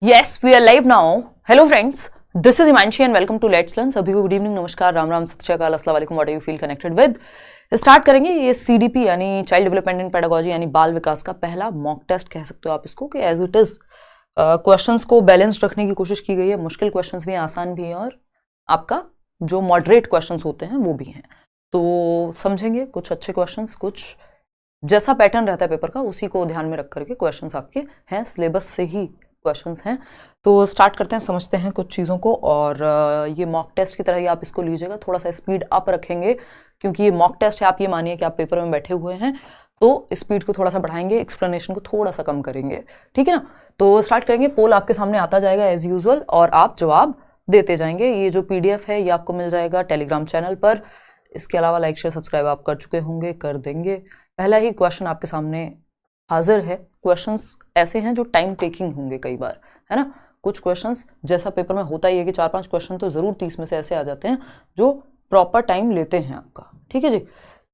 Yes, we are live now. Hello friends, this is Imanshi and welcome to Let's Learn. सभी को good evening, नमस्कार, राम राम, सत श्री अकाल, अस्सलाम वालेकुम, what do you feel connected with. Start करेंगे ये CDP यानी चाइल्ड डेवलपमेंट एंड पेडागोजी यानी बाल विकास का पहला मॉक टेस्ट कह सकते हो आप इसको, कि एज इट इज क्वेश्चंस को बैलेंस्ड रखने की कोशिश की गई है। मुश्किल क्वेश्चंस भी हैं, आसान भी हैं और आपका जो मॉडरेट क्वेश्चंस होते हैं वो भी हैं। तो समझेंगे कुछ अच्छे क्वेश्चंस, कुछ जैसा पैटर्न रहता है पेपर का उसी को ध्यान में रख करके क्वेश्चंस आपके हैं, सिलेबस से ही क्वेश्चंस हैं। तो स्टार्ट करते हैं, समझते हैं कुछ चीज़ों को। और ये मॉक टेस्ट की तरह ही आप इसको लीजिएगा, थोड़ा सा स्पीड अप रखेंगे क्योंकि ये मॉक टेस्ट है। आप ये मानिए कि आप पेपर में बैठे हुए हैं तो स्पीड को थोड़ा सा बढ़ाएंगे, एक्सप्लेनेशन को थोड़ा सा कम करेंगे, ठीक है ना। तो स्टार्ट करेंगे, पोल आपके सामने आता जाएगा एज यूजुअल और आप जवाब देते जाएंगे। ये जो PDF है ये आपको मिल जाएगा टेलीग्राम चैनल पर। इसके अलावा लाइक शेयर सब्सक्राइब आप कर चुके होंगे, कर देंगे। पहला ही क्वेश्चन आपके सामने हाजिर है। क्वेश्चंस ऐसे हैं जो टाइम टेकिंग होंगे कई बार, है ना। कुछ क्वेश्चंस जैसा पेपर में होता ही है कि 4-5 क्वेश्चन तो ज़रूर 30 में से ऐसे आ जाते हैं जो प्रॉपर टाइम लेते हैं आपका, ठीक है जी।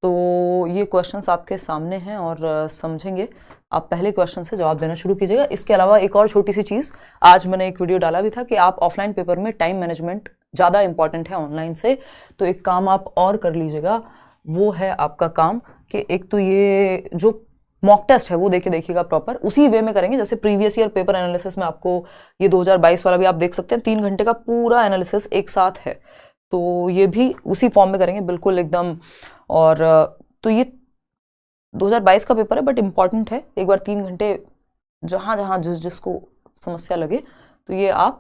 तो ये क्वेश्चंस आपके सामने हैं और समझेंगे। आप पहले क्वेश्चन से जवाब देना शुरू कीजिएगा। इसके अलावा एक और छोटी सी चीज़, आज मैंने एक वीडियो डाला भी था कि आप ऑफलाइन पेपर में टाइम मैनेजमेंट ज़्यादा इंपॉर्टेंट है ऑनलाइन से, तो एक काम आप और कर लीजिएगा। वो है आपका काम कि एक तो ये जो मॉक टेस्ट है वो देके देखिएगा प्रॉपर, उसी वे में करेंगे जैसे प्रीवियस ईयर पेपर एनालिसिस में आपको ये 2022 वाला भी आप देख सकते हैं, 3 घंटे का पूरा एनालिसिस एक साथ है। तो ये भी उसी फॉर्म में करेंगे बिल्कुल एकदम। और तो ये 2022 का पेपर है बट इम्पॉर्टेंट है। एक बार 3 घंटे जहाँ जहाँ जिसको समस्या लगे तो ये आप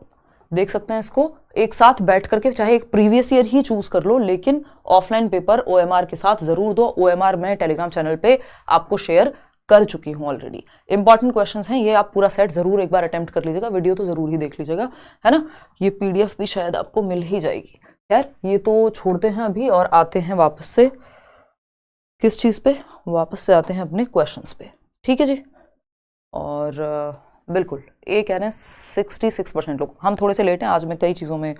देख सकते हैं। इसको एक साथ बैठ करके चाहे एक प्रीवियस ईयर ही चूज कर लो, लेकिन ऑफलाइन पेपर OMR के साथ जरूर दो। OMR मैं टेलीग्राम चैनल पे आपको शेयर कर चुकी हूँ ऑलरेडी। इंपॉर्टेंट क्वेश्चंस हैं ये, आप पूरा सेट जरूर एक बार अटेम्प्ट कर लीजिएगा, वीडियो तो जरूर ही देख लीजिएगा, है ना। ये PDF भी शायद आपको मिल ही जाएगी। यार ये तो छोड़ते हैं अभी और आते हैं वापस से किस चीज़ पे, वापस से आते हैं अपने क्वेश्चंस पे, ठीक है जी। और बिल्कुल ये कह रहे हैं 66% लोग, हम थोड़े से लेट हैं। आज मैं कई चीज़ों में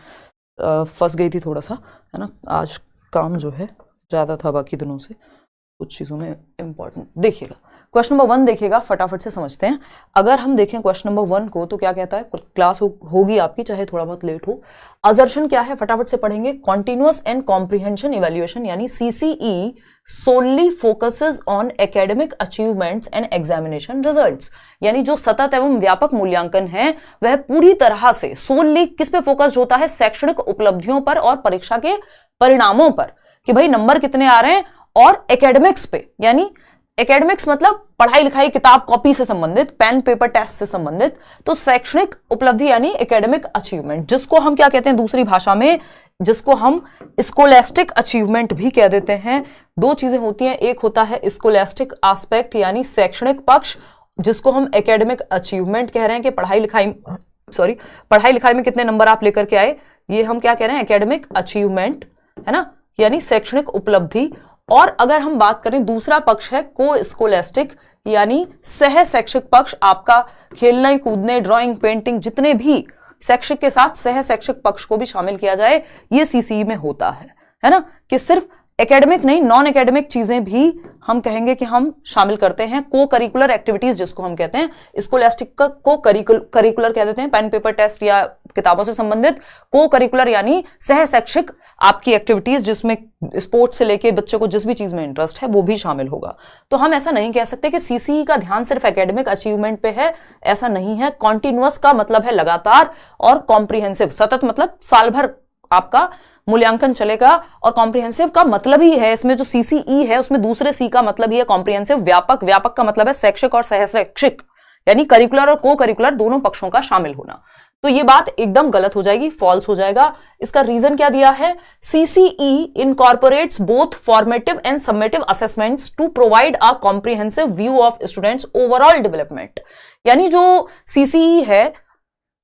फंस गई थी थोड़ा सा, है ना। आज काम जो है ज़्यादा था बाकी दिनों से, कुछ चीज़ों में इम्पॉर्टेंट। देखिएगा क्वेश्चन नंबर 1, देखिएगा फटाफट से समझते हैं। अगर हम देखें क्वेश्चन नंबर 1 को तो क्या कहता है, क्लास होगी आपकी चाहे थोड़ा बहुत लेट हो। असर्शन क्या है फटाफट से पढ़ेंगे। कॉन्टिन्यूअस एंड कॉम्प्रिहेंशन इवैल्यूएशन यानी CCE solely focuses on academic achievements and examination results, यानी जो सतत एवं व्यापक मूल्यांकन है वह पूरी तरह से solely किस पे फोकस्ड होता है, शैक्षणिक उपलब्धियों पर और परीक्षा के परिणामों पर, कि भाई नंबर कितने आ रहे हैं, और एकेडमिक्स पे, यानी एकेडमिक्स मतलब पढ़ाई लिखाई, किताब कॉपी से संबंधित, पेन पेपर टेस्ट से संबंधित। तो शैक्षणिक उपलब्धि यानी एकेडमिक अचीवमेंट, जिसको हम क्या कहते हैं दूसरी भाषा में, जिसको हम स्कोलास्टिक अचीवमेंट भी कह देते हैं। 2 चीजें होती हैं, एक होता है स्कोलास्टिक एस्पेक्ट यानी शैक्षणिक पक्ष, जिसको हम एकेडमिक अचीवमेंट कह रहे हैं कि पढ़ाई लिखाई में कितने नंबर आप लेकर के आए, ये हम क्या कह रहे हैं, एकेडमिक अचीवमेंट, है ना, यानी शैक्षणिक उपलब्धि। और अगर हम बात करें दूसरा पक्ष है को स्कोलास्टिक यानी सह शैक्षिक पक्ष, आपका खेलने कूदने, ड्राइंग, पेंटिंग, जितने भी शैक्षिक के साथ सह शैक्षिक पक्ष को भी शामिल किया जाए, ये CCE में होता है ना। कि सिर्फ एकेडमिक नहीं, नॉन एकेडमिक चीजें भी हम कहेंगे कि हम शामिल करते हैं। को करिकुलर एक्टिविटीज जिसको हम कहते हैं, स्कोलास्टिक का को करिकुलर कह देते हैं, पेन पेपर टेस्ट या किताबों से संबंधित। को करिकुलर यानी सह शैक्षिक आपकी एक्टिविटीज, जिसमें स्पोर्ट्स से लेके बच्चे को जिस भी चीज में इंटरेस्ट है वो भी शामिल होगा। तो हम ऐसा नहीं कह सकते कि CCE का ध्यान सिर्फ एकेडमिक अचीवमेंट पे है, ऐसा नहीं है। कॉन्टिन्यूअस का मतलब है लगातार, और कॉम्प्रिहेंसिव सतत मतलब साल भर आपका मूल्यांकन चलेगा, और कॉम्प्रिहेंसिव का मतलब ही है इसमें जो CCE है उसमें दूसरे C का मतलब ही है कॉम्प्रिहेंसिव। व्यापक, व्यापक का मतलब है शैक्षिक और सह शैक्षिक, यानी करिकुलर और को करिकुलर दोनों पक्षों का शामिल होना। तो ये बात एकदम गलत हो जाएगी, फॉल्स हो जाएगा। इसका रीजन क्या दिया है, CCE incorporates both formative and summative assessments to provide a comprehensive view of students overall development. यानी जो CCE है,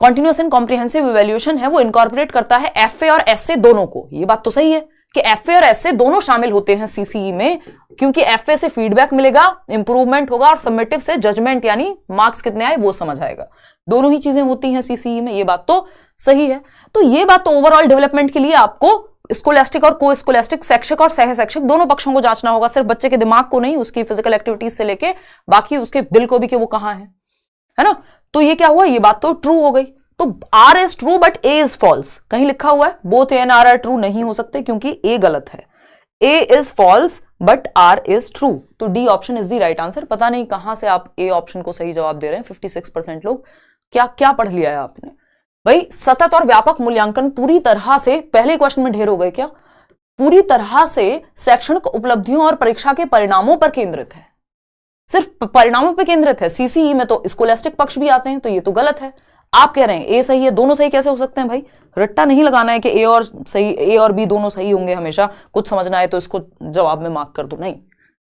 कॉन्टिन्यूअस एंड कॉम्प्रिहेंसिव इवैल्यूएशन है, वो इनकॉर्पोरेट करता है FA और SA दोनों को। ये बात तो सही है कि FA और SA दोनों शामिल होते हैं CCE में, क्योंकि FA से फीडबैक मिलेगा, इंप्रूवमेंट होगा, और समेटिव से जजमेंट यानी मार्क्स कितने आए वो समझ आएगा। दोनों ही चीजें होती हैं CCE में, ये बात तो सही है। तो ये बात तो ओवरऑल डेवलपमेंट के लिए आपको स्कोलास्टिक और को स्कोलास्टिक, शैक्षिक और सह शैक्षिक दोनों पक्षों को जांचना होगा, सिर्फ बच्चे के दिमाग को नहीं, उसकी फिजिकल एक्टिविटीज से लेके बाकी उसके दिल को भी कि वो कहाँ है ना। तो ये क्या हुआ, ये बात तो ट्रू हो गई। तो R is true but A is false, कहीं लिखा हुआ है both A and R R true, नहीं हो सकते क्योंकि ए गलत है। A is false but R is true, तो D option is the right answer. पता नहीं कहां से आप ए ऑप्शन को सही जवाब दे रहे हैं। 56% लोग, क्या क्या पढ़ लिया है आपने भाई। सतत और व्यापक मूल्यांकन पूरी तरह से, पहले क्वेश्चन में ढेर हो गए क्या, पूरी तरह से शैक्षणिक उपलब्धियों और परीक्षा के परिणामों पर केंद्रित है, सिर्फ परिणामों पर केंद्रित है। सीसीई में तो स्कोलेस्टिक पक्ष भी आते हैं, तो ये तो गलत है। आप कह रहे हैं ए सही है, दोनों सही कैसे हो सकते हैं भाई। रट्टा नहीं लगाना है कि ए और सही, ए और बी दोनों सही होंगे हमेशा, कुछ समझना है तो इसको जवाब में मार्क कर दो, नहीं,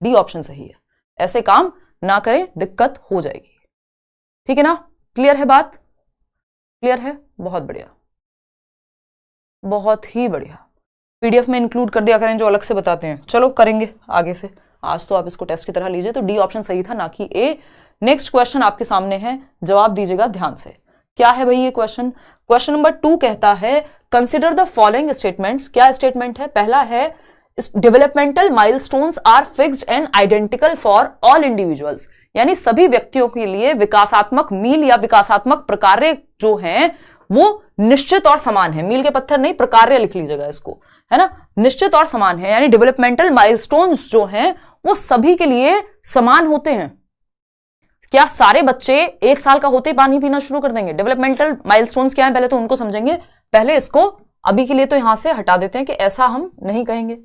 डी ऑप्शन सही है। ऐसे काम ना करें, दिक्कत हो जाएगी। ठीक है ना, क्लियर है बात, क्लियर है, बहुत बढ़िया, बहुत ही बढ़िया। पीडीएफ में इंक्लूड कर दिया करें जो अलग से बताते हैं, चलो करेंगे आगे से। आज तो आप इसको टेस्ट की तरह लीजिए, तो डी ऑप्शन सही था, ना कि ए। नेक्स्ट क्वेश्चन आपके सामने है, जवाब दीजिएगा ध्यान से। क्या है भाई ये क्वेश्चन, क्वेश्चन नंबर 2 कहता है कंसिडर द फॉलोइंग स्टेटमेंट्स। क्या स्टेटमेंट है, पहला है developmental milestones are fixed and identical for all individuals, यानी सभी व्यक्तियों के लिए विकासात्मक मील या विकासात्मक प्रकार्य जो हैं वो निश्चित और समान है। मील के पत्थर नहीं, प्रकार्य लिख लीजिएगा इसको, है ना, निश्चित और समान है, यानी डेवलपमेंटल माइलस्टोन्स जो हैं वो सभी के लिए समान होते हैं। क्या सारे बच्चे 1 साल का होते ही पानी पीना शुरू कर देंगे। डेवलपमेंटल माइलस्टोन्स क्या है पहले तो उनको समझेंगे, पहले इसको अभी के लिए तो यहां से हटा देते हैं कि ऐसा हम नहीं कहेंगे।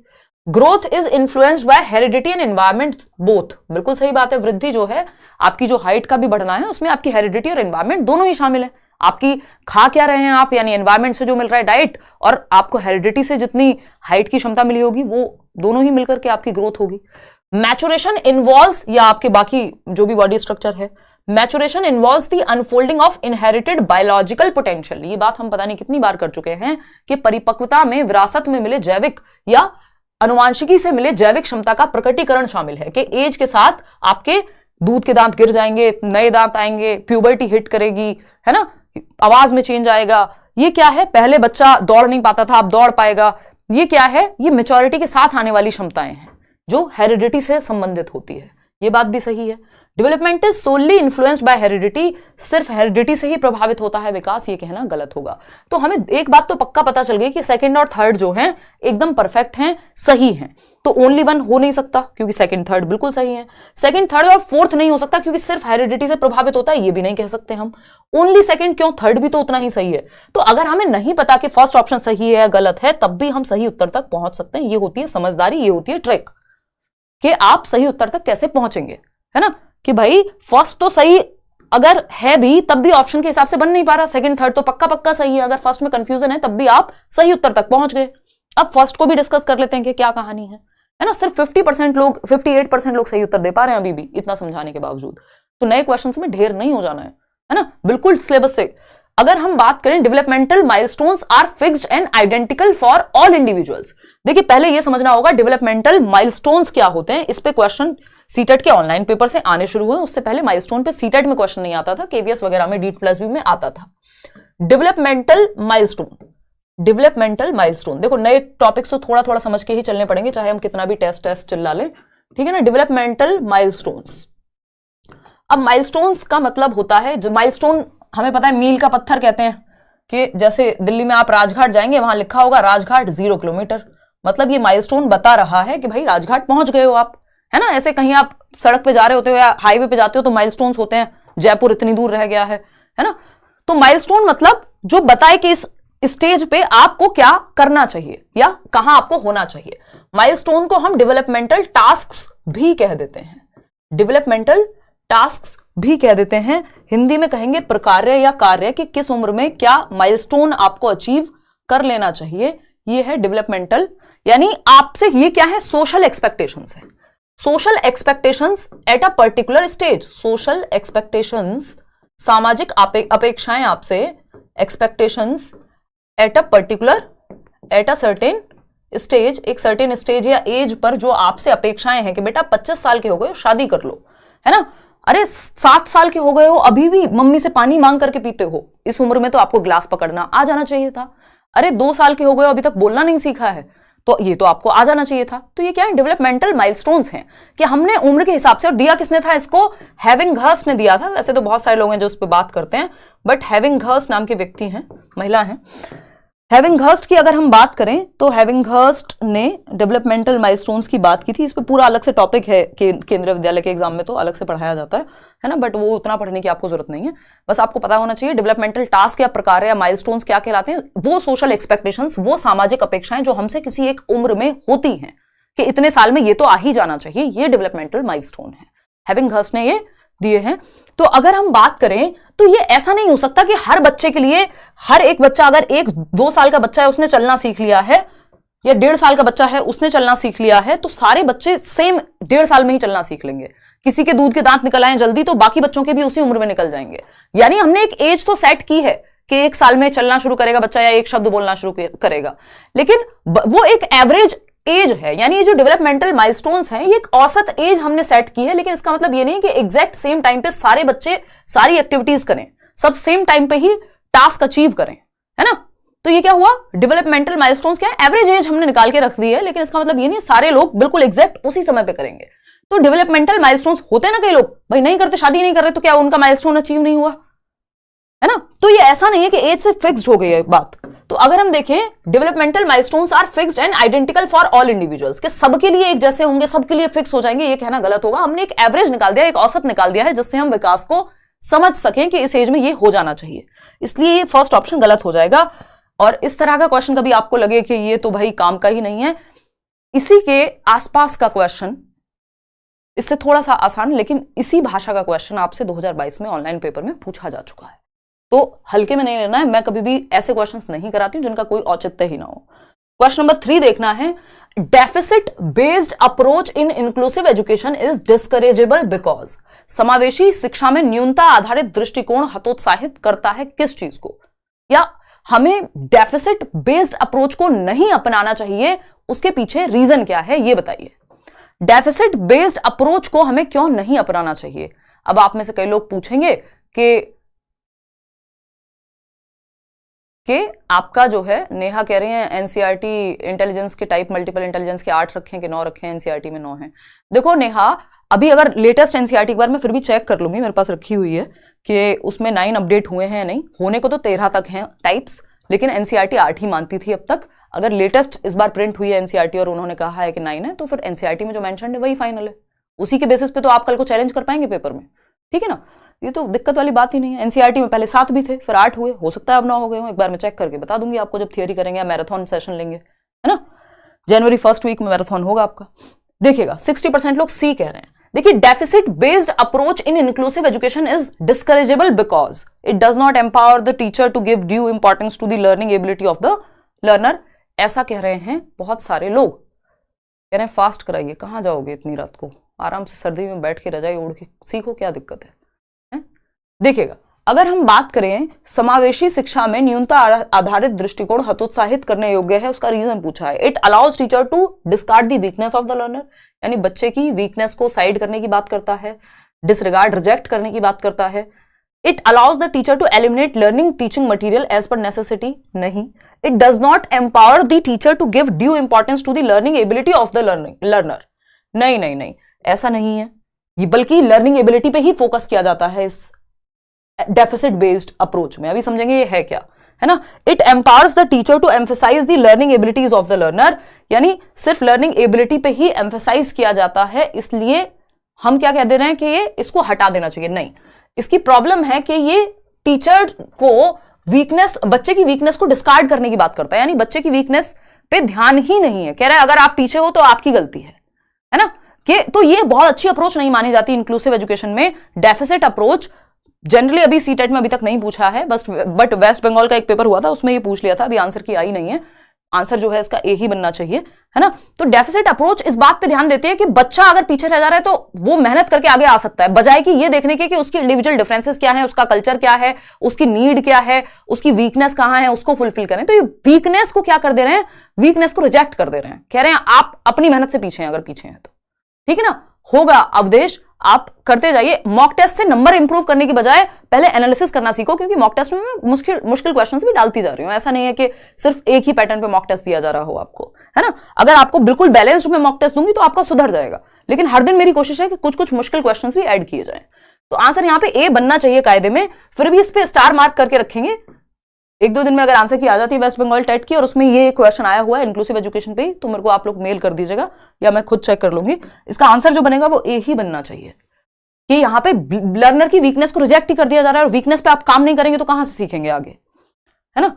Growth is influenced by heredity and environment both, बिल्कुल सही बात है। वृद्धि जो है, आपकी जो हाइट का भी बढ़ना है, उसमें आपकी हेरिडिटी और एनवायरमेंट दोनों ही शामिल है। आपकी खा क्या रहे हैं आप, यानी एनवायरमेंट से जो मिल रहा है डाइट, और आपको हेरिडिटी से जितनी हाइट की क्षमता मिली होगी, वो दोनों ही मिलकर के आपकी ग्रोथ होगी। मैचुरेशन इन्वॉल्व्स, या आपके बाकी जो भी बॉडी स्ट्रक्चर है, maturation involves the unfolding of inherited biological potential. ये बात हम पता नहीं कितनी बार कर चुके हैं कि परिपक्वता में विरासत में मिले जैविक या अनुवांशिकी से मिले जैविक क्षमता का प्रकटीकरण शामिल है, कि एज के साथ आपके दूध के दांत गिर जाएंगे, नए दांत आएंगे, प्यूबर्टी हिट करेगी, है ना, आवाज में चेंज आएगा। ये क्या है, पहले बच्चा दौड़ नहीं पाता था, अब दौड़ पाएगा। ये क्या है, ये मैच्योरिटी के साथ आने वाली क्षमताएं हैं जो हेरिडिटी से संबंधित होती है। ये बात भी सही है। Development is solely influenced by heredity, सिर्फ हेरिडिटी से ही प्रभावित होता है विकास, ये कहना गलत होगा। तो हमें एक बात तो पक्का पता चल गई कि सेकंड और थर्ड जो हैं एकदम परफेक्ट हैं, सही हैं। तो ओनली वन हो नहीं सकता क्योंकि सेकंड थर्ड बिल्कुल सही है। सेकंड थर्ड और फोर्थ नहीं हो सकता क्योंकि सिर्फ हेरिडिटी से प्रभावित होता है, ये भी नहीं कह सकते हम। ओनली सेकंड क्यों, थर्ड भी तो उतना ही सही है। तो अगर हमें नहीं पता कि फर्स्ट ऑप्शन सही है या गलत है, तब भी हम सही उत्तर तक पहुंच सकते हैं। ये होती है समझदारी, ये होती है ट्रिक, कि आप सही उत्तर तक कैसे पहुंचेंगे, है ना, कि भाई फर्स्ट तो सही अगर है भी तब भी ऑप्शन के हिसाब से बन नहीं पा रहा, सेकंड थर्ड तो पक्का पक्का सही है। अगर फर्स्ट में कंफ्यूजन है तब भी आप सही उत्तर तक पहुंच गए। अब फर्स्ट को भी डिस्कस कर लेते हैं कि क्या कहानी है ना। सिर्फ 50% लोग, 58% लोग सही उत्तर दे पा रहे हैं अभी भी, इतना समझाने के बावजूद। तो नए क्वेश्चंस में ढेर नहीं हो जाना है ना, बिल्कुल सिलेबस से। अगर हम बात करें developmental milestones are fixed and identical for all individuals. देखिए पहले यह समझना होगा डेवलपमेंटल माइलस्टोन्स क्या होते हैं। इस पे क्वेश्चन सीटेट के ऑनलाइन पेपर से आने शुरू हुए, उससे पहले माइलस्टोन पे सीटेट में क्वेश्चन नहीं आता था, केवीएस वगैरह में DEET+B में आता था। डेवलपमेंटल माइलस्टोन, डेवलपमेंटल माइलस्टोन, देखो नए टॉपिक्स तो थोड़ा थोड़ा समझ के ही चलने पड़ेंगे, चाहे हम कितना भी टेस्ट चिल्ला लें, ठीक है ना। डेवलपमेंटल माइलस्टोन्स, अब माइलस्टोन्स का मतलब होता है, जो माइलस्टोन हमें पता है मील का पत्थर कहते हैं, कि जैसे दिल्ली में आप राजघाट जाएंगे, वहां लिखा होगा राजघाट 0 किलोमीटर, मतलब ये माइलस्टोन बता रहा है कि भाई राजघाट पहुंच गए हो आप, है ना। ऐसे कहीं आप सड़क पे जा रहे होते हो या हाईवे पे जाते हो तो माइलस्टोन्स होते हैं, जयपुर इतनी दूर रह गया है ना। तो माइलस्टोन मतलब जो बताए कि इस स्टेज पे आपको क्या करना चाहिए या कहां आपको होना चाहिए। माइलस्टोन को हम डेवलपमेंटल टास्क्स भी कह देते हैं, डेवलपमेंटल टास्क्स भी कह देते हैं। हिंदी में कहेंगे प्रकार्य या कार्य, कि किस उम्र में क्या माइलस्टोन आपको अचीव कर लेना चाहिए, ये है डेवलपमेंटल। यानी आपसे ये क्या है, सोशल एक्सपेक्टेशंस है, social expectations at a particular stage. Social expectations, सामाजिक अपेक्षाएं आपसे, expectations at a particular, at a certain stage, एक सर्टेन स्टेज या एज पर जो आपसे अपेक्षाएं हैं कि बेटा 25 साल के हो गए शादी कर लो, है ना। अरे 7 साल के हो गए हो, अभी भी मम्मी से पानी मांग करके पीते हो, इस उम्र में तो आपको ग्लास पकड़ना आ जाना चाहिए था। अरे 2 साल के हो गए हो, अभी तक बोलना नहीं सीखा है, तो ये तो आपको आ जाना चाहिए था। तो ये क्या है, डेवलपमेंटल माइलस्टोन्स हैं कि हमने उम्र के हिसाब से, और दिया किसने था इसको, हेविंगहर्स्ट ने दिया था। वैसे तो बहुत सारे लोग हैं जो इस पर बात करते हैं, बट हेविंगहर्स्ट नाम के व्यक्ति हैं, महिला हैं। हेविंगहर्स्ट की अगर हम बात करें तो हेविंगहर्स्ट ने डेवलपमेंटल माइलस्टोन्स की बात की थी। इस पर पूरा अलग से टॉपिक है केंद्रीय विद्यालय के एग्जाम में, तो अलग से पढ़ाया जाता है ना, बट वो उतना पढ़ने की आपको जरूरत नहीं है। बस आपको पता होना चाहिए डेवलपमेंटल टास्क या प्रकार या माइलस्टोन्स क्या कहलाते हैं। वो सोशल एक्सपेक्टेशंस, वो सामाजिक अपेक्षाएं जो हमसे किसी एक उम्र में होती हैं कि इतने साल में ये तो आ ही जाना चाहिए, ये डेवलपमेंटल माइलस्टोन है। हेविंगहर्स्ट ने ये दिए हैं। तो अगर हम बात करें तो ये ऐसा नहीं हो सकता कि हर बच्चे के लिए, हर एक बच्चा, अगर 1-2 साल का बच्चा है उसने चलना सीख लिया है, या 1.5 साल का बच्चा है उसने चलना सीख लिया है, तो सारे बच्चे सेम 1.5 साल में ही चलना सीख लेंगे। किसी के दूध के दांत निकल आए जल्दी तो बाकी बच्चों के भी उसी उम्र में निकल जाएंगे। यानी हमने एक एज तो सेट की है कि 1 साल में चलना शुरू करेगा बच्चा या एक शब्द बोलना शुरू करेगा, लेकिन वो एक एवरेज एज है। यानी ये जो डेवलपमेंटल माइलस्टोन्स हैं, ये एक औसत एज हमने सेट की है, लेकिन इसका मतलब ये नहीं कि एग्जैक्ट सेम टाइम पे सारे बच्चे सारी एक्टिविटीज करें, सब सेम टाइम पे ही टास्क अचीव करें, है ना। तो ये क्या हुआ, डेवलपमेंटल माइलस्टोन्स क्या है, एवरेज एज हमने निकाल के रख दी है, लेकिन इसका मतलब ये नहीं सारे लोग बिल्कुल एग्जैक्ट उसी समय पे करेंगे। तो डेवलपमेंटल माइलस्टोन्स होते हैं ना, कई लोग भाई नहीं करते, शादी नहीं कर रहे, तो क्या उनका माइलस्टोन अचीव नहीं हुआ, है ना। तो ये ऐसा नहीं है कि एज से फिक्स्ड हो गई है बात। तो अगर हम देखें, developmental milestones are fixed and identical for all individuals, कि सबके लिए एक जैसे होंगे, सबके लिए फिक्स हो जाएंगे, ये कहना गलत होगा। हमने एक एवरेज निकाल दिया, एक औसत निकाल दिया है, जिससे हम विकास को समझ सकें कि इस एज में ये हो जाना चाहिए। इसलिए ये फर्स्ट ऑप्शन गलत हो जाएगा। और इस तरह का क्वेश्चन कभी आपको लगे कि ये तो भाई काम का ही नहीं है, इसी के आसपास का क्वेश्चन, इससे थोड़ा सा आसान लेकिन इसी भाषा का क्वेश्चन आपसे 2022 में ऑनलाइन पेपर में पूछा जा चुका है। तो हल्के में नहीं लेना है, मैं कभी भी ऐसे क्वेश्चंस नहीं कराती हूं जिनका कोई औचित्य ही ना हो। क्वेश्चन नंबर 3 देखना है, deficit based approach in inclusive education is discourageable because, समावेशी शिक्षा में न्यूनता आधारित दृष्टिकोण हतोत्साहित करता है किस चीज को, या हमें डेफिसिट बेस्ड अप्रोच को नहीं अपनाना चाहिए, उसके पीछे रीजन क्या है ये बताइए। डेफिसिट बेस्ड अप्रोच को हमें क्यों नहीं अपनाना चाहिए। अब आप में से कई लोग पूछेंगे कि आपका जो है, नेहा कह रही है एनसीईआरटी इंटेलिजेंस के टाइप मल्टीपल इंटेलिजेंस के 8 रखे हैं कि 9 रखे हैं, एनसीईआरटी में 9 हैं। देखो नेहा, अभी अगर लेटेस्ट एनसीईआरटी एक बार मैं फिर भी चेक कर लूंगी, मेरे पास रखी हुई है कि उसमें 9 अपडेट हुए हैं नहीं, होने को तो 13 तक हैं टाइप्स, लेकिन एनसीईआरटी 8 ही मानती थी अब तक। अगर लेटेस्ट इस बार प्रिंट हुई है एनसीईआरटी और उन्होंने कहा है कि 9 है, तो फिर एनसीईआरटी में जो मेंशन है वही फाइनल है, उसी के बेसिस पे तो आप कल को चैलेंज कर पाएंगे पेपर में, ठीक है ना। ये तो दिक्कत वाली बात ही नहीं है। एनसीईआरटी में पहले 7 भी थे, फिर 8 हुए, हो सकता है अब 9 हो गए हो, एक बार मैं चेक करके बता दूंगी आपको जब थियरी करेंगे या मैराथन सेशन लेंगे, है ना। जनवरी फर्स्ट वीक में मैराथन होगा आपका, देखिएगा। 60% लोग सी कह रहे हैं। देखिए, deficit based approach in inclusive education is discourageable because it does not empower the teacher to give due importance to the learning ability of the learner. ऐसा कह रहे हैं बहुत सारे लोग, कह रहे हैं फास्ट कराइए, कहां जाओगे इतनी रात को, आराम से सर्दी में बैठ के रजाई ओढ़ के सीखो, क्या दिक्कत है। देखिएगा, अगर हम बात करें समावेशी शिक्षा में न्यूनता आधारित दृष्टिकोण हतोत्साहित करने योग्य है, उसका रीजन पूछा है। It allows teacher to discard the weakness of the learner, यानी बच्चे की वीकनेस को साइड करने की बात करता है, डिसरिगार्ड रिजेक्ट करने की बात करता है। It allows the teacher to eliminate learning teaching material as per necessity, नहीं। It does not empower the teacher to give due importance to the learning ability of the learner, नहीं नहीं नहीं, ऐसा नहीं है ये, बल्कि लर्निंग एबिलिटी पे ही फोकस किया जाता है इस डेफिसिट बेस्ड अप्रोच में। अभी समझेंगे ये है क्या, है ना। It empowers the teacher to emphasise the learning abilities of the learner, यानी सिर्फ लर्निंग एबिलिटी पे ही एम्फेसाइज किया जाता है, इसलिए हम क्या कह दे रहे हैं कि ये इसको हटा देना चाहिए, नहीं। इसकी प्रॉब्लम है कि ये टीचर को वीकनेस, बच्चे की वीकनेस को डिस्कार्ड करने की बात करता है, यानी बच्चे की वीकनेस पे ध्यान ही नहीं है। कह रहा है अगर आप पीछे हो तो आपकी गलती है ना। कि तो ये बहुत अच्छी अप्रोच नहीं मानी जाती इंक्लूसिव एजुकेशन में। डेफिसिट अप्रोच जनरली अभी सीटेट में अभी तक नहीं पूछा है, बट वेस्ट बंगाल का एक पेपर हुआ था उसमें ये पूछ लिया था, अभी आंसर की आई नहीं है। आंसर जो है इसका ए ही बनना चाहिए, है ना। तो डेफिसिट अप्रोच इस बात पे ध्यान देते हैं कि बच्चा अगर पीछे रह जा रहा है तो वो मेहनत करके आगे आ सकता है, बजाय कि ये देखने के कि उसकी इंडिविजुअल डिफरेंसेस क्या है, उसका कल्चर क्या है, उसकी नीड क्या है, उसकी वीकनेस कहां है, उसको फुलफिल करें। तो ये वीकनेस को क्या कर दे रहे हैं, वीकनेस को रिजेक्ट कर दे रहे हैं, कह रहे हैं आप अपनी मेहनत से पीछे हैं, अगर पीछे हैं तो, ठीक है ना। होगा अवधेश, आप करते जाइए। मॉक टेस्ट से नंबर इंप्रूव करने की बजाय पहले एनालिसिस करना सीखो, क्योंकि मॉक टेस्ट में मैं मुश्किल क्वेश्चंस भी डालती जा रही हूं। ऐसा नहीं है कि सिर्फ एक ही पैटर्न पे मॉक टेस्ट दिया जा रहा हो आपको, है ना। अगर आपको बिल्कुल बैलेंस्ड में मॉक टेस्ट दूंगी तो आपका सुधर जाएगा, लेकिन हर दिन मेरी कोशिश है कि कुछ कुछ मुश्किल क्वेश्चंस भी ऐड किए जाएं। तो आंसर यहाँ पे ए बनना चाहिए कायदे में, फिर भी इस पे स्टार मार्क करके रखेंगे। एक दो दिन में अगर आंसर की आ जाती है वेस्ट बंगाल टेट की और उसमें ये क्वेश्चन आया हुआ है इंक्लूसिव एजुकेशन पे, तो मेरे को आप लोग मेल कर दीजिएगा या मैं खुद चेक कर लूंगी। इसका आंसर जो बनेगा वो ए ही बनना चाहिए, कि यहाँ पे लर्नर की वीकनेस को रिजेक्ट ही कर दिया जा रहा है, और वीकनेस पे आप काम नहीं करेंगे तो कहां से सीखेंगे आगे, है ना।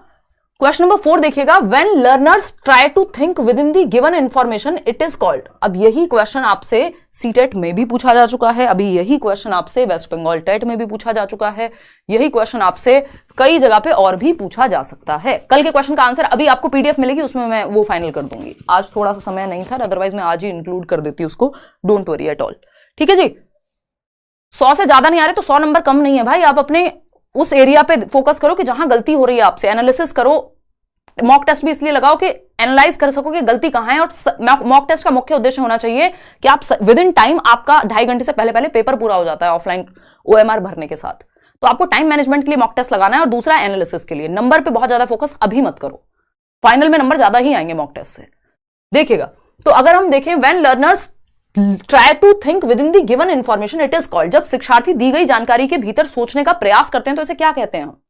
क्वेश्चन नंबर 4 देखिएगा, when learners try to think within the given information it is called. अब यही क्वेश्चन आपसे सीटेट में भी पूछा जा चुका है, अभी यही क्वेश्चन आपसे वेस्ट बंगाल टेट में भी पूछा जा चुका है, यही क्वेश्चन आपसे कई जगह पे और भी पूछा जा सकता है। कल के क्वेश्चन का आंसर अभी आपको पीडीएफ मिलेगी, उसमें मैं वो फाइनल कर दूंगी। आज थोड़ा सा समय नहीं था, अदरवाइज मैं आज ही इंक्लूड कर देती उसको, डोंट वरी एट ऑल। ठीक है जी, 100 से ज्यादा नहीं आ रहे तो 100 नंबर कम नहीं है भाई। आप अपने उस एरिया पे फोकस करो कि जहां गलती हो रही है आपसे, एनालिसिस करो। मॉक टेस्ट भी इसलिए लगाओ कि एनालाइज कर सको कि गलती कहां है, और मॉक टेस्ट का मुख्य उद्देश्य होना चाहिए कि आप विद इन टाइम, आपका 2.5 घंटे से पहले पेपर पूरा हो जाता है ऑफलाइन ओएमआर भरने के साथ, तो आपको टाइम मैनेजमेंट के लिए मॉक टेस्ट लगाना है। और दूसरा एनालिसिस के लिए, नंबर पे बहुत ज्यादा फोकस अभी मत करो, फाइनल में नंबर ज्यादा ही आएंगे मॉक टेस्ट से, देखिएगा। तो अगर हम देखें, when learners try to think within the given information it is called, जब शिक्षार्थी दी गई जानकारी के भीतर सोचने का प्रयास करते हैं तो इसे क्या कहते हैं हम।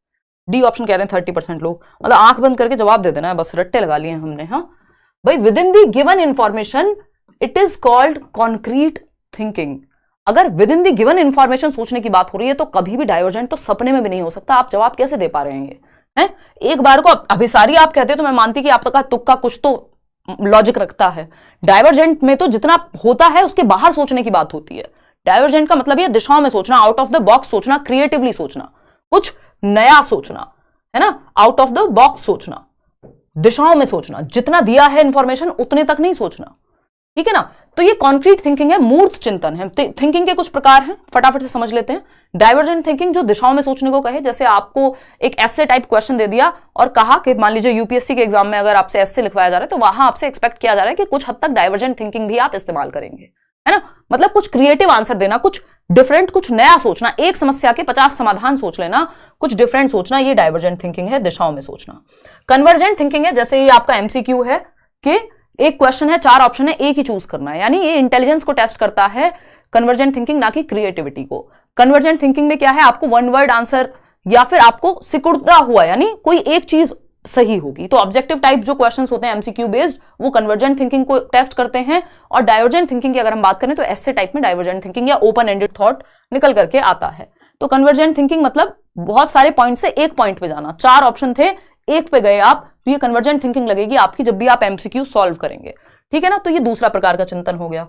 डी ऑप्शन कह रहे हैं 30% लोग, मतलब आंख बंद करके जवाब दे देना है, बस रट्टे लगा लिए हमने। हाँ भाई, within the given information it is called concrete thinking. अगर within the given information सोचने की बात हो रही है तो कभी भी डाइवर्जेंट तो सपने में भी नहीं हो सकता। आप जवाब कैसे दे पा रहे हैं ये, हैं? एक बार को अभिसारी आप कहते हो तो मैं मानती कि आपका तुक्का कुछ तो लॉजिक रखता है। डाइवर्जेंट में तो जितना होता है उसके बाहर सोचने की बात होती है। डाइवर्जेंट का मतलब ये दिशाओं में सोचना, आउट ऑफ द बॉक्स सोचना, क्रिएटिवली सोचना, कुछ नया सोचना, है ना। आउट ऑफ द बॉक्स सोचना, दिशाओं में सोचना, जितना दिया है इंफॉर्मेशन उतने तक नहीं सोचना, ठीक है ना। तो ये कॉन्क्रीट थिंकिंग है, मूर्त चिंतन है। थिंकिंग के कुछ प्रकार हैं, फटाफट से समझ लेते हैं। डाइवर्जेंट थिंकिंग जो दिशाओं में सोचने को कहे, जैसे आपको एक एस्से टाइप क्वेश्चन दे दिया और कहा कि मान लीजिए यूपीएससी के एग्जाम में अगर आपसे एस्से लिखवाया जा रहा है तो वहां आपसे एक्सपेक्ट किया जा रहा है कि कुछ हद तक डाइवर्जेंट थिंकिंग भी आप इस्तेमाल करेंगे, है ना। मतलब कुछ क्रिएटिव आंसर देना, कुछ डिफरेंट, कुछ नया सोचना, एक समस्या के 50 समाधान सोच लेना, कुछ डिफरेंट सोचना, ये डाइवर्जेंट थिंकिंग है, दिशाओं में सोचना। कन्वर्जेंट थिंकिंग है, जैसे ये आपका एमसीक्यू है कि एक क्वेश्चन है, 4 ऑप्शन है, एक ही चूज करना है, यानी ये इंटेलिजेंस को टेस्ट करता है, कन्वर्जेंट थिंकिंग, ना कि क्रिएटिविटी को। कन्वर्जेंट थिंकिंग में क्या है, आपको वन वर्ड आंसर या फिर आपको सिकुड़ता हुआ, यानी कोई एक चीज सही होगी। तो ऑब्जेक्टिव टाइप जो क्वेश्चंस होते हैं एमसीक्यू बेस्ड, वो कन्वर्जेंट थिंकिंग को टेस्ट करते हैं। और डाइवर्जेंट थिंकिंग की अगर हम बात करें तो एस्से टाइप में डाइवर्जेंट थिंकिंग या ओपन एंडेड थॉट निकल करके आता है। तो कन्वर्जेंट थिंकिंग मतलब बहुत सारे पॉइंट से एक पॉइंट पे जाना, 4 ऑप्शन थे, एक पे गए आप, तो ये कन्वर्जेंट थिंकिंग लगेगी आपकी जब भी आप एमसीक्यू सॉल्व करेंगे, ठीक है ना। तो ये दूसरा प्रकार का चिंतन हो गया।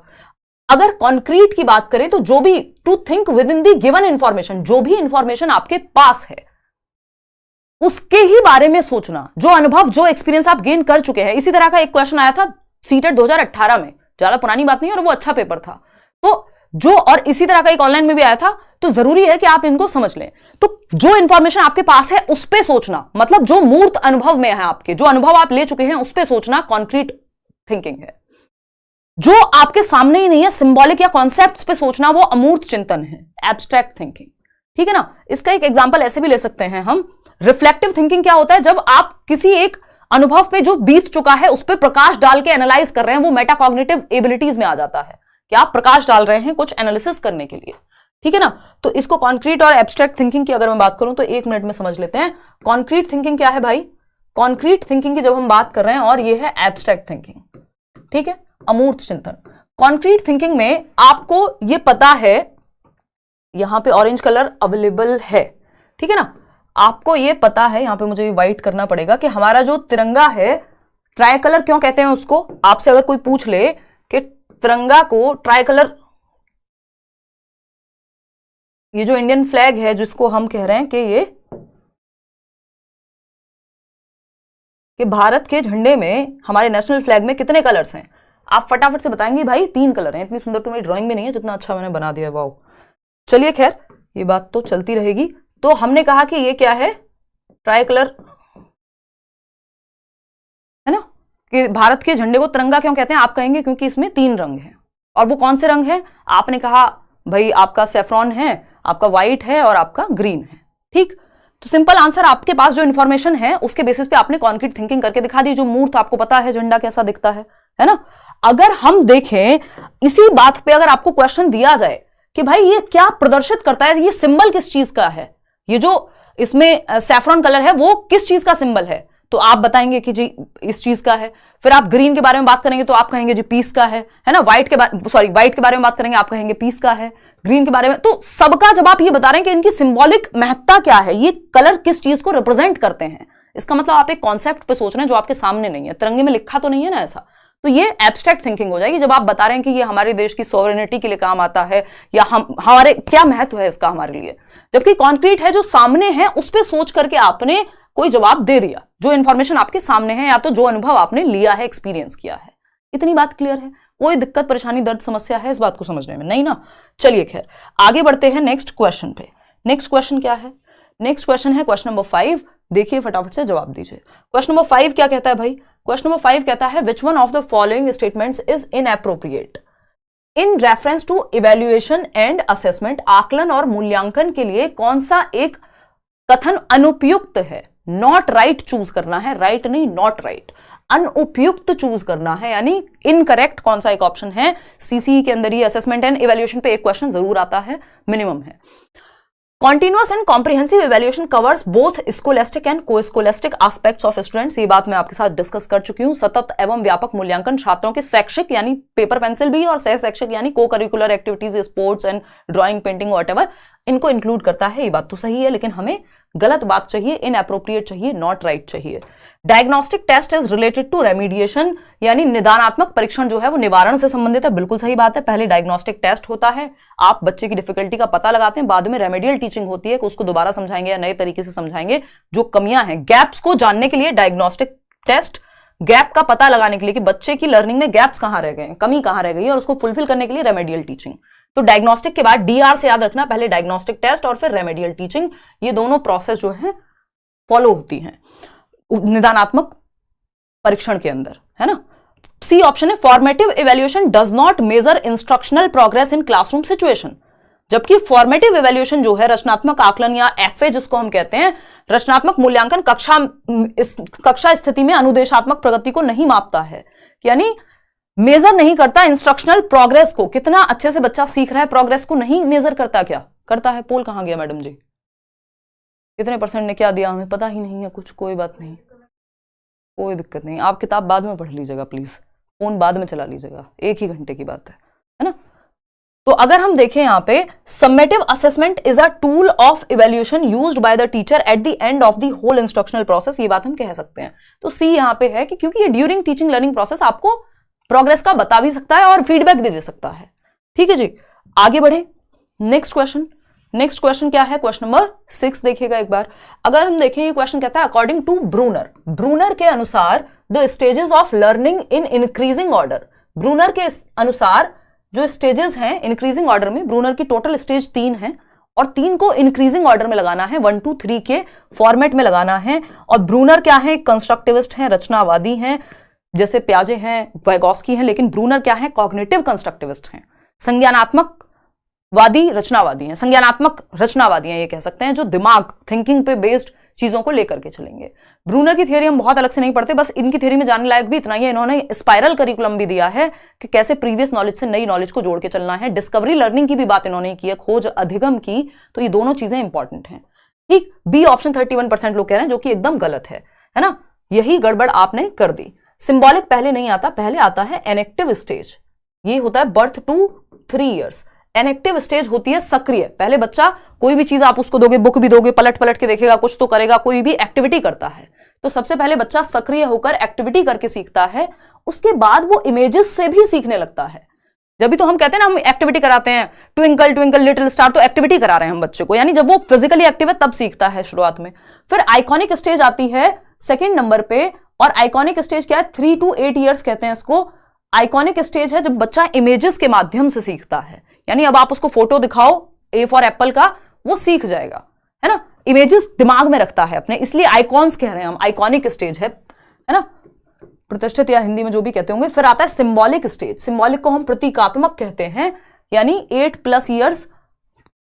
अगर कॉन्क्रीट की बात करें तो जो भी to think within the given information, जो भी इंफॉर्मेशन आपके पास है उसके ही बारे में सोचना, जो अनुभव, जो एक्सपीरियंस आप गेन कर चुके हैं। इसी तरह का एक क्वेश्चन आया था सीटेट 2018 में, ज्यादा पुरानी बात नहीं है और वो अच्छा पेपर था। तो जो, और इसी तरह का एक ऑनलाइन में भी आया था, तो जरूरी है कि आप इनको समझ लें। तो जो इंफॉर्मेशन आपके पास है उस पे सोचना, मतलब जो मूर्त अनुभव में है आपके, जो अनुभव आप ले चुके हैं उस पे सोचना कॉन्क्रीट थिंकिंग है। जो आपके सामने ही नहीं है, सिंबॉलिक या कॉन्सेप्ट्स पे सोचना, वो अमूर्त चिंतन है, एब्स्ट्रैक्ट थिंकिंग, ठीक है ना। इसका एक एग्जांपल ऐसे भी ले सकते हैं हम। रिफ्लेक्टिव थिंकिंग क्या होता है, जब आप किसी एक अनुभव पे जो बीत चुका है उस पे प्रकाश डाल के एनालाइज कर रहे हैं, वो मेटाकॉग्निटिव एबिलिटीज में आ जाता है कि आप प्रकाश डाल रहे हैं कुछ एनालिसिस करने के लिए, ठीक है ना। तो इसको कॉन्क्रीट और एब्स्ट्रैक्ट थिंकिंग की अगर मैं बात करूं तो 1 मिनट में समझ लेते हैं। कॉन्क्रीट थिंकिंग क्या है भाई, कॉन्क्रीट थिंकिंग की जब हम बात कर रहे हैं, और ये है एब्स्ट्रैक्ट थिंकिंग, ठीक है, अमूर्त चिंतन। कॉन्क्रीट थिंकिंग में आपको ये पता है, यहां पे ऑरेंज कलर अवेलेबल है, ठीक है ना। आपको ये पता है, यहां पे मुझे व्हाइट करना पड़ेगा, कि हमारा जो तिरंगा है, ट्राई कलर क्यों कहते हैं उसको। आपसे अगर कोई पूछ ले कि तिरंगा को ट्राई कलर, ये जो इंडियन फ्लैग है जिसको हम कह रहे हैं कि ये, कि भारत के झंडे में, हमारे नेशनल फ्लैग में कितने कलर्स हैं, आप फटाफट से बताएंगे भाई 3 कलर हैं। इतनी सुंदर तो मेरी ड्राइंग भी नहीं है जितना अच्छा मैंने बना दिया है, वाओ। चलिए खैर, ये बात तो चलती रहेगी। तो हमने कहा कि ये क्या है, ट्राई कलर, है ना, कि भारत के झंडे को तिरंगा क्यों कहते हैं। आप कहेंगे क्योंकि इसमें 3 रंग हैं। और वो कौन से रंग हैं, आपने कहा भाई आपका सेफ्रॉन है, आपका व्हाइट है और आपका ग्रीन है। ठीक, तो सिंपल आंसर, आपके पास जो इंफॉर्मेशन है उसके बेसिस पे आपने कॉन्क्रीट थिंकिंग करके दिखा दी। जो मूर्त आपको पता है झंडा कैसा दिखता है ना। अगर हम देखें इसी बात पे, अगर आपको क्वेश्चन दिया जाए कि भाई ये क्या प्रदर्शित करता है, ये सिंबल किस चीज का है, ये जो इसमें सैफ्रॉन कलर है वो किस चीज का सिंबल है, तो आप बताएंगे कि जी इस चीज का है। फिर आप ग्रीन के बारे में बात करेंगे तो आप कहेंगे जी पीस का है ना। व्हाइट के बारे में बात करेंगे, आप कहेंगे पीस का है। ग्रीन के बारे में, तो सबका जब आप ये बता रहे हैं कि इनकी सिंबॉलिक महत्ता क्या है, ये कलर किस चीज को रिप्रेजेंट करते हैं, इसका मतलब आप एक कॉन्सेप्ट पे सोच रहे हैं जो आपके सामने नहीं है, तिरंगे में लिखा तो नहीं है ना ऐसा। तो ये एब्स्ट्रैक्ट थिंकिंग हो जाएगी जब आप बता रहे हैं कि ये हमारे देश की सॉवरेनिटी के लिए काम आता है, या हमारे क्या महत्व है इसका हमारे लिए। जबकि कॉन्क्रीट है जो सामने है, उस पर सोच करके आपने कोई जवाब दे दिया, जो इंफॉर्मेशन आपके सामने है या तो जो अनुभव आपने लिया है, एक्सपीरियंस किया है। इतनी बात क्लियर है? कोई दिक्कत, परेशानी, दर्द, समस्या है इस बात को समझने में? नहीं ना। चलिए खैर आगे बढ़ते हैं नेक्स्ट क्वेश्चन पे। नेक्स्ट क्वेश्चन क्या है? नेक्स्ट क्वेश्चन है क्वेश्चन नंबर 5। देखिए फटाफट से जवाब दीजिए। क्वेश्चन नंबर 5 क्या कहता है भाई? क्वेश्चन नंबर 5 कहता है which one of the following statements is inappropriate in reference to evaluation and assessment. आकलन और मूल्यांकन के लिए कौन सा एक कथन अनुपयुक्त है? नॉट राइट चूज करना है, राइट नहीं, नॉट राइट, अनुपयुक्त चूज करना है, यानी इनकरेक्ट कौन सा एक ऑप्शन है। सीसीई के अंदर ही असेसमेंट एंड इवैल्यूएशन पे एक क्वेश्चन जरूर आता है, मिनिमम है। Continuous and comprehensive evaluation covers both scholastic and coscholastic aspects of students. ये बात मैं आपके साथ डिस्कस कर चुकी हूं। सतत एवं व्यापक मूल्यांकन छात्रों के शैक्षिक यानी पेपर पेंसिल भी, और सह शैक्षिक यानी को curricular activities, sports and drawing, painting, whatever, इनको इंक्लूड करता है। ये बात तो सही है, लेकिन हमें गलत बात चाहिए, इनएप्रोप्रिएट चाहिए, नॉट राइट चाहिए। Diagnostic test is related to remediation, यानी निदानात्मक परीक्षण जो है वो निवारण से संबंधित है। बिल्कुल सही बात है। पहले डायग्नोस्टिक टेस्ट होता है, आप बच्चे की डिफिकल्टी का पता लगाते हैं, बाद में रेमेडियल टीचिंग होती है कि उसको दोबारा समझाएंगे या नए तरीके से समझाएंगे। जो कमियां हैं, गैप्स को जानने के लिए डायग्नोस्टिक टेस्ट, गैप का पता लगाने के लिए कि बच्चे की लर्निंग में गैप्स कहां रह गए, कमी कहां रह गई है, और उसको फुलफिल करने के लिए रेमेडियल टीचिंग। तो डायग्नोस्टिक के बाद डीआर से याद रखना, पहले डायग्नोस्टिक टेस्ट और फिर रेमेडियल टीचिंग, ये दोनों प्रोसेस जो है फॉलो होती हैं निदानात्मक परीक्षण के अंदर, है ना। सी ऑप्शन है formative evaluation does not measure instructional progress in classroom situation. जबकि फॉर्मेटिव इवैल्यूएशन जो है, रचनात्मक आकलन या एफए जिसको हम कहते हैं, रचनात्मक मूल्यांकन कक्षा स्थिति में अनुदेशात्मक प्रगति को नहीं मापता है, यानी मेजर नहीं करता इंस्ट्रक्शनल प्रोग्रेस को, कितना अच्छे से बच्चा सीख रहा है, प्रोग्रेस को नहीं मेजर करता। क्या करता है? पोल कहां गया मैडम जी? कितने परसेंट ने क्या दिया हमें पता ही नहीं है कुछ। कोई बात नहीं, कोई दिक्कत नहीं, आप किताब बाद में पढ़ लीजिएगा प्लीज, फोन बाद में चला लीजिएगा, 1 ही घंटे की बात है ना। तो अगर हम देखें यहां पे, summative assessment is a tool of evaluation used by the teacher at the end of the whole instructional process, ये बात हम कह सकते हैं। तो सी यहां पे है कि क्योंकि ये ड्यूरिंग टीचिंग लर्निंग प्रोसेस आपको प्रोग्रेस का बता भी सकता है और फीडबैक भी दे सकता है। ठीक है जी, आगे बढ़े। नेक्स्ट क्वेश्चन, नेक्स्ट क्वेश्चन क्या है? क्वेश्चन नंबर 6 देखिएगा एक बार। अगर हम देखें, ये क्वेश्चन कहता है अकॉर्डिंग टू ब्रूनर, ब्रूनर के अनुसार the stages of learning in increasing order. Bruner के अनुसार जो स्टेजेस हैं इंक्रीजिंग ऑर्डर में, ब्रूनर की टोटल स्टेज 3 है और 3 को इंक्रीजिंग ऑर्डर में लगाना है, 1 2 3 के फॉर्मेट में लगाना है। और ब्रूनर क्या है? कंस्ट्रक्टिविस्ट हैं, रचनावादी हैं, जैसे प्याजे हैं, वाइगोस्की हैं, लेकिन ब्रूनर क्या है? कॉग्निटिव कंस्ट्रक्टिविस्ट हैं, संज्ञानात्मक वादी रचनावादी हैं, संज्ञानात्मक रचनावादी हैं, ये कह सकते हैं, जो दिमाग थिंकिंग पे बेस्ड चीजों को लेकर के चलेंगे। ब्रूनर की थ्योरी हम बहुत अलग से नहीं पढ़ते, बस इनकी थ्योरी में जानने लायक भी इतना ही है, इन्होंने स्पाइरल करिकुलम भी दिया है कि कैसे प्रीवियस नॉलेज से नई नॉलेज को जोड़ के चलना है। डिस्कवरी लर्निंग की भी बात इन्होंने की है, खोज अधिगम की, तो ये दोनों चीजें इंपॉर्टेंट हैं। ठीक, बी ऑप्शन 31% लोग कह रहे हैं, जो कि एकदम गलत है ना। यही गड़बड़ आपने कर दी। सिंबॉलिक पहले नहीं आता, पहले आता है एनेक्टिव स्टेज, ये होता है बर्थ टू 3 ईयर्स। एनेक्टिव स्टेज होती है सक्रिय, पहले बच्चा कोई भी चीज आप उसको दोगे, बुक भी दोगे, पलट पलट के देखेगा, कुछ तो करेगा, कोई भी एक्टिविटी करता है, तो सबसे पहले बच्चा सक्रिय होकर एक्टिविटी करके सीखता है, उसके बाद वो इमेजेस से भी सीखने लगता है। जब भी तो हम कहते हैं ना, हम एक्टिविटी कराते हैं, ट्विंकल ट्विंकल लिटिल स्टार, तो एक्टिविटी करा रहे हैं हम बच्चे को, यानी जब वो फिजिकली एक्टिव है तब सीखता है शुरुआत में। फिर आइकॉनिक स्टेज आती है सेकेंड नंबर पे, और आइकॉनिक स्टेज क्या है? 3 to 8 ईयर्स कहते हैं इसको। आइकॉनिक स्टेज है जब बच्चा इमेजेस के माध्यम से सीखता है, यानी अब आप उसको फोटो दिखाओ ए फॉर एप्पल का, वो सीख जाएगा, है ना, इमेजेस दिमाग में रखता है अपने, इसलिए आइकॉन्स कह रहे हैं हम, आइकॉनिक स्टेज है ना, प्रतिष्ठित या हिंदी में जो भी कहते होंगे। फिर आता है सिंबॉलिक स्टेज, सिंबॉलिक को हम प्रतीकात्मक कहते हैं, यानी 8+ ईयर्स,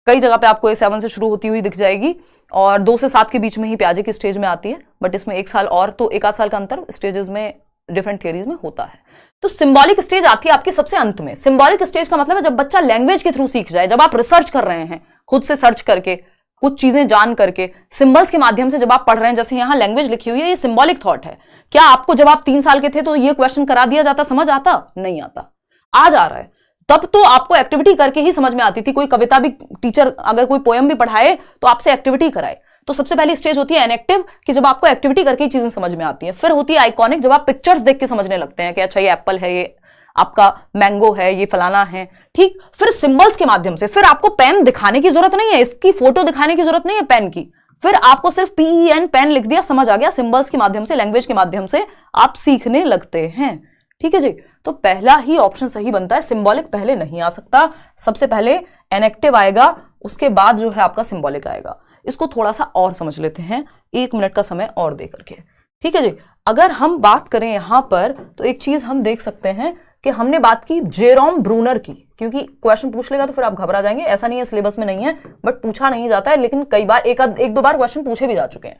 कई जगह पे आपको 7 से शुरू होती हुई दिख जाएगी और 2 से 7 के बीच में ही प्याजे की स्टेज में आती है, बट इसमें 1 साल और, तो 1 आध साल का अंतर स्टेजेस में डिफरेंट थियरीज में होता है। तो सिंबॉलिक स्टेज आती है आपके सबसे अंत में। सिंबॉलिक स्टेज का मतलब है जब बच्चा लैंग्वेज के थ्रू सीख जाए, जब आप रिसर्च कर रहे हैं, खुद से सर्च करके, कुछ चीजें जान करके, सिंबल्स के माध्यम से जब आप पढ़ रहे हैं, जैसे यहां लैंग्वेज लिखी हुई है, ये सिंबॉलिक थॉट है। क्या आपको जब आप 3 साल के थे तो ये क्वेश्चन करा दिया जाता, समझ आता? नहीं आता। आज आ रहा है। तब तो आपको एक्टिविटी करके ही समझ में आती थी। कोई कविता भी टीचर अगर कोई पोएम भी पढ़ाए तो आपसे एक्टिविटी कराए। तो सबसे पहली स्टेज होती है एनेक्टिव, कि जब आपको एक्टिविटी करके ही चीजें समझ में आती है। फिर होती है आइकॉनिक, जब आप पिक्चर्स देख के समझने लगते हैं कि अच्छा ये एप्पल है, ये आपका मैंगो है, ये फलाना है, ठीक। फिर सिंबल्स के माध्यम से, फिर आपको पेन दिखाने की जरूरत नहीं है, इसकी फोटो दिखाने की जरूरत नहीं है पेन की, फिर आपको सिर्फ PEN पेन लिख दिया, समझ आ गया। सिंबल्स के माध्यम से, लैंग्वेज के माध्यम से आप सीखने लगते हैं, ठीक है जी। तो पहला ही ऑप्शन सही बनता है। सिंबॉलिक पहले नहीं आ सकता, सबसे पहले एनेक्टिव आएगा, उसके बाद जो है आपका सिंबॉलिक आएगा। इसको थोड़ा सा और समझ लेते हैं, 1 मिनट का समय और दे करके, ठीक है जी। अगर हम बात करें यहां पर, तो एक चीज हम देख सकते हैं कि हमने बात की जेरोम ब्रूनर की, क्योंकि क्वेश्चन पूछ लेगा तो फिर आप घबरा जाएंगे। ऐसा नहीं है सिलेबस में नहीं है, बट पूछा नहीं जाता है, लेकिन कई बार एक दो बार क्वेश्चन पूछे भी जा चुके हैं।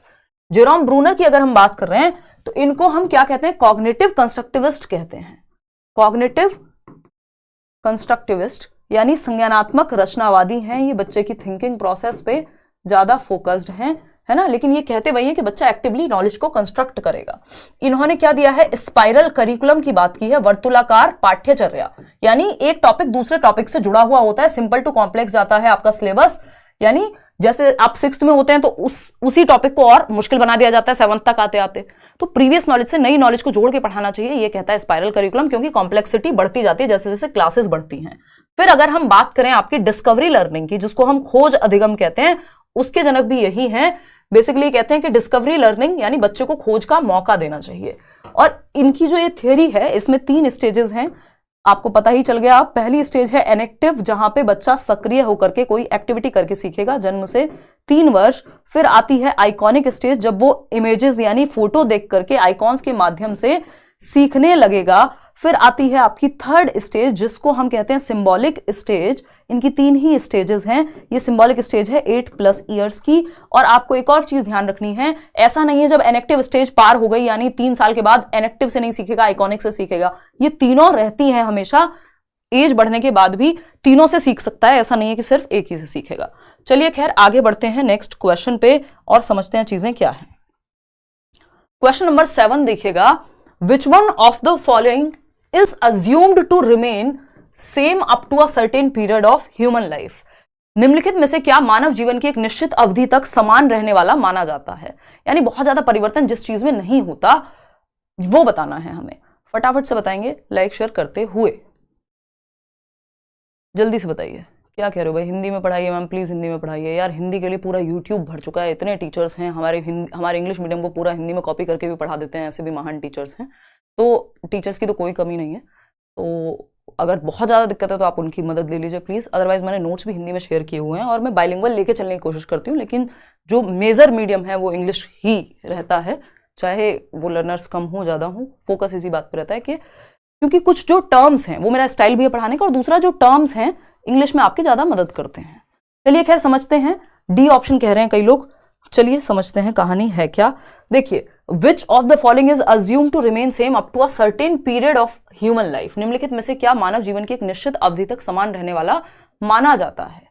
जेरोम ब्रूनर की अगर हम बात कर रहे हैं तो इनको हम क्या कहते हैं? कॉग्निटिव कंस्ट्रक्टिविस्ट कहते हैं। कॉग्निटिव कंस्ट्रक्टिविस्ट यानी संज्ञानात्मक रचनावादी हैं। ये बच्चे की थिंकिंग प्रोसेस पे ज्यादा फोकस्ड हैं, है ना। लेकिन ये कहते वही है कि बच्चा एक्टिवली नॉलेज को कंस्ट्रक्ट करेगा। इन्होंने क्या दिया है? स्पाइरल करिकुलम की बात की है, वर्तुलाकार पाठ्यचर्या, यानी एक टॉपिक दूसरे टॉपिक से जुड़ा हुआ होता है। सिंपल टू कॉम्प्लेक्स जाता है आपका सिलेबस, यानी जैसे आप 6th में होते हैं तो उसी टॉपिक को और मुश्किल बना दिया जाता है 7th तक आते आते। तो प्रीवियस नॉलेज से नई नॉलेज को जोड़ के पढ़ाना चाहिए, ये कहता है स्पाइरल करिकुलम, क्योंकि कॉम्प्लेक्सिटी बढ़ती जाती है जैसे जैसे क्लासेस बढ़ती हैं। फिर अगर हम बात करें आपकी डिस्कवरी लर्निंग की, जिसको हम खोज अधिगम कहते हैं, उसके जनक भी यही हैं। बेसिकली कहते हैं कि डिस्कवरी लर्निंग यानी बच्चे को खोज का मौका देना चाहिए। और इनकी जो ये थियरी है, इसमें 3 स्टेजेस हैं, आपको पता ही चल गया। पहली स्टेज है एनेक्टिव, जहां पे बच्चा सक्रिय होकर के कोई एक्टिविटी करके सीखेगा, जन्म से 3 वर्ष। फिर आती है आइकॉनिक स्टेज, जब वो इमेजेस यानी फोटो देख करके आइकॉन्स के माध्यम से सीखने लगेगा। फिर आती है आपकी 3rd स्टेज, जिसको हम कहते हैं सिंबॉलिक स्टेज। इनकी 3 ही स्टेजेस हैं। ये सिंबॉलिक स्टेज है 8+ ईयर्स की। और आपको एक और चीज ध्यान रखनी है, ऐसा नहीं है जब एनेक्टिव स्टेज पार हो गई यानी 3 साल के बाद एनेक्टिव से नहीं सीखेगा, आइकॉनिक से सीखेगा। ये तीनों रहती हैं हमेशा, एज बढ़ने के बाद भी तीनों से सीख सकता है, ऐसा नहीं है कि सिर्फ एक ही से सीखेगा। चलिए खैर आगे बढ़ते हैं नेक्स्ट क्वेश्चन पे और समझते हैं चीजें क्या है। क्वेश्चन नंबर 7 देखिएगा, विच one of the following is assumed to remain same up to a certain period of human life। निम्नलिखित में से क्या मानव जीवन की एक निश्चित अवधि तक समान रहने वाला माना जाता है? यानी बहुत ज्यादा परिवर्तन जिस चीज में नहीं होता वो बताना है हमें। फटाफट से बताएंगे लाइक शेयर करते हुए, जल्दी से बताइए। क्या कह रहे हो भाई? हिंदी में पढ़ाइए मैम, प्लीज हिंदी में पढ़ाइए यार। हिंदी के लिए पूरा यूट्यूब भर चुका है, इतने टीचर्स हैं हमारे इंग्लिश मीडियम को पूरा हिंदी में कॉपी करके भी पढ़ा देते हैं, ऐसे भी महान टीचर्स हैं। तो टीचर्स की तो कोई कमी नहीं है। तो अगर बहुत ज़्यादा दिक्कत है तो आप उनकी मदद ले लीजिए प्लीज़। अदरवाइज मैंने नोट्स भी हिंदी में शेयर किए हुए हैं और मैं बाइलिंगुअल लेके चलने की कोशिश करती हूँ, लेकिन जो मेजर मीडियम है वो इंग्लिश ही रहता है, चाहे वो लर्नर्स कम हो ज़्यादा हो। फोकस इसी बात पर रहता है कि क्योंकि कुछ जो टर्म्स हैं, वो मेरा स्टाइल भी है पढ़ाने का, और दूसरा जो टर्म्स हैं इंग्लिश में आपकी ज़्यादा मदद करते हैं। चलिए खैर समझते हैं। डी ऑप्शन कह रहे हैं कई लोग, चलिए समझते हैं कहानी है क्या। देखिए, which of the following is assume to remain same up to a certain period of human life. निम्नलिखित में से क्या मानव जीवन की एक निश्चित अवधि तक समान रहने वाला माना जाता है?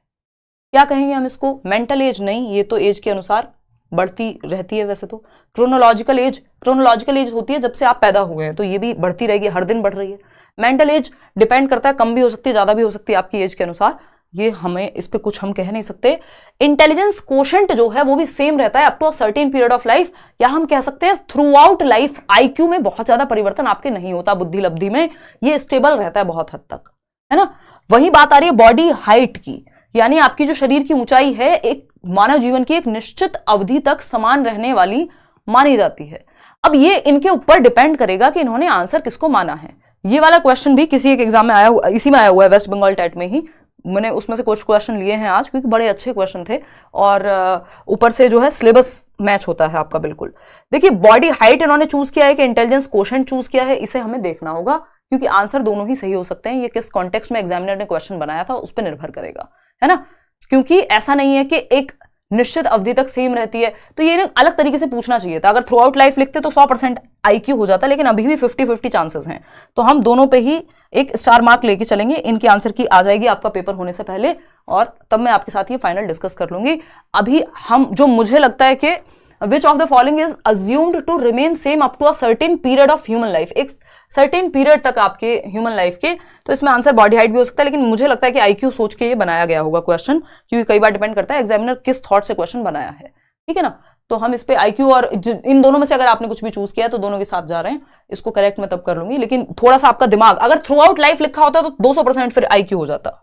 क्या कहेंगे हम इसको? मेंटल एज नहीं, ये तो एज के अनुसार बढ़ती रहती है। वैसे तो क्रोनोलॉजिकल एज होती है जब से आप पैदा हुए हैं, तो ये भी बढ़ती रहेगी, हर दिन बढ़ रही है। मेंटल एज डिपेंड करता है, कम भी हो सकती है ज्यादा भी हो सकती है आपकी एज के अनुसार, ये हमें इस पे कुछ हम कह नहीं सकते। इंटेलिजेंस कोशेंट जो है वो भी सेम रहता है up to a certain period of life, या हम कह सकते हैं थ्रू आउट लाइफ। आईक्यू में बहुत ज्यादा परिवर्तन आपके नहीं होता, बुद्धि लब्धि में ये स्टेबल रहता है बहुत हद तक, है ना। वही बात आ रही है बॉडी हाइट की, यानी आपकी जो शरीर की ऊंचाई है एक मानव जीवन की एक निश्चित अवधि तक समान रहने वाली मानी जाती है। अब ये इनके ऊपर डिपेंड करेगा कि इन्होंने आंसर किसको माना है। ये वाला क्वेश्चन भी किसी एक एग्जाम में आया हुआ, इसी में आया हुआ है, वेस्ट बंगाल टेट में ही। मैंने उसमें से कुछ क्वेश्चन लिए हैं आज, क्योंकि बड़े अच्छे क्वेश्चन थे और ऊपर से जो है सिलेबस मैच होता है आपका बिल्कुल। देखिए, बॉडी हाइट इन्होंने चूज किया है कि इंटेलिजेंस कोशेंट चूज किया है, इसे हमें देखना होगा, क्योंकि आंसर दोनों ही सही हो सकते हैं। ये किस कॉन्टेक्स्ट में एग्जामिनर ने क्वेश्चन बनाया था उस पर निर्भर करेगा, है ना। क्योंकि ऐसा नहीं है कि एक निश्चित अवधि तक सेम रहती है, तो ये अलग तरीके से पूछना चाहिए था। अगर थ्रू आउट लाइफ लिखते तो 100% IQ हो जाता, लेकिन अभी भी 50-50 चांसेस हैं। तो हम दोनों पे ही एक स्टार मार्क लेके चलेंगे। इनकी आंसर की आ जाएगी आपका पेपर होने से पहले, और तब मैं आपके साथ ये फाइनल डिस्कस कर लूंगी। अभी हम जो मुझे लगता है कि which of the following is assumed to remain same up to a certain period of human life, एक certain period तक आपके human life के, तो इसमें आंसर बॉडी हाइट भी हो सकता है, लेकिन मुझे लगता है कि IQ सोच के ये बनाया गया होगा क्वेश्चन, क्योंकि कई बार डिपेंड करता है एग्जामिनर किस थॉट से क्वेश्चन बनाया है, ठीक है ना। तो हम इस पे IQ और इन दोनों में से अगर आपने कुछ भी चूज किया है तो दोनों के साथ जा रहे हैं, इसको करेक्ट मैं तब कर लूंगी। लेकिन थोड़ा सा आपका दिमाग, अगर थ्रू आउट लाइफ लिखा होता तो 200% फिर IQ हो जाता,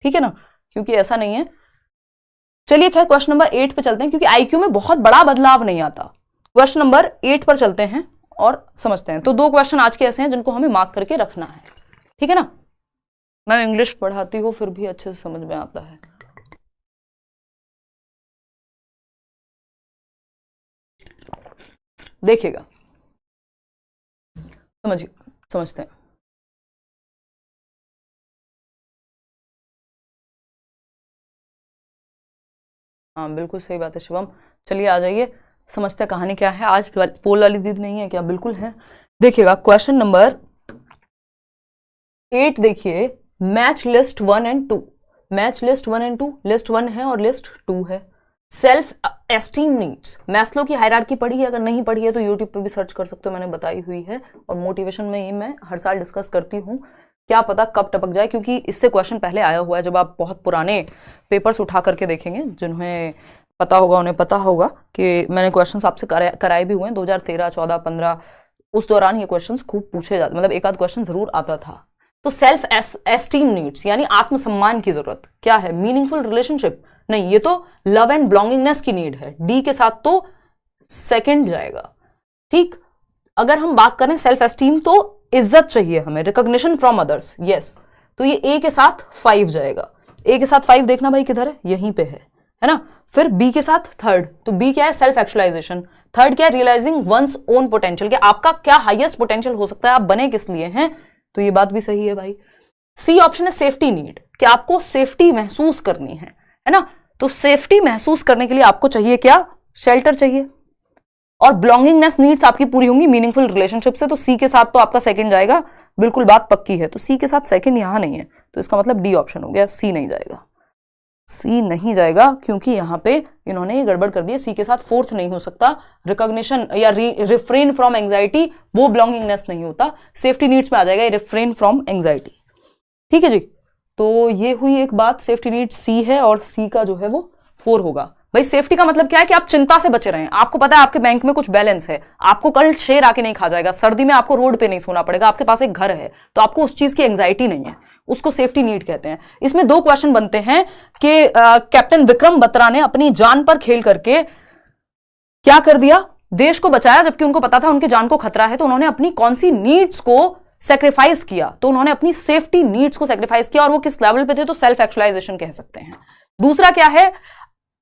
ठीक है ना, क्योंकि ऐसा नहीं है। चलिए खैर क्वेश्चन नंबर 8 पे चलते हैं, क्योंकि IQ में बहुत बड़ा बदलाव नहीं आता। क्वेश्चन नंबर 8 पर चलते हैं और समझते हैं। तो 2 क्वेश्चन आज के ऐसे हैं जिनको हमें मार्क करके रखना है, ठीक है ना। मैं इंग्लिश पढ़ाती हूँ फिर भी अच्छे से समझ में आता है। देखिएगा, समझते हैं। हाँ बिल्कुल सही बात है शिवम। चलिए आ जाइए, समझते हैं कहानी क्या है। आज पोल वाली दीदी नहीं है क्या? बिल्कुल है। देखिएगा क्वेश्चन नंबर 8 देखिए, match list 1 and 2। Match list 1 and 2, list 1 है और लिस्ट 2 है। सेल्फ एस्टीम नीड्स, मैस्लो की हायरार्की पढ़ी है? अगर नहीं पढ़ी है तो यूट्यूब पे भी सर्च कर सकते हो, मैंने बताई हुई है। और मोटिवेशन में ये मैं हर साल डिस्कस करती हूँ, क्या पता कब टपक जाए, क्योंकि इससे क्वेश्चन पहले आया हुआ है। जब आप बहुत पुराने पेपर्स उठा करके देखेंगे, जिन्हें पता होगा उन्हें पता होगा कि मैंने क्वेश्चंस आपसे कराए भी हुए हैं 2013, 14, 15। उस दौरान ये क्वेश्चंस खूब पूछे जाते, मतलब एक आध क्वेश्चन जरूर आता था। तो सेल्फ एस्टीम नीड्स यानी आत्मसम्मान की जरूरत क्या है? मीनिंगफुल रिलेशनशिप नहीं, ये तो लव एंड बिलोंगिंगनेस की नीड है। डी के साथ तो सेकंड जाएगा, ठीक। अगर हम बात करें सेल्फ एस्टीम, तो इज्जत चाहिए हमें, रिकॉग्निशन फ्रॉम अदर्स, यस, तो ये ए के साथ 5 जाएगा। ए के साथ 5 देखना भाई किधर है, यहीं पे है ना। फिर बी के साथ थर्ड, तो बी क्या है? Self actualisation. थर्ड क्या है? रियलाइजिंग वंस ओन पोटेंशियल, कि आपका क्या हाईएस्ट पोटेंशियल हो सकता है, आप बने किस लिए हैं, तो ये बात भी सही है भाई। सी ऑप्शन है सेफ्टी नीड, कि आपको सेफ्टी महसूस करनी है ना। तो सेफ्टी महसूस करने के लिए आपको चाहिए क्या? शेल्टर चाहिए। और बिलोंगिंगनेस नीड्स आपकी पूरी होंगी मीनिंगफुल रिलेशनशिप से, तो सी के साथ तो आपका सेकंड जाएगा, बिल्कुल बात पक्की है। तो सी के साथ सेकंड यहां नहीं है, तो इसका मतलब डी ऑप्शन हो गया, सी नहीं जाएगा। सी नहीं जाएगा क्योंकि यहां पे इन्होंने ये गड़बड़ कर दी है। सी के साथ फोर्थ नहीं हो सकता, रिकॉग्निशन या रिफ्रेन फ्रॉम एंजाइटी, वो बिलोंगिंगनेस नहीं होता। सेफ्टी नीड्स में आ जाएगा रिफ्रेन फ्रॉम एंजाइटी, ठीक है जी। तो ये हुई एक बात, सेफ्टी नीड सी है और सी का जो है वो 4 होगा। भाई सेफ्टी का मतलब क्या है? कि आप चिंता से बचे रहें। आपको पता है आपके बैंक में कुछ बैलेंस है, आपको कल शेर आके नहीं खा जाएगा, सर्दी में आपको रोड पे नहीं सोना पड़ेगा, आपके पास एक घर है, तो आपको उस चीज की एंजाइटी नहीं है, उसको सेफ्टी नीड कहते हैं। इसमें 2 क्वेश्चन बनते हैं कि कैप्टन विक्रम बत्रा ने अपनी जान पर खेल करके क्या कर दिया? देश को बचाया, जबकि उनको पता था उनके जान को खतरा है। तो उन्होंने अपनी कौन सी नीड्स को सेक्रीफाइस किया? तो उन्होंने अपनी सेफ्टी नीड्स को सेक्रीफाइस किया, और वो किस लेवल पे थे? तो सेल्फ एक्चुअलाइजेशन कह सकते हैं। दूसरा क्या है?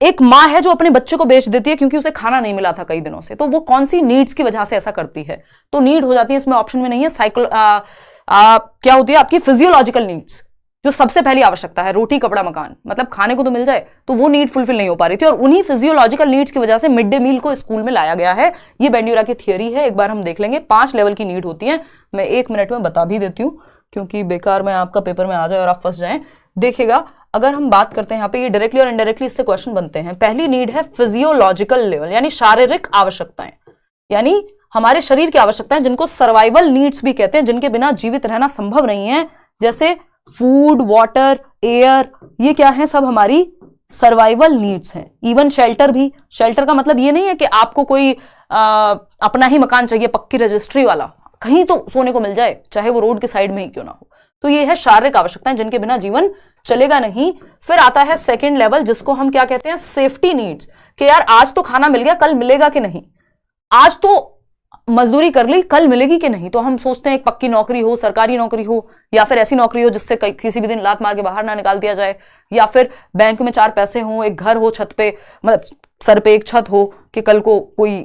एक मां है जो अपने बच्चे को बेच देती है क्योंकि उसे खाना नहीं मिला था कई दिनों से, तो वो कौन सी नीड्स की वजह से ऐसा करती है? तो नीड हो जाती है, इसमें ऑप्शन में नहीं है। क्या होती है आपकी? फिजियोलॉजिकल नीड्स, जो सबसे पहली आवश्यकता है, रोटी कपड़ा मकान, मतलब खाने को तो मिल जाए, तो वो नीड फुलफिल नहीं हो पा रही थी। और उन्हीं फिजियोलॉजिकल नीड्स की वजह से मिड डे मील को स्कूल में लाया गया है। ये बेंड्यूरा की थियरी है, एक बार हम देख लेंगे। 5 लेवल की नीड होती है, मैं 1 मिनट में बता भी देती हूं, क्योंकि बेकार में आपका पेपर में आ जाए और आप फंस जाएं। देखिएगा, अगर हम बात करते हैं यहाँ पे, ये डायरेक्टली और इनडायरेक्टली इससे क्वेश्चन बनते हैं। पहली नीड है फिजियोलॉजिकल लेवल, यानी शारीरिक आवश्यकताएं, यानी हमारे शरीर की आवश्यकताएं, जिनको सर्वाइवल नीड्स भी कहते हैं, जिनके बिना जीवित रहना संभव नहीं है, जैसे फूड, वाटर, एयर, ये क्या है? सब हमारी सर्वाइवल नीड्स हैं। इवन शेल्टर भी। शेल्टर का मतलब ये नहीं है कि आपको कोई अपना ही मकान चाहिए, पक्की रजिस्ट्री वाला, कहीं तो सोने को मिल जाए, चाहे वो रोड के साइड में ही क्यों ना हो। तो ये है शारीरिक आवश्यकताएं, जिनके बिना जीवन चलेगा नहीं। फिर आता है सेकंड लेवल, जिसको हम क्या कहते हैं? सेफ्टी नीड्स, कि यार आज तो खाना मिल गया, कल मिलेगा कि नहीं, आज तो मजदूरी कर ली, कल मिलेगी कि नहीं। तो हम सोचते हैं एक पक्की नौकरी हो, सरकारी नौकरी हो, या फिर ऐसी नौकरी हो जिससे किसी भी दिन लात मार के बाहर ना निकाल दिया जाए, या फिर बैंक में 4 पैसे हो, एक घर हो छत पे, मतलब सर पे एक छत हो, कि कल को कोई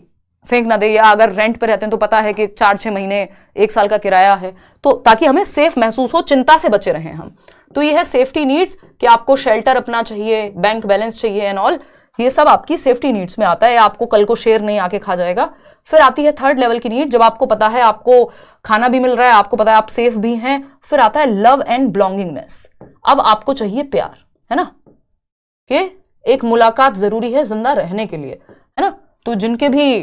फेंक ना दे, या अगर रेंट पे रहते हैं तो पता है कि 4-6 महीने 1 साल का किराया है, तो ताकि हमें सेफ महसूस हो, चिंता से बचे रहें हम। तो ये है सेफ्टी नीड्स कि आपको शेल्टर अपना चाहिए, बैंक बैलेंस चाहिए एंड ऑल, ये सब आपकी सेफ्टी नीड्स में आता है, आपको कल को शेर नहीं आके खा जाएगा। फिर आती है थर्ड लेवल की नीड, जब आपको पता है आपको खाना भी मिल रहा है, आपको पता है आप सेफ भी हैं। फिर आता है लव एंड बिलोंगिंगनेस, अब आपको चाहिए प्यार, है ना, कि एक मुलाकात जरूरी है जिंदा रहने के लिए, है ना। तो जिनके भी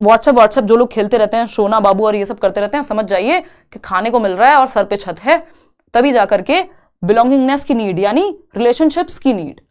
व्हाट्सएप जो लोग खेलते रहते हैं, सोना बाबू और ये सब करते रहते हैं, समझ जाइए कि खाने को मिल रहा है और सर पे छत है, तभी जाकर के बिलोंगिंगनेस की नीड यानी रिलेशनशिप्स की नीड।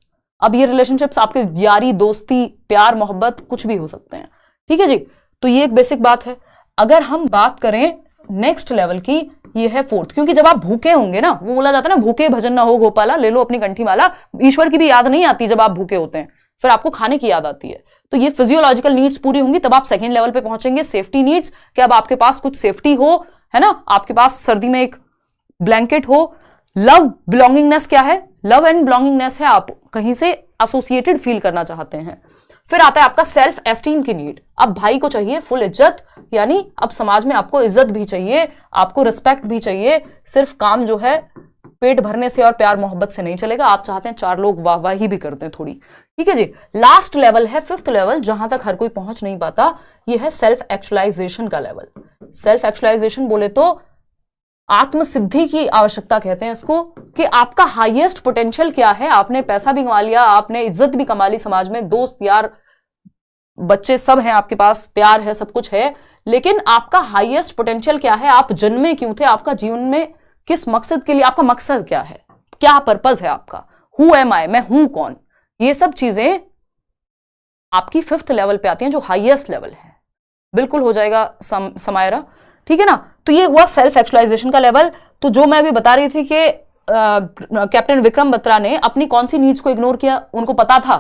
अब ये रिलेशनशिप्स आपके यारी, दोस्ती, प्यार, मोहब्बत कुछ भी हो सकते हैं, ठीक है जी। तो ये एक बेसिक बात है। अगर हम बात करें नेक्स्ट लेवल की, ये है फोर्थ, क्योंकि जब आप भूखे होंगे ना, वो बोला जाता है ना, भूखे भजन ना हो गोपाला, ले लो अपनी कंठी माला। ईश्वर की भी याद नहीं आती जब आप भूखे होते हैं, फिर आपको खाने की याद आती है। तो ये फिजियोलॉजिकल नीड्स पूरी होंगी तब आप सेकंड लेवल पे पहुंचेंगे, सेफ्टी नीड्स, कि अब आपके पास कुछ सेफ्टी हो, है ना, आपके पास सर्दी में एक ब्लैंकेट हो। लव बिलोंगिंगनेस क्या है? लव एंड बिलोंगिंगनेस है आप कहीं से एसोसिएटेड फील करना चाहते हैं। फिर आता है आपका सेल्फ एस्टीम की नीड, अब भाई को चाहिए फुल इज्जत, यानी अब समाज में आपको इज्जत भी चाहिए, आपको रिस्पेक्ट भी चाहिए। सिर्फ काम जो है पेट भरने से और प्यार मोहब्बत से नहीं चलेगा, आप चाहते हैं 4 लोग वाहवाही भी करते हैं थोड़ी, ठीक है जी। लास्ट लेवल है फिफ्थ लेवल, जहां तक हर कोई पहुंच नहीं पाता, ये है सेल्फ एक्चुअलाइजेशन का लेवल। सेल्फ एक्चुअलाइजेशन बोले तो आत्म सिद्धि की आवश्यकता कहते हैं इसको, कि आपका हाईएस्ट पोटेंशियल क्या है। आपने पैसा भी कमा लिया, आपने इज्जत भी कमा ली समाज में, दोस्त यार बच्चे सब हैं आपके पास, प्यार है, सब कुछ है, लेकिन आपका हाईएस्ट पोटेंशियल क्या है? आप जन्मे क्यों थे? आपका जीवन में किस मकसद के लिए, आपका मकसद क्या है, क्या पर्पस है आपका? हु एम आई, मैं हूं कौन? ये सब चीजें आपकी फिफ्थ लेवल पे आती हैं, जो हाईएस्ट लेवल है। बिल्कुल हो जाएगा समायरा, ठीक है ना। तो ये हुआ सेल्फ एक्चुअलाइजेशन का लेवल। तो जो मैं अभी बता रही थी कि कैप्टन विक्रम बत्रा ने अपनी कौन सी नीड्स को इग्नोर किया, उनको पता था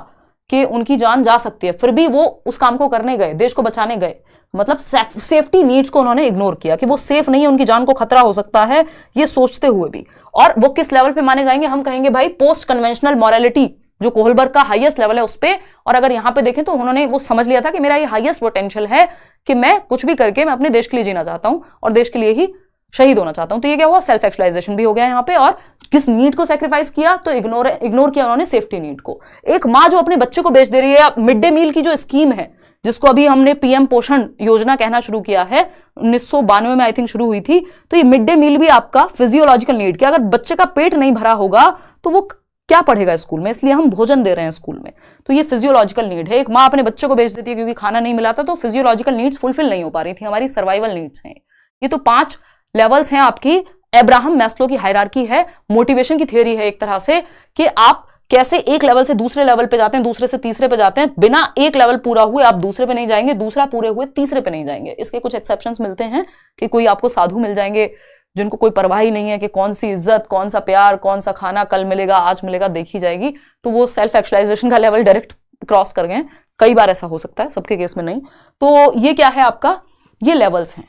कि उनकी जान जा सकती है, फिर भी वो उस काम को करने गए, देश को बचाने गए। मतलब सेफ्टी नीड्स को उन्होंने इग्नोर किया कि वो सेफ नहीं है, उनकी जान को खतरा हो सकता है, ये सोचते हुए भी। और वो किस लेवल पे माने जाएंगे? हम कहेंगे भाई पोस्ट कन्वेंशनल मॉरलिटी, जो कोहलबर्ग का हाईएस्ट लेवल है उस पे। और अगर यहां पे देखें तो उन्होंने वो समझ लिया था कि मेरा ये हाईएस्ट पोटेंशियल है कि मैं कुछ भी करके मैं अपने देश के लिए जीना चाहता हूं और देश के लिए ही शहीद होना चाहता हूं। तो ये क्या हुआ? सेल्फ एक्चुअलाइजेशन भी हो गया यहाँ पे। और किस नीड को सैक्रिफाइस किया? तो इग्नोर किया उन्होंने सेफ्टी नीड को। एक माँ जो अपने बच्चे को बेच दे रही है, मिड डे मील की जो स्कीम है, जिसको अभी हमने पीएम पोषण योजना कहना शुरू किया है, 1992 में आई थिंक शुरू हुई थी। तो ये मिड डे मील भी आपका फिजियोलॉजिकल नीड, कि अगर बच्चे का पेट नहीं भरा होगा तो वो क्या पढ़ेगा स्कूल में, इसलिए हम भोजन दे रहे हैं स्कूल में। तो ये फिजियोलॉजिकल नीड है। एक माँ अपने बच्चे को बेच देती है क्योंकि खाना नहीं मिला था, तो फिजियोलॉजिकल नीड्स फुलफिल नहीं हो पा रही थी, हमारी सर्वाइवल नीड्स हैं। ये तो 5 लेवल्स हैं आपकी। अब्राहम मैस्लो की हायरार्की है, मोटिवेशन की थियोरी है एक तरह से, कि आप कैसे एक लेवल से दूसरे लेवल पे जाते हैं, दूसरे से तीसरे पे जाते हैं, बिना एक लेवल पूरा हुए आप दूसरे पे नहीं जाएंगे, दूसरा पूरे हुए तीसरे पे नहीं जाएंगे। इसके कुछ एक्सेप्शंस मिलते हैं कि कोई आपको साधु मिल जाएंगे जिनको कोई परवाह ही नहीं है कि कौन सी इज्जत, कौन सा प्यार, कौन सा खाना कल मिलेगा, आज मिलेगा, देखी जाएगी। तो वो सेल्फ एक्चुअलाइजेशन का लेवल डायरेक्ट क्रॉस कर गए। कई बार ऐसा हो सकता है, सबके केस में नहीं। तो ये क्या है आपका? ये लेवल्स हैं,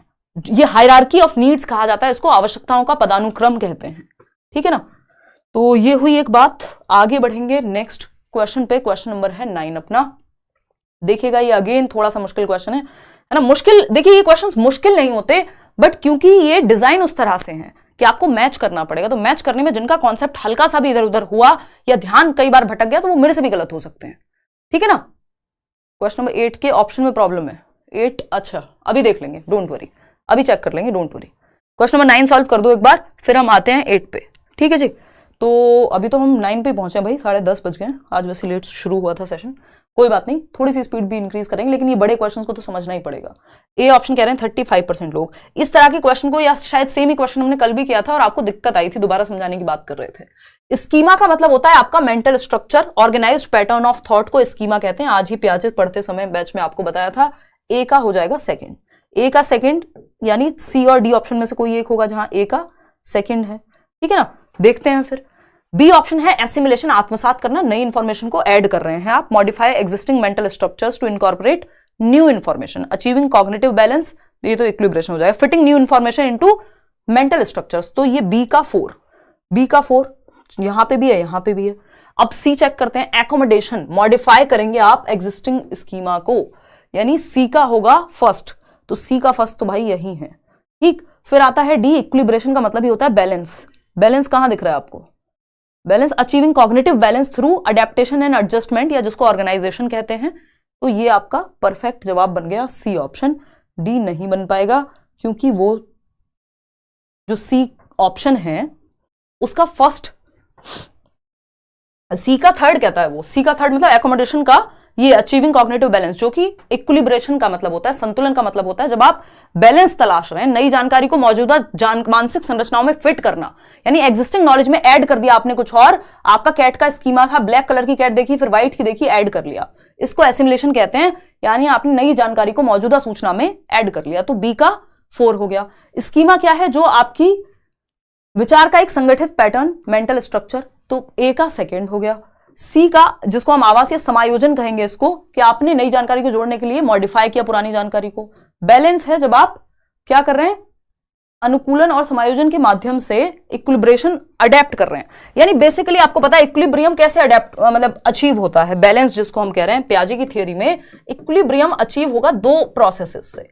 ये हायरार्की ऑफ नीड्स कहा जाता है इसको, आवश्यकताओं का पदानुक्रम कहते हैं, ठीक है ना। तो ये हुई एक बात। आगे बढ़ेंगे नेक्स्ट क्वेश्चन पे। क्वेश्चन नंबर है 9 अपना, देखिएगा। ये अगेन थोड़ा सा मुश्किल क्वेश्चन है ना। मुश्किल, देखिए ये क्वेश्चंस मुश्किल नहीं होते, बट क्योंकि ये डिजाइन उस तरह से हैं कि आपको मैच करना पड़ेगा। तो मैच करने में जिनका कॉन्सेप्ट हल्का सा भी इधर उधर हुआ या ध्यान कई बार भटक गया, तो वो मेरे से भी गलत हो सकते हैं, ठीक है ना। क्वेश्चन नंबर 8 के ऑप्शन में प्रॉब्लम है। 8, अच्छा अभी देख लेंगे, डोंट वरी, अभी चेक कर लेंगे, don't worry. Question number 9 solve कर दो एक बार, फिर हम आते हैं 8 पे, ठीक है जी। तो अभी तो हम 9 पे पहुंचे भाई, 10:30 बज गए। आज वैसे लेट शुरू हुआ था सेशन, कोई बात नहीं, थोड़ी सी स्पीड भी इंक्रीज करेंगे, लेकिन ये बड़े क्वेश्चंस को तो समझना ही पड़ेगा। ए ऑप्शन कह रहे हैं 35% लोग इस तरह के क्वेश्चन को, या शायद सेम ही क्वेश्चन हमने कल भी किया था और आपको दिक्कत आई थी, दोबारा समझाने की बात कर रहे थे। स्कीमा का मतलब होता है आपका mental structure, organised pattern of thought को स्कीमा कहते हैं। आज ही प्याजे पढ़ते समय बैच में आपको बताया था। ए का हो जाएगा सेकंड, ए का सेकंड, यानी सी और डी ऑप्शन में से कोई एक होगा जहां ए का सेकंड है, ठीक है ना। देखते हैं फिर। बी ऑप्शन है एसिमिलेशन, आत्मसात करना, नई इंफॉर्मेशन को ऐड कर रहे हैं आप। Modify existing mental structures to incorporate new information, achieving cognitive balance, ये तो इक्विलिब्रेशन हो जाएगा। Fitting new information into mental structures, तो ये बी का 4, बी का 4 यहां पे भी है, यहां पे भी है। अब सी चेक करते हैं। एकोमोडेशन, मॉडिफाई करेंगे आप एग्जिस्टिंग स्कीमा को, यानी सी का होगा फर्स्ट, तो सी का फर्स्ट तो भाई यही है। ठीक, फिर आता है डी, इक्विलिब्रेशन का मतलब ही होता है बैलेंस। बैलेंस कहां दिख रहा है आपको? Balance, achieving cognitive balance through adaptation and adjustment, या जिसको ऑर्गेनाइजेशन कहते हैं। तो ये आपका परफेक्ट जवाब बन गया सी ऑप्शन। डी नहीं बन पाएगा क्योंकि वो जो सी ऑप्शन है उसका फर्स्ट, सी का थर्ड कहता है, वो सी का थर्ड मतलब एकोमोडेशन का, ये अचीविंग कॉग्निटिव बैलेंस, जो कि इक्विलिब्रेशन का मतलब होता है, संतुलन का मतलब होता है जब आप बैलेंस तलाश रहे हैं, नई जानकारी को मौजूदा मानसिक संरचनाओं में फिट करना, यानी एग्जिस्टिंग नॉलेज में ऐड कर दिया आपने कुछ और। आपका कैट का स्कीमा था, ब्लैक कलर की कैट देखी, फिर व्हाइट की देखी, ऐड कर लिया, इसको एसिमिलेशन कहते हैं, यानी आपने नई जानकारी को मौजूदा सूचना में ऐड कर लिया। तो बी का 4 हो गया। स्कीमा क्या है? जो आपकी विचार का एक संगठित पैटर्न, मेंटल स्ट्रक्चर, तो ए का सेकेंड हो गया। सी का, जिसको हम आवासीय समायोजन कहेंगे इसको, कि आपने नई जानकारी को जोड़ने के लिए मॉडिफाई किया पुरानी जानकारी को। बैलेंस है जब आप क्या कर रहे हैं? अनुकूलन और समायोजन के माध्यम से इक्विलिब्रेशन अडेप्ट कर रहे हैं, यानी बेसिकली आपको पता है इक्विलिब्रियम कैसे अडेप्ट मतलब अचीव होता है। बैलेंस जिसको हम कह रहे हैं, पियाजे की थियरी में इक्विलिब्रियम अचीव होगा 2 प्रोसेसेस से।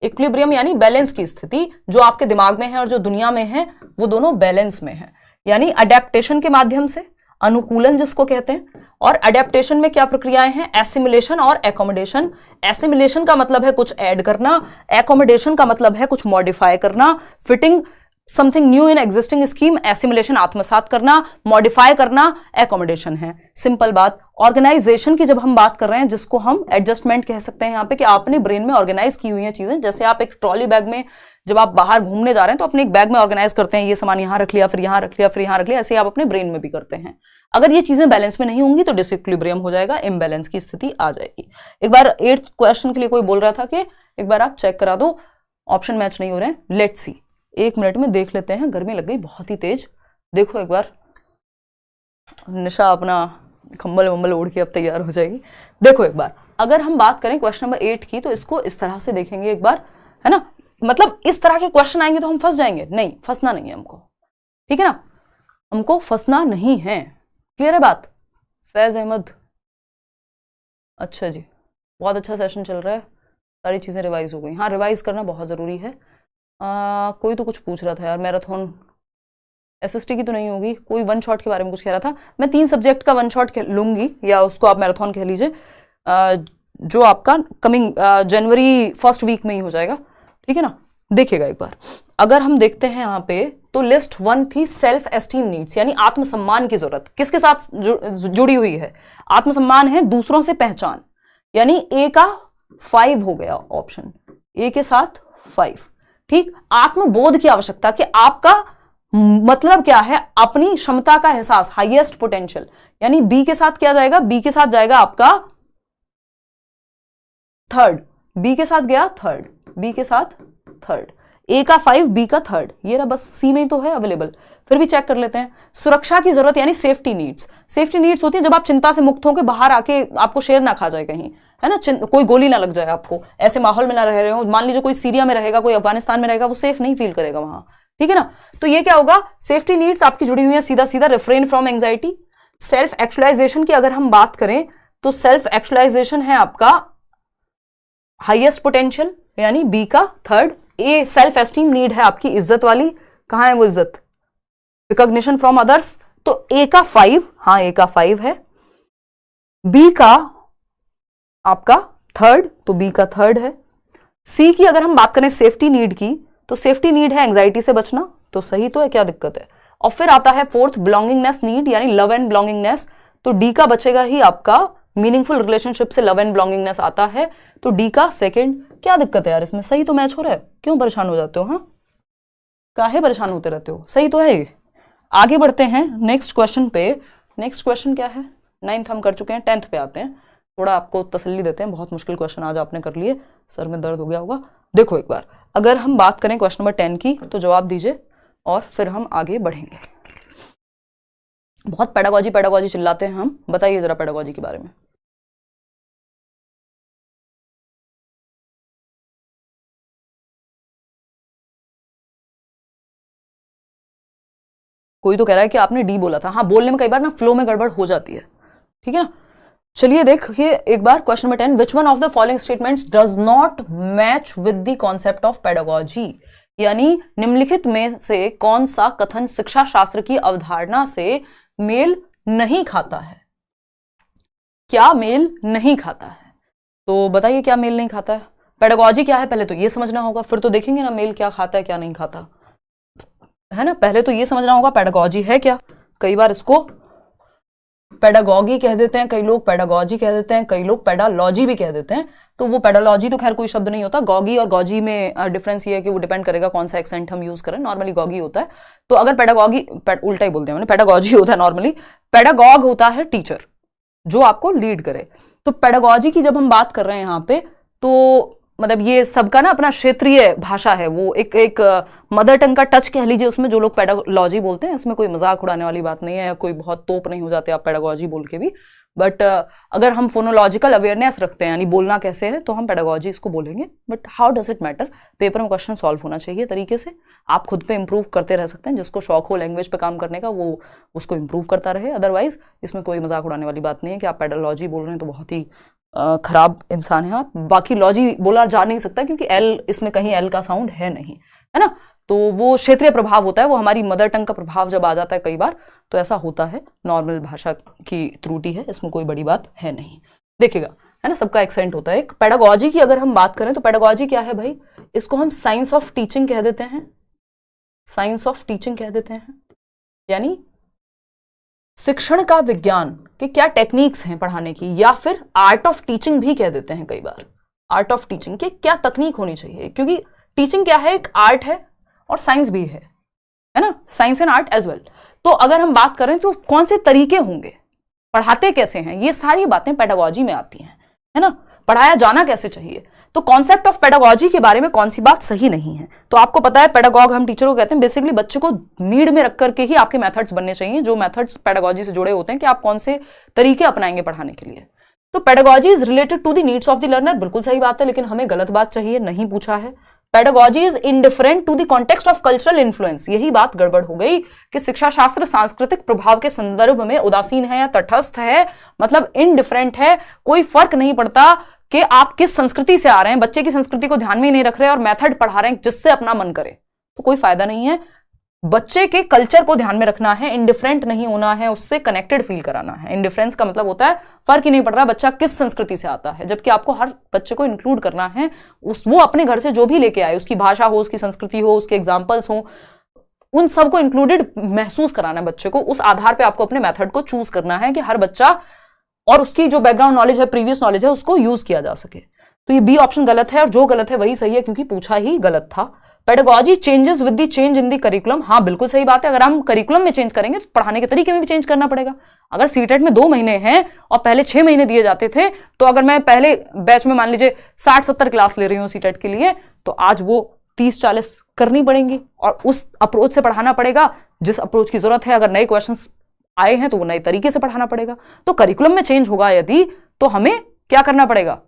इक्विलिब्रियम यानी बैलेंस की स्थिति, जो आपके दिमाग में है और जो दुनिया में है, वो दोनों बैलेंस में है, यानी अडेप्टेशन के माध्यम से, अनुकूलन जिसको कहते हैं। और अडेप्टेशन में क्या प्रक्रियाएं हैं? एसिमिलेशन और एकोमोडेशन। एसिमिलेशन का मतलब है कुछ ऐड करना, एकोमोडेशन का मतलब है कुछ मॉडिफाई करना, fitting something new in existing scheme. Assimilation आत्मसात करना, मॉडिफाई करना एकोमोडेशन है। सिंपल बात। ऑर्गेनाइजेशन की जब हम बात कर रहे हैं, जिसको हम एडजस्टमेंट कह सकते हैं यहाँ पे, कि आपने ब्रेन में ऑर्गेनाइज की हुई है चीजें। जैसे आप एक ट्रॉली बैग में जब आप बाहर घूमने जा रहे हैं तो अपने एक बैग में ऑर्गेनाइज करते हैं, ये सामान यहाँ रख लिया, फिर यहाँ रख लिया, फिर यहाँ रख लिया, ऐसे आप अपने ब्रेन में भी करते हैं। अगर ये चीजें बैलेंस में नहीं होंगी तो डिसइक्विलिब्रियम हो जाएगा, इम्बैलेंस की स्थिति आ जाएगी। एक बार 8th क्वेश्चन के लिए कोई बोल रहा था कि एक बार आप चेक करा दो, ऑप्शन मैच नहीं हो रहे हैं। लेट्स सी, 1 मिनट में देख लेते हैं। गर्मी लग गई बहुत ही तेज। देखो एक बार, निशा अपना कंबल वंबल ओढ़ के अब तैयार हो जाएगी। देखो एक बार, अगर हम बात करें क्वेश्चन नंबर 8 की, तो इसको इस तरह से देखेंगे एक बार, है ना। मतलब इस तरह के क्वेश्चन आएंगे तो हम फंस जाएंगे, नहीं फंसना नहीं है हमको, ठीक है ना, हमको फंसना नहीं है। क्लियर है बात? फैज अहमद, अच्छा जी, बहुत अच्छा सेशन चल रहा है, सारी चीजें रिवाइज हो गई। हाँ, रिवाइज करना बहुत जरूरी है। कोई तो कुछ पूछ रहा था यार, मैराथन एसएसटी की तो नहीं होगी, कोई 1 शॉट के बारे में कुछ कह रहा था। मैं 3 सब्जेक्ट का 1 शॉट लूंगी, या उसको आप मैराथन कह लीजिए, जो आपका कमिंग जनवरी 1st वीक में ही हो जाएगा, ठीक है ना। देखिएगा एक बार, अगर हम देखते हैं यहाँ पे, तो लिस्ट 1 थी सेल्फ एस्टीम नीड्स, यानी आत्मसम्मान की जरूरत। किसके साथ जुड़ी हुई है? आत्मसम्मान है दूसरों से पहचान, यानी ए का 5 हो गया ऑप्शन, ए के साथ 5। ठीक, आत्मबोध की आवश्यकता, कि आपका मतलब क्या है, अपनी क्षमता का एहसास, हाईएस्ट पोटेंशियल, यानी बी के साथ क्या जाएगा? बी के साथ जाएगा आपका 3rd, बी के साथ गया 3rd, बी के साथ 3rd, ए का 5, बी का 3rd, ये रहा, बस सी में ही तो है अवेलेबल। फिर भी चेक कर लेते हैं। सुरक्षा की जरूरत, यानी सेफ्टी नीड्स। सेफ्टी नीड्स होती है जब आप चिंता से मुक्त होकर बाहर आके आपको शेर ना खा जाए कहीं, है ना, कोई गोली ना लग जाए आपको, ऐसे माहौल में ना रह रहे हो। मान लीजिए कोई सीरिया में रहेगा, कोई अफगानिस्तान में रहेगा, वो सेफ नहीं फील करेगा वहां, ठीक है ना। तो ये क्या होगा? सेफ्टी नीड्स आपकी जुड़ी हुई है सीधा सीधा। Refrain from anxiety. Self actualisation की अगर हम बात करें, तो सेल्फ एक्चुअलाइजेशन है आपका हाईएस्ट पोटेंशियल, यानी बी का 3rd। ए सेल्फ एस्टीम नीड है आपकी इज्जत वाली, कहां है वो इज्जत? रिकॉग्निशन फ्रॉम अदर्स, तो ए का 5, हाँ ए का 5 है। बी का आपका 3rd, तो बी का 3rd है। सी की अगर हम बात करें सेफ्टी नीड की, तो सेफ्टी नीड है एंजाइटी से बचना, तो सही तो है, क्या दिक्कत है। और फिर आता है 4th बिलोंगिंगनेस नीड, यानी लव एंड बिलोंगिंगनेस, तो डी का बचेगा ही आपका मीनिंगफुल रिलेशनशिप से लव एंड बिलोंगिंगनेस आता है, तो डी का 2nd। क्या दिक्कत है यार इसमें? सही तो मैच हो रहा है, क्यों परेशान हो जाते हो? हाँ, काहे परेशान होते रहते हो? सही तो है ये। आगे बढ़ते हैं नेक्स्ट क्वेश्चन पे। नेक्स्ट क्वेश्चन क्या है? 9th हम कर चुके हैं, 10th पे आते हैं। थोड़ा आपको तसल्ली देते हैं, बहुत मुश्किल क्वेश्चन आज आपने कर लिए, सर में दर्द हो गया होगा। देखो एक बार, अगर हम बात करें क्वेश्चन नंबर 10 की, तो जवाब दीजिए और फिर हम आगे बढ़ेंगे। बहुत पेडागॉजी पेडागॉजी चिल्लाते हैं हम, बताइए जरा पेडागॉजी के बारे में। कोई तो कह रहा है कि आपने डी बोला था। हाँ, बोलने में कई बार ना फ्लो में गड़बड़ हो जाती है, ठीक है ना। चलिए देखिए एक बार question number 10, which one of the following statements does not match with the concept of pedagogy, यानी निम्नलिखित में से कौन सा कथन शिक्षा शास्त्र की अवधारणा से मेल नहीं खाता है? क्या मेल नहीं खाता है? तो बताइए क्या मेल नहीं खाता है? पेडागोजी क्या है पहले तो ये समझना होगा, फिर तो देखेंगे ना मेल क्या खाता है क्या नहीं खाता, है ना। पहले तो ये समझना होगा पेडागोजी है क्या। कई बार इसको पेडागोगी कह देते हैं, कई लोग पेडागोजी कह देते हैं, कई लोग पेडालॉजी भी कह देते हैं। तो वो पेडालॉजी तो खैर कोई शब्द नहीं होता, गॉगी और गॉजी में डिफरेंस ये है कि वो डिपेंड करेगा कौन सा एक्सेंट हम यूज करें। नॉर्मली गॉगी होता है, तो अगर पेडागोगी उल्टा ही बोलते हैं मैंने, पेडागोजी होता है नॉर्मली। पेडागॉग होता है टीचर जो आपको लीड करे। तो पेडागोजी की जब हम बात कर रहे हैं यहाँ पे, तो मतलब ये सबका ना अपना क्षेत्रीय भाषा है, वो एक मदर टंग का टच कह लीजिए उसमें, जो लोग पेडागोजी बोलते हैं। इसमें कोई मजाक उड़ाने वाली बात नहीं है, कोई बहुत तोप नहीं हो जाते आप पेडागोजी बोल के भी। बट अगर हम फोनोलॉजिकल अवेयरनेस रखते हैं यानी बोलना कैसे है, तो हम पेडागोजी इसको बोलेंगे। But how does it matter, paper में क्वेश्चन सॉल्व होना चाहिए तरीके से। आप खुद पे इंप्रूव करते रह सकते हैं, जिसको शौक हो लैंग्वेज पे काम करने का वो उसको इंप्रूव करता रहे। अदरवाइज इसमें कोई मजाक उड़ाने वाली बात नहीं है कि आप पेडालॉजी बोल रहे हैं तो बहुत ही खराब इंसान है आप। बाकी लॉजी बोला जा नहीं सकता क्योंकि एल, इसमें कहीं एल का साउंड है नहीं, है ना। तो वो क्षेत्रीय प्रभाव होता है, वो हमारी मदर टंग का प्रभाव जब आ जाता है कई बार, तो ऐसा होता है। नॉर्मल भाषा की त्रुटि है, इसमें कोई बड़ी बात है नहीं। देखिएगा, है ना, सबका एक्सेंट होता है। एक पेडागोजी की अगर हम बात करें तो पेडागोजी क्या है भाई, इसको हम साइंस ऑफ टीचिंग कह देते हैं। साइंस ऑफ टीचिंग कह देते हैं, यानी शिक्षण का विज्ञान कि क्या टेक्निक्स हैं पढ़ाने की, या फिर आर्ट ऑफ टीचिंग भी कह देते हैं कई बार। आर्ट ऑफ टीचिंग के क्या तकनीक होनी चाहिए, क्योंकि टीचिंग क्या है, एक आर्ट है और साइंस भी है ना, science and art as well. तो अगर हम बात करें तो कौन से तरीके होंगे, पढ़ाते कैसे हैं, ये सारी बातें पेडागोजी में आती हैं, है ना। पढ़ाया जाना कैसे चाहिए, तो कॉन्सेप्ट ऑफ पेडागोजी के बारे में कौन सी बात सही नहीं है। तो आपको पता है पेडागॉग हम टीचर को कहते हैं, बेसिकली बच्चे को नीड में रख करके ही आपके मेथड्स बनने चाहिए, जो मेथड्स पेडागोजी से जुड़े होते हैं कि आप कौन से तरीके अपनाएंगे पढ़ाने के लिए। तो pedagogy is related to the needs of the learner, बिल्कुल सही बात है, लेकिन हमें गलत बात चाहिए, नहीं पूछा है। Pedagogy is indifferent to the context of cultural influence, यही बात गड़बड़ हो गई कि शिक्षा शास्त्र सांस्कृतिक प्रभाव के संदर्भ में उदासीन है या तटस्थ है, मतलब इनडिफरेंट है, कोई फर्क नहीं पड़ता कि आप किस संस्कृति से आ रहे हैं, बच्चे की संस्कृति को ध्यान में ही नहीं रख रहे और मेथड पढ़ा रहे हैं जिससे अपना मन करे, तो कोई फायदा नहीं है। बच्चे के कल्चर को ध्यान में रखना है, इंडिफरेंट नहीं होना है, उससे कनेक्टेड फील कराना है। इंडिफरेंस का मतलब होता है फर्क ही नहीं पड़ रहा बच्चा किस संस्कृति से आता है, जबकि आपको हर बच्चे को इंक्लूड करना है, वो अपने घर से जो भी लेके आए, उसकी भाषा हो, उसकी संस्कृति हो, उसके एग्जाम्पल्स हो, उन सबको इंक्लूडेड महसूस कराना है बच्चे को। उस आधार पर आपको अपने मेथड को चूज करना है कि हर बच्चा और उसकी जो बैकग्राउंड नॉलेज है, प्रीवियस नॉलेज है, उसको यूज किया जा सके। तो ये बी ऑप्शन गलत है, और जो गलत है वही सही है क्योंकि पूछा ही गलत था। Pedagogy changes with the change in the curriculum, हाँ बिल्कुल सही बात है। अगर हम करिकुलम में चेंज करेंगे तो पढ़ाने के तरीके में भी चेंज करना पड़ेगा। अगर सीटेट में 2 महीने हैं और पहले 6 महीने दिए जाते थे, तो अगर मैं पहले बैच में मान लीजिए 60-70 क्लास ले रही हूँ सीटेट के लिए, तो आज वो 30-40 करनी पड़ेंगी और उस अप्रोच से पढ़ाना पड़ेगा जिस अप्रोच की जरूरत है। अगर नए क्वेश्चन आए हैं तो वो नए तरीके से पढ़ाना पड़ेगा। तो करिकुलम में चेंज होगा यदि, तो हमें क्या करना पड़ेगा,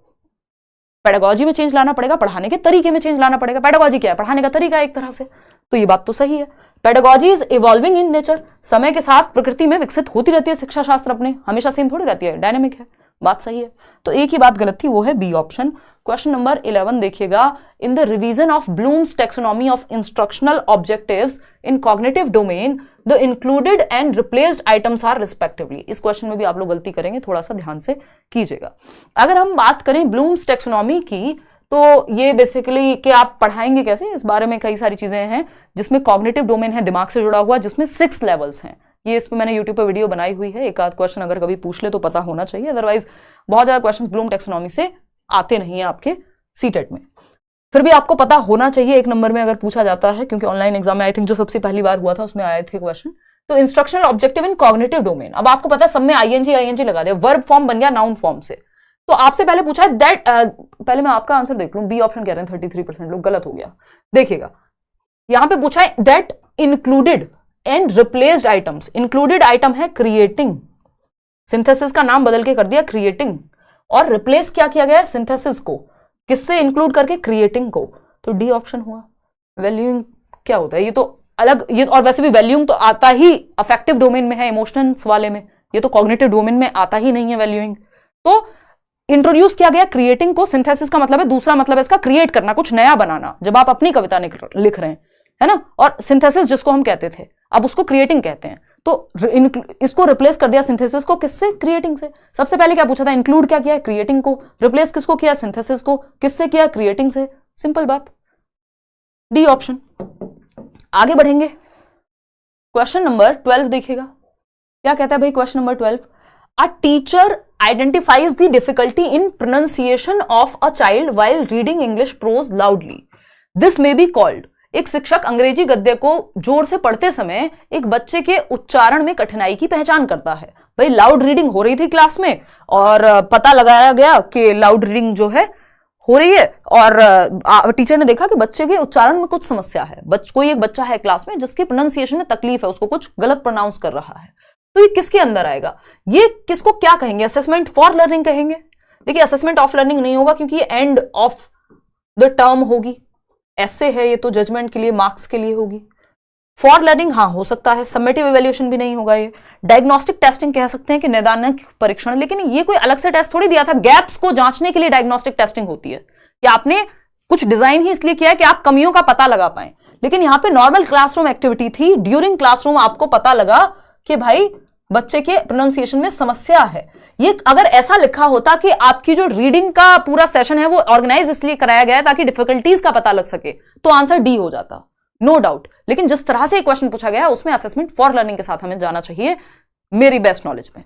पेडागोजी में चेंज लाना पड़ेगा, पढ़ाने के तरीके में चेंज लाना पड़ेगा। पेडागोजी क्या है, पढ़ाने का तरीका एक तरह से, तो ये बात तो सही है। Pedagogy is evolving in nature, समय के साथ प्रकृति में विकसित होती रहती है शिक्षा शास्त्र, अपने हमेशा सेम थोड़ी रहती है, डायनेमिक है, बात सही है। तो एक ही बात गलत थी, वो है बी ऑप्शन। क्वेश्चन नंबर 11 देखिएगा, in the revision of Bloom's taxonomy of instructional objectives in cognitive domain the included and replaced items are respectively. इस क्वेश्चन में भी आप लोग गलती करेंगे, थोड़ा सा ध्यान से कीजिएगा। अगर हम बात करें ब्लूम्स टेक्सोनॉमी की, तो ये बेसिकली कि आप पढ़ाएंगे कैसे, इस बारे में कई सारी चीजें हैं, जिसमें कॉग्निटिव डोमेन है, दिमाग से जुड़ा हुआ, जिसमें 6 लेवल्स हैं। ये इस पर मैंने यूट्यूब पर वीडियो बनाई हुई है, एक आध क्वेश्चन अगर कभी पूछ ले तो पता होना चाहिए, अदरवाइज बहुत ज्यादा क्वेश्चन ब्लूम टेक्सोनॉमी से आते नहीं है आपके सीटेट में। फिर भी आपको पता होना चाहिए, 1 नंबर में अगर पूछा जाता है, क्योंकि ऑनलाइन एग्जाम में आई थिंक जो सबसे पहली बार हुआ था उसमें आए थे क्वेश्चन। तो इंस्ट्रक्शनल ऑब्जेक्टिव इन कॉग्निटिव डोमेन, अब आपको पता है सब में आईएनजी लगा दिया, वर्ब फॉर्म बन गया नाउन फॉर्म से। तो आपसे पहले पूछा है दैट, पहले मैं आपका आंसर देख लूं, बी ऑप्शन कह रहे हैं 33% लोग, गलत हो गया। देखिएगा यहां पे पूछा है that included and replaced items. Included item है क्रिएटिंग, सिंथेसिस का नाम बदल के कर दिया क्रिएटिंग, और रिप्लेस क्या किया गया है, सिंथेसिस को किससे इंक्लूड करके, क्रिएटिंग को। तो डी ऑप्शन हुआ। वैल्यूइंग क्या होता है, ये तो अलग, ये और वैसे भी वैल्यूइंग तो आता ही अफेक्टिव डोमेन में है, इमोशंस वाले में, ये तो कॉग्निटिव डोमेन में आता ही नहीं है वैल्यूइंग। तो इंट्रोड्यूस किया गया क्रिएटिंग को। सिंथेसिस का मतलब है, दूसरा मतलब है इसका क्रिएट करना, कुछ नया बनाना। जब आप अपनी कविता लिख रहे हैं, है ना, और सिंथेसिस जिसको हम कहते थे, अब उसको क्रिएटिंग कहते हैं। तो इसको रिप्लेस कर दिया सिंथेसिस को, किससे? क्रिएटिंग से। सबसे पहले क्या पूछा था? इंक्लूड क्या किया? क्रिएटिंग को। रिप्लेस किसको किया? सिंथेसिस को। किससे किया? क्रिएटिंग से। सिंपल बात, डी ऑप्शन। आगे बढ़ेंगे, क्वेश्चन नंबर 12 देखिएगा, क्या कहता है भाई question number 12? A teacher identifies the difficulty in pronunciation of a child while reading English pros loudly, this may be called. एक शिक्षक अंग्रेजी गद्य को जोर से पढ़ते समय एक बच्चे के उच्चारण में कठिनाई की पहचान करता है। भाई लाउड रीडिंग हो रही थी क्लास में और पता लगाया गया कि लाउड रीडिंग जो है हो रही है, और टीचर ने देखा कि बच्चे के उच्चारण में कुछ समस्या है। कोई एक बच्चा है क्लास में जिसकी प्रोनाउंसिएशन में तकलीफ है, उसको कुछ गलत प्रोनाउंस कर रहा है। तो ये किसके अंदर आएगा? ये किसको क्या कहेंगे? असेसमेंट फॉर लर्निंग कहेंगे। देखिए असेसमेंट ऑफ लर्निंग नहीं होगा क्योंकि ये एंड ऑफ द टर्म होगी। ऐसे है ये तो जजमेंट के लिए, मार्क्स के लिए होगी। फॉर लर्निंग हाँ हो सकता है, सबमेटिव इवैल्यूएशन भी नहीं होगा। ये डायग्नोस्टिक टेस्टिंग कह सकते हैं कि नैदानिक परीक्षण, लेकिन ये कोई अलग से टेस्ट थोड़ी दिया था। गैप्स को जांचने के लिए डायग्नोस्टिक टेस्टिंग होती है कि आपने कुछ डिजाइन ही इसलिए किया है कि आप कमियों का पता लगा पाए, लेकिन यहां पे नॉर्मल क्लासरूम एक्टिविटी थी। ड्यूरिंग क्लासरूम आपको पता लगा कि भाई बच्चे के प्रोनाउंसिएशन में समस्या है। ये अगर ऐसा लिखा होता कि आपकी जो रीडिंग का पूरा सेशन है वो ऑर्गेनाइज इसलिए कराया गया है ताकि डिफिकल्टीज का पता लग सके, तो आंसर डी हो जाता, नो डाउट। लेकिन जिस तरह से क्वेश्चन पूछा गया उसमें असेसमेंट फॉर लर्निंग के साथ हमें जाना चाहिए, मेरी बेस्ट नॉलेज में।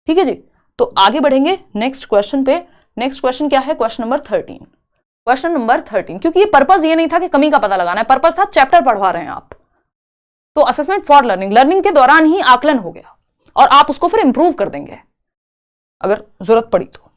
ठीक है जी, तो आगे बढ़ेंगे नेक्स्ट क्वेश्चन पे। नेक्स्ट क्वेश्चन क्या है? Question number 13। क्वेश्चन नंबर 13, क्योंकि ये पर्पस ये नहीं था कि कमी का पता लगाना है, पर्पस था चैप्टर पढ़वा रहे हैं आप। तो असेसमेंट फॉर लर्निंग, लर्निंग के दौरान ही आकलन हो गया और आप उसको फिर इंप्रूव कर देंगे अगर जरूरत पड़ी तो।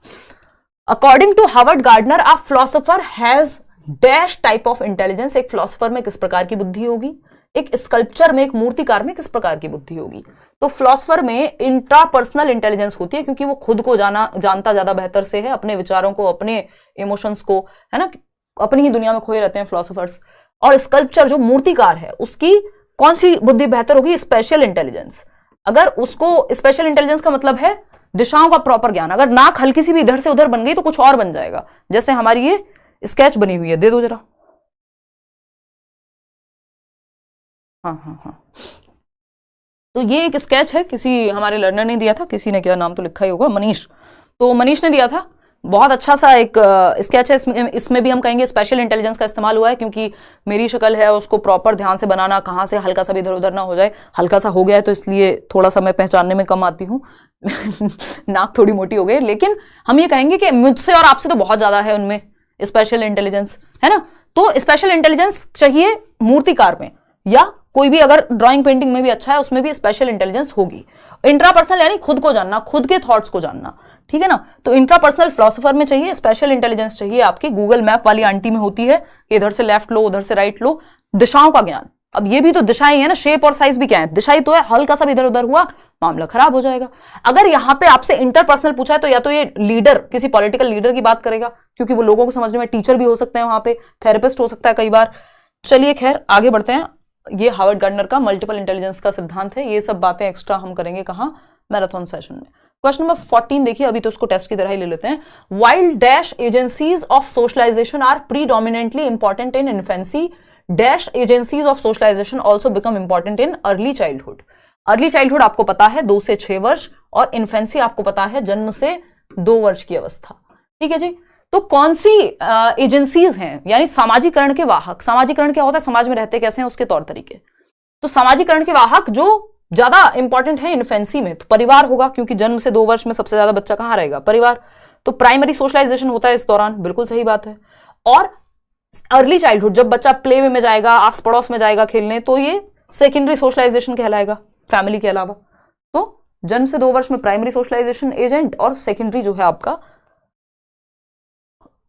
According to Howard Gardner, a philosopher has dash type of intelligence. एक फिलोसोफर में किस प्रकार की बुद्धि होगी? एक स्कल्पचर में, एक मूर्तिकार में किस प्रकार की बुद्धि होगी? तो फिलोसोफर में इंट्रापर्सनल इंटेलिजेंस होती है, क्योंकि वो खुद को जानता ज्यादा बेहतर से है, अपने विचारों को, अपने इमोशंस को, है ना, अपनी ही दुनिया में खोए रहते हैं फिलोसोफर्स। और स्कल्पचर जो मूर्तिकार है उसकी कौन सी बुद्धि बेहतर होगी? Special intelligence. अगर उसको, स्पेशल इंटेलिजेंस का मतलब है दिशाओं का प्रॉपर ज्ञान। अगर नाक हल्की सी भी इधर से उधर बन गई तो कुछ और बन जाएगा। जैसे हमारी ये स्केच बनी हुई है, दे दो जरा। हाँ, तो ये एक स्केच है, किसी हमारे लर्नर ने दिया था, किसी ने क्या नाम तो लिखा ही होगा, मनीष। तो मनीष ने दिया था, बहुत अच्छा सा एक स्केच है। इसमें भी हम कहेंगे स्पेशल इंटेलिजेंस का इस्तेमाल हुआ है, क्योंकि मेरी शक्ल है, उसको प्रॉपर ध्यान से बनाना, कहाँ से हल्का सा भी इधर उधर ना हो जाए। हल्का सा हो गया है तो इसलिए थोड़ा सा मैं पहचानने में कम आती हूँ नाक थोड़ी मोटी हो गई, लेकिन हम ये कहेंगे कि मुझसे और आपसे तो बहुत ज्यादा है उनमें स्पेशल इंटेलिजेंस, है ना। तो स्पेशल इंटेलिजेंस चाहिए मूर्तिकार में, या कोई भी अगर ड्राइंग पेंटिंग में भी अच्छा है उसमें भी स्पेशल इंटेलिजेंस होगी। इंट्रापर्सनल यानी खुद को जानना, खुद के थॉट्स को जानना, ठीक है ना। तो इंट्रापर्सनल फिलोसोफर में चाहिए, स्पेशल इंटेलिजेंस चाहिए आपकी गूगल मैप वाली आंटी में होती है कि इधर से लेफ्ट लो, उधर से राइट लो, दिशाओं का ज्ञान। अब ये भी तो दिशाएं है ना, शेप और साइज भी क्या है? दिशाई तो है, हल्का सा भी इधर उधर हुआ मामला खराब हो जाएगा। अगर यहाँ पे आपसे इंटरपर्सनल पूछा है तो या तो ये लीडर, किसी पॉलिटिकल लीडर की बात करेगा, क्योंकि वो लोगों को समझने में, टीचर भी हो सकते हैं वहां पे, थेरेपिस्ट हो सकता है कई बार। चलिए खैर आगे बढ़ते हैं। ये हावर्ड गार्डनर का मल्टीपल इंटेलिजेंस का सिद्धांत है। ये सब बातें एक्स्ट्रा हम करेंगे कहाँ? मैराथन सेशन में। क्वेश्चन नंबर 14 देखिए, अभी तो उसको टेस्ट की तरह ही ले लेते हैं। While dash agencies of socialisation are predominantly important in infancy, dash agencies of socialisation also become important in early childhood. Early childhood आपको पता है 2 से 6 वर्ष, और इन्फेंसी आपको पता है जन्म से 2 वर्ष की अवस्था, ठीक है जी। तो कौन सी एजेंसीज हैं, यानी सामाजिकरण के वाहक। सामाजिकरण क्या होता है? समाज में रहते कैसे हैं, उसके तौर तरीके। तो सामाजिकरण के वाहक जो ज्यादा इंपॉर्टेंट है इन्फेंसी में, तो परिवार होगा, क्योंकि जन्म से 2 वर्ष में सबसे ज्यादा बच्चा कहां रहेगा? परिवार। तो प्राइमरी सोशलाइजेशन होता है इस दौरान, बिल्कुल सही बात है। और अर्ली चाइल्डहुड, जब बच्चा प्ले वे में जाएगा, आस पड़ोस में जाएगा खेलने, तो ये सेकेंडरी सोशलाइजेशन कहलाएगा, फैमिली के अलावा। तो जन्म से 2 वर्ष में प्राइमरी सोशलाइजेशन एजेंट, और सेकेंडरी जो है आपका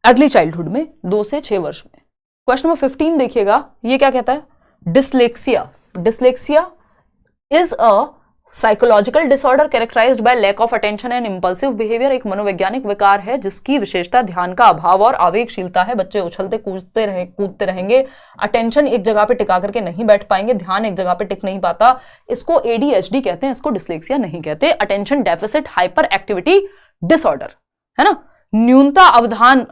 अर्ली चाइल्डहुड में 2 से 6 वर्ष में। क्वेश्चन नंबर 15 देखिएगा, ये क्या कहता है? Dyslexia. Dyslexia is a psychological disorder characterised by lack of attention and impulsive behaviour. एक मनोवैज्ञानिक विकार है जिसकी विशेषता ध्यान का अभाव और आवेगशीलता है। बच्चे उछलते कूदते रहेंगे, अटेंशन एक जगह पे टिका करके नहीं बैठ पाएंगे, ध्यान एक जगह पे टिक नहीं पाता। इसको ADHD कहते हैं, इसको डिसलेक्सिया नहीं कहते। Attention deficit hyper activity disorder, है ना, न्यूनता अवधान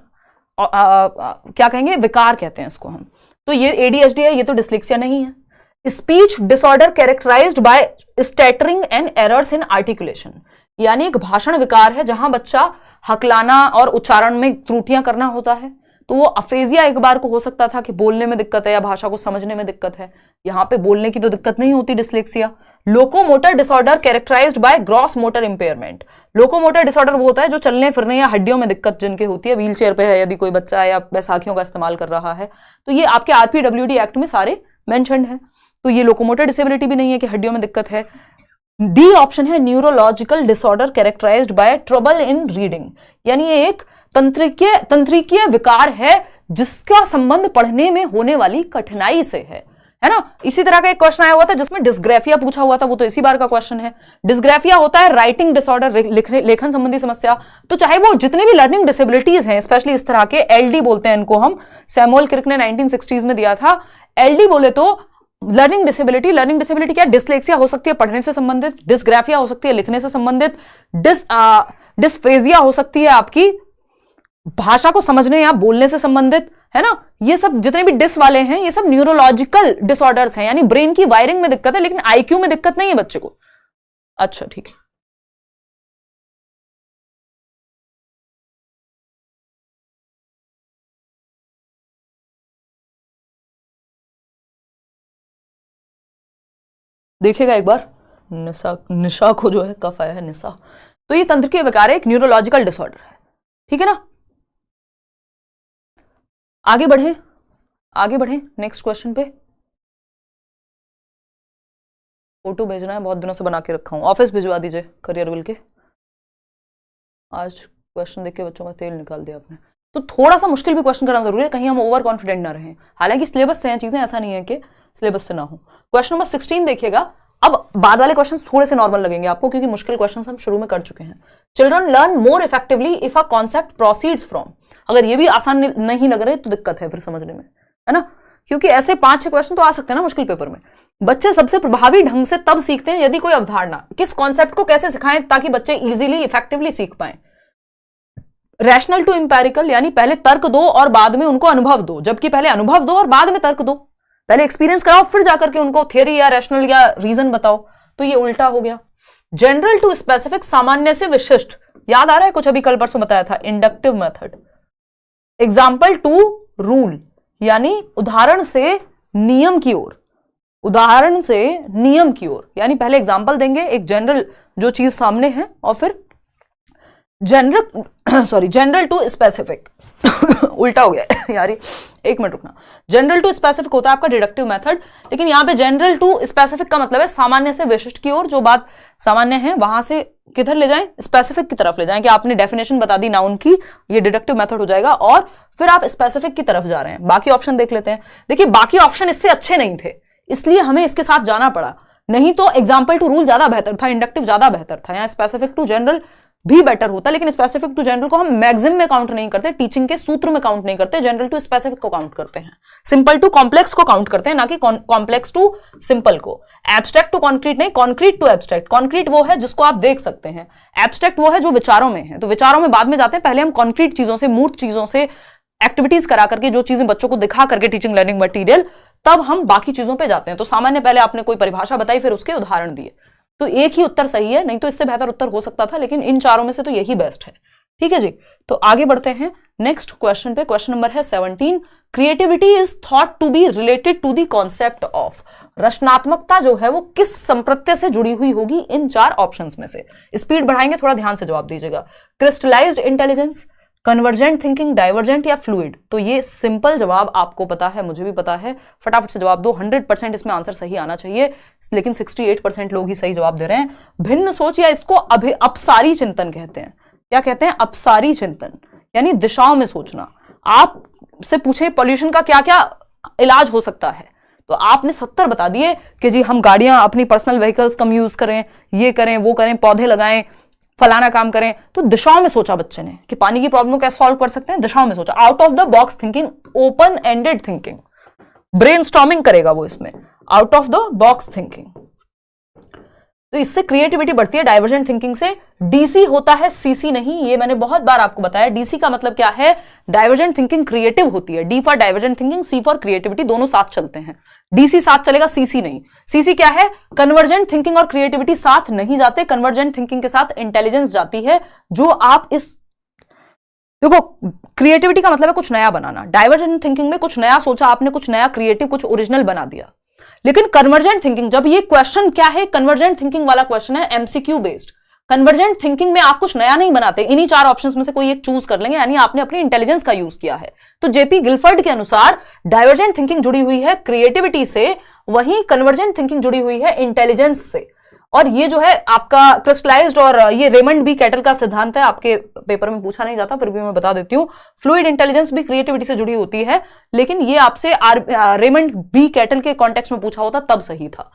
क्या कहेंगे, विकार कहते हैं इसको हम। तो ये एडीएचडी है, ये तो डिस्लेक्सिया नहीं है। Speech disorder characterised by stuttering and errors in articulation, यानी एक भाषण विकार है जहां बच्चा हकलाना और उच्चारण में त्रुटियां करना होता है। तो वो अफेजिया एक बार को हो सकता था कि बोलने में दिक्कत है या भाषा को समझने में दिक्कत है, यहां पे बोलने की तो दिक्कत नहीं होती, dyslexia. Locomotor disorder characterised by gross motor impairment, locomotor disorder वो होता है जो चलने फिरने या हड्डियों में दिक्कत जिनके होती है, व्हील चेयर पे है यदि कोई बच्चा है या बैसाखियों का इस्तेमाल कर रहा है, तो ये आपके आरपीडब्ल्यूडी एक्ट में सारे मेंशन्ड है। तो ये लोकोमोटर डिसेबिलिटी भी नहीं है कि हड्डियों में दिक्कत है। डी ऑप्शन है neurological disorder characterised by trouble in reading, यानी ये एक तंत्रिकीय विकार है जिसका संबंध पढ़ने में होने वाली कठिनाई से है ना। इसी तरह का एक क्वेश्चन आया हुआ था जिसमें डिस्ग्राफिया पूछा हुआ था, वो तो इसी बार का क्वेश्चन है। डिस्ग्राफिया होता है राइटिंग डिसऑर्डर, लेखन संबंधी समस्या। तो चाहे वो जितने भी लर्निंग डिसेबिलिटीज हैं, स्पेशली इस तरह के, एलडी बोलते हैं इनको हम, सैमुअल क्रिक ने 1960s में दिया था। एलडी बोले तो लर्निंग डिसेबिलिटी क्या, डिस्लेक्सिया हो सकती है पढ़ने से संबंधित, डिस्ग्राफिया हो सकती है लिखने से संबंधित, डिस्फेजिया हो सकती है आपकी भाषा को समझने या बोलने से संबंधित, है ना। ये सब जितने भी डिस वाले हैं ये सब न्यूरोलॉजिकल डिसऑर्डर्स हैं, यानी ब्रेन की वायरिंग में दिक्कत है, लेकिन आईक्यू में दिक्कत नहीं है बच्चे को। अच्छा ठीक है, देखिएगा एक बार, निशा को जो है कफ आया है, निशा। तो ये तंत्र के विकार है, एक न्यूरोलॉजिकल डिसऑर्डर है, ठीक है ना। आगे बढ़े नेक्स्ट क्वेश्चन पे। फोटो भेजना है, बहुत दिनों से बना के रखा हूं, ऑफिस भिजवा दीजिए करियर विल के। आज क्वेश्चन देख के बच्चों का तेल निकाल दिया आपने। तो थोड़ा सा मुश्किल भी क्वेश्चन करना जरूरी है, कहीं हम ओवर कॉन्फिडेंट ना रहें। हालांकि सिलेबस से हैं चीजें, ऐसा नहीं है कि सिलेबस से ना हो। क्वेश्चन नंबर 16 देखिएगा। अब बाद वाले क्वेश्चंस थोड़े से नॉर्मल लगेंगे आपको, क्योंकि मुश्किल क्वेश्चंस हम शुरू में कर चुके हैं। Children learn more effectively if a concept proceeds from, अगर ये भी आसान नहीं लग रहे तो दिक्कत है फिर समझने में, है ना। क्योंकि ऐसे 5-6 क्वेश्चन तो आ सकते हैं ना मुश्किल पेपर में। बच्चे सबसे प्रभावी ढंग से तब सीखते हैं यदि कोई अवधारणा, किस कॉन्सेप्ट को कैसे सिखाएं ताकि बच्चे इजीली इफेक्टिवली सीख पाए। रैशनल टू इंपेरिकल, यानी पहले तर्क दो और बाद में उनको अनुभव दो, जबकि पहले अनुभव दो और बाद में तर्क दो। पहले एक्सपीरियंस कराओ फिर जाकर के उनको थियरी या रैशनल या रीजन बताओ, तो ये उल्टा हो गया। जनरल टू स्पेसिफिक, सामान्य से विशिष्ट, याद आ रहा है कुछ अभी कल परसों बताया था, inductive method. Example to rule, यानी उदाहरण से नियम की ओर, यानी पहले एग्जाम्पल देंगे, एक जनरल जो चीज सामने है, और फिर जनरल टू स्पेसिफिक उल्टा हो गया यार, एक मिनट रुकना। जनरल टू स्पेसिफिक होता है आपका डिडक्टिव मेथड, लेकिन यहां पे जनरल टू स्पेसिफिक का मतलब है सामान्य से विशिष्ट की ओर, जो बात सामान्य है वहां से किधर ले जाएं, स्पेसिफिक की तरफ ले जाएं, कि आपने डेफिनेशन बता दी नाउन की, ये डिडक्टिव मेथड हो जाएगा, और फिर आप स्पेसिफिक की तरफ जा रहे हैं। बाकी ऑप्शन देख लेते हैं। देखिए बाकी ऑप्शन इससे अच्छे नहीं थे, इसलिए हमें इसके साथ जाना पड़ा, नहीं तो एग्जाम्पल टू रूल ज्यादा बेहतर था, इंडक्टिव ज्यादा बेहतर था, यहाँ स्पेसिफिक टू जनरल भी बेटर होता, लेकिन स्पेसिफिक टू जनरल को हम मैक्सिम में काउंट नहीं करते, टीचिंग के सूत्र में काउंट नहीं करते, जनरल टू स्पेसिफिक को काउंट करते हैं, सिंपल टू कॉम्प्लेक्स को काउंट करते हैं, ना कि कॉम्प्लेक्स टू सिंपल को। एब्स्ट्रैक्ट टू कॉन्क्रीट नहीं, कॉन्क्रीट टू एब्स्ट्रैक्ट। कॉन्क्रीट वो है जिसको आप देख सकते हैं, एब्स्ट्रैक्ट वो है जो विचारों में है। तो विचारों में बाद में जाते हैं, पहले हम कॉन्क्रीट चीजों से, मूर्त चीजों से एक्टिविटीज करा करके, जो चीजें बच्चों को दिखा करके, टीचिंग लर्निंग मटीरियल, तब हम बाकी चीजों पे जाते हैं। तो सामान्य पहले आपने कोई परिभाषा बताई, फिर उसके उदाहरण दिए, तो एक ही उत्तर सही है, नहीं तो इससे बेहतर उत्तर हो सकता था, लेकिन इन चारों में से तो यही बेस्ट है। ठीक है जी, तो आगे बढ़ते हैं नेक्स्ट क्वेश्चन पे। क्वेश्चन नंबर है 17। Creativity is thought to be related to the concept of, रचनात्मकता जो है वो किस संप्रत्यय से जुड़ी हुई होगी इन 4 ऑप्शंस में से। स्पीड बढ़ाएंगे, थोड़ा ध्यान से जवाब दीजिएगा। Crystallised intelligence, convergent thinking, divergent या फ्लूइड। तो ये सिंपल जवाब आपको पता है, मुझे भी पता है, फटाफट से जवाब दो। 100% इसमें आंसर सही आना चाहिए, लेकिन 68% लोग ही सही जवाब दे रहे हैं। भिन्न सोच, या इसको अपसारी चिंतन कहते हैं। क्या कहते हैं? अपसारी चिंतन, यानी दिशाओं में सोचना। आप से पूछे पॉल्यूशन का क्या क्या इलाज हो सकता है, तो आपने 70 बता दिए कि जी हम गाड़ियां, अपनी पर्सनल व्हीकल्स कम यूज करें, ये करें, वो करें, पौधे लगाएं, फलाना काम करें। तो दिशाओं में सोचा बच्चे ने कि पानी की प्रॉब्लम कैसे सॉल्व कर सकते हैं, दिशाओं में सोचा। Out of the box thinking, open ended thinking, brainstorming करेगा वो इसमें, out of the box thinking. तो इससे क्रिएटिविटी बढ़ती है, डाइवर्जेंट थिंकिंग से। डीसी होता है सीसी नहीं, ये मैंने बहुत बार आपको बताया। डीसी का मतलब क्या है, डाइवर्जेंट थिंकिंग क्रिएटिव होती है। D for divergent thinking, C for creativity, दोनों साथ चलते हैं। डीसी साथ चलेगा, सीसी नहीं। सीसी क्या है, कन्वर्जेंट थिंकिंग और क्रिएटिविटी साथ नहीं जाते, कन्वर्जेंट थिंकिंग के साथ इंटेलिजेंस जाती है। जो आप इस देखो, क्रिएटिविटी का मतलब है कुछ नया बनाना, डाइवर्जेंट थिंकिंग में कुछ नया सोचा आपने, कुछ नया क्रिएटिव, कुछ ओरिजिनल बना दिया। लेकिन कन्वर्जेंट थिंकिंग, जब ये क्वेश्चन क्या है, कन्वर्जेंट थिंकिंग वाला क्वेश्चन है, एमसीक्यू बेस्ड। कन्वर्जेंट थिंकिंग में आप कुछ नया नहीं बनाते, इन्हीं 4 ऑप्शंस में से कोई एक चूज कर लेंगे, यानी आपने अपनी इंटेलिजेंस का यूज किया है। तो जेपी गिलफर्ड के अनुसार डाइवर्जेंट थिंकिंग जुड़ी हुई है क्रिएटिविटी से, वहीं कन्वर्जेंट थिंकिंग जुड़ी हुई है इंटेलिजेंस से। और ये जो है आपका क्रिस्टलाइज्ड, और ये रेमंड बी कैटल का सिद्धांत है, आपके पेपर में पूछा नहीं जाता, फिर भी मैं बता देती हूं। फ्लूइड इंटेलिजेंस भी क्रिएटिविटी से जुड़ी होती है, लेकिन ये आपसे रेमंड बी कैटल के कॉन्टेक्स्ट में पूछा होता तब सही था।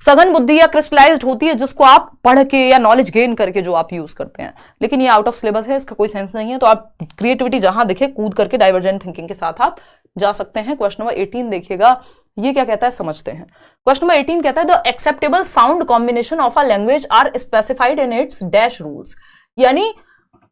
सघन बुद्धि या क्रिस्टलाइज्ड होती है जिसको आप पढ़ के या नॉलेज गेन करके जो आप यूज करते हैं, लेकिन ये आउट ऑफ सिलेबस है, इसका कोई सेंस नहीं है। तो आप क्रिएटिविटी जहां दिखे कूद करके डाइवर्जेंट थिंकिंग के साथ आप जा सकते हैं। क्वेश्चन नंबर 18 देखिएगा, ये क्या कहता है समझते हैं। क्वेश्चन नंबर 18 कहता है the acceptable sound combination of a language are specified in its dash rules. यानी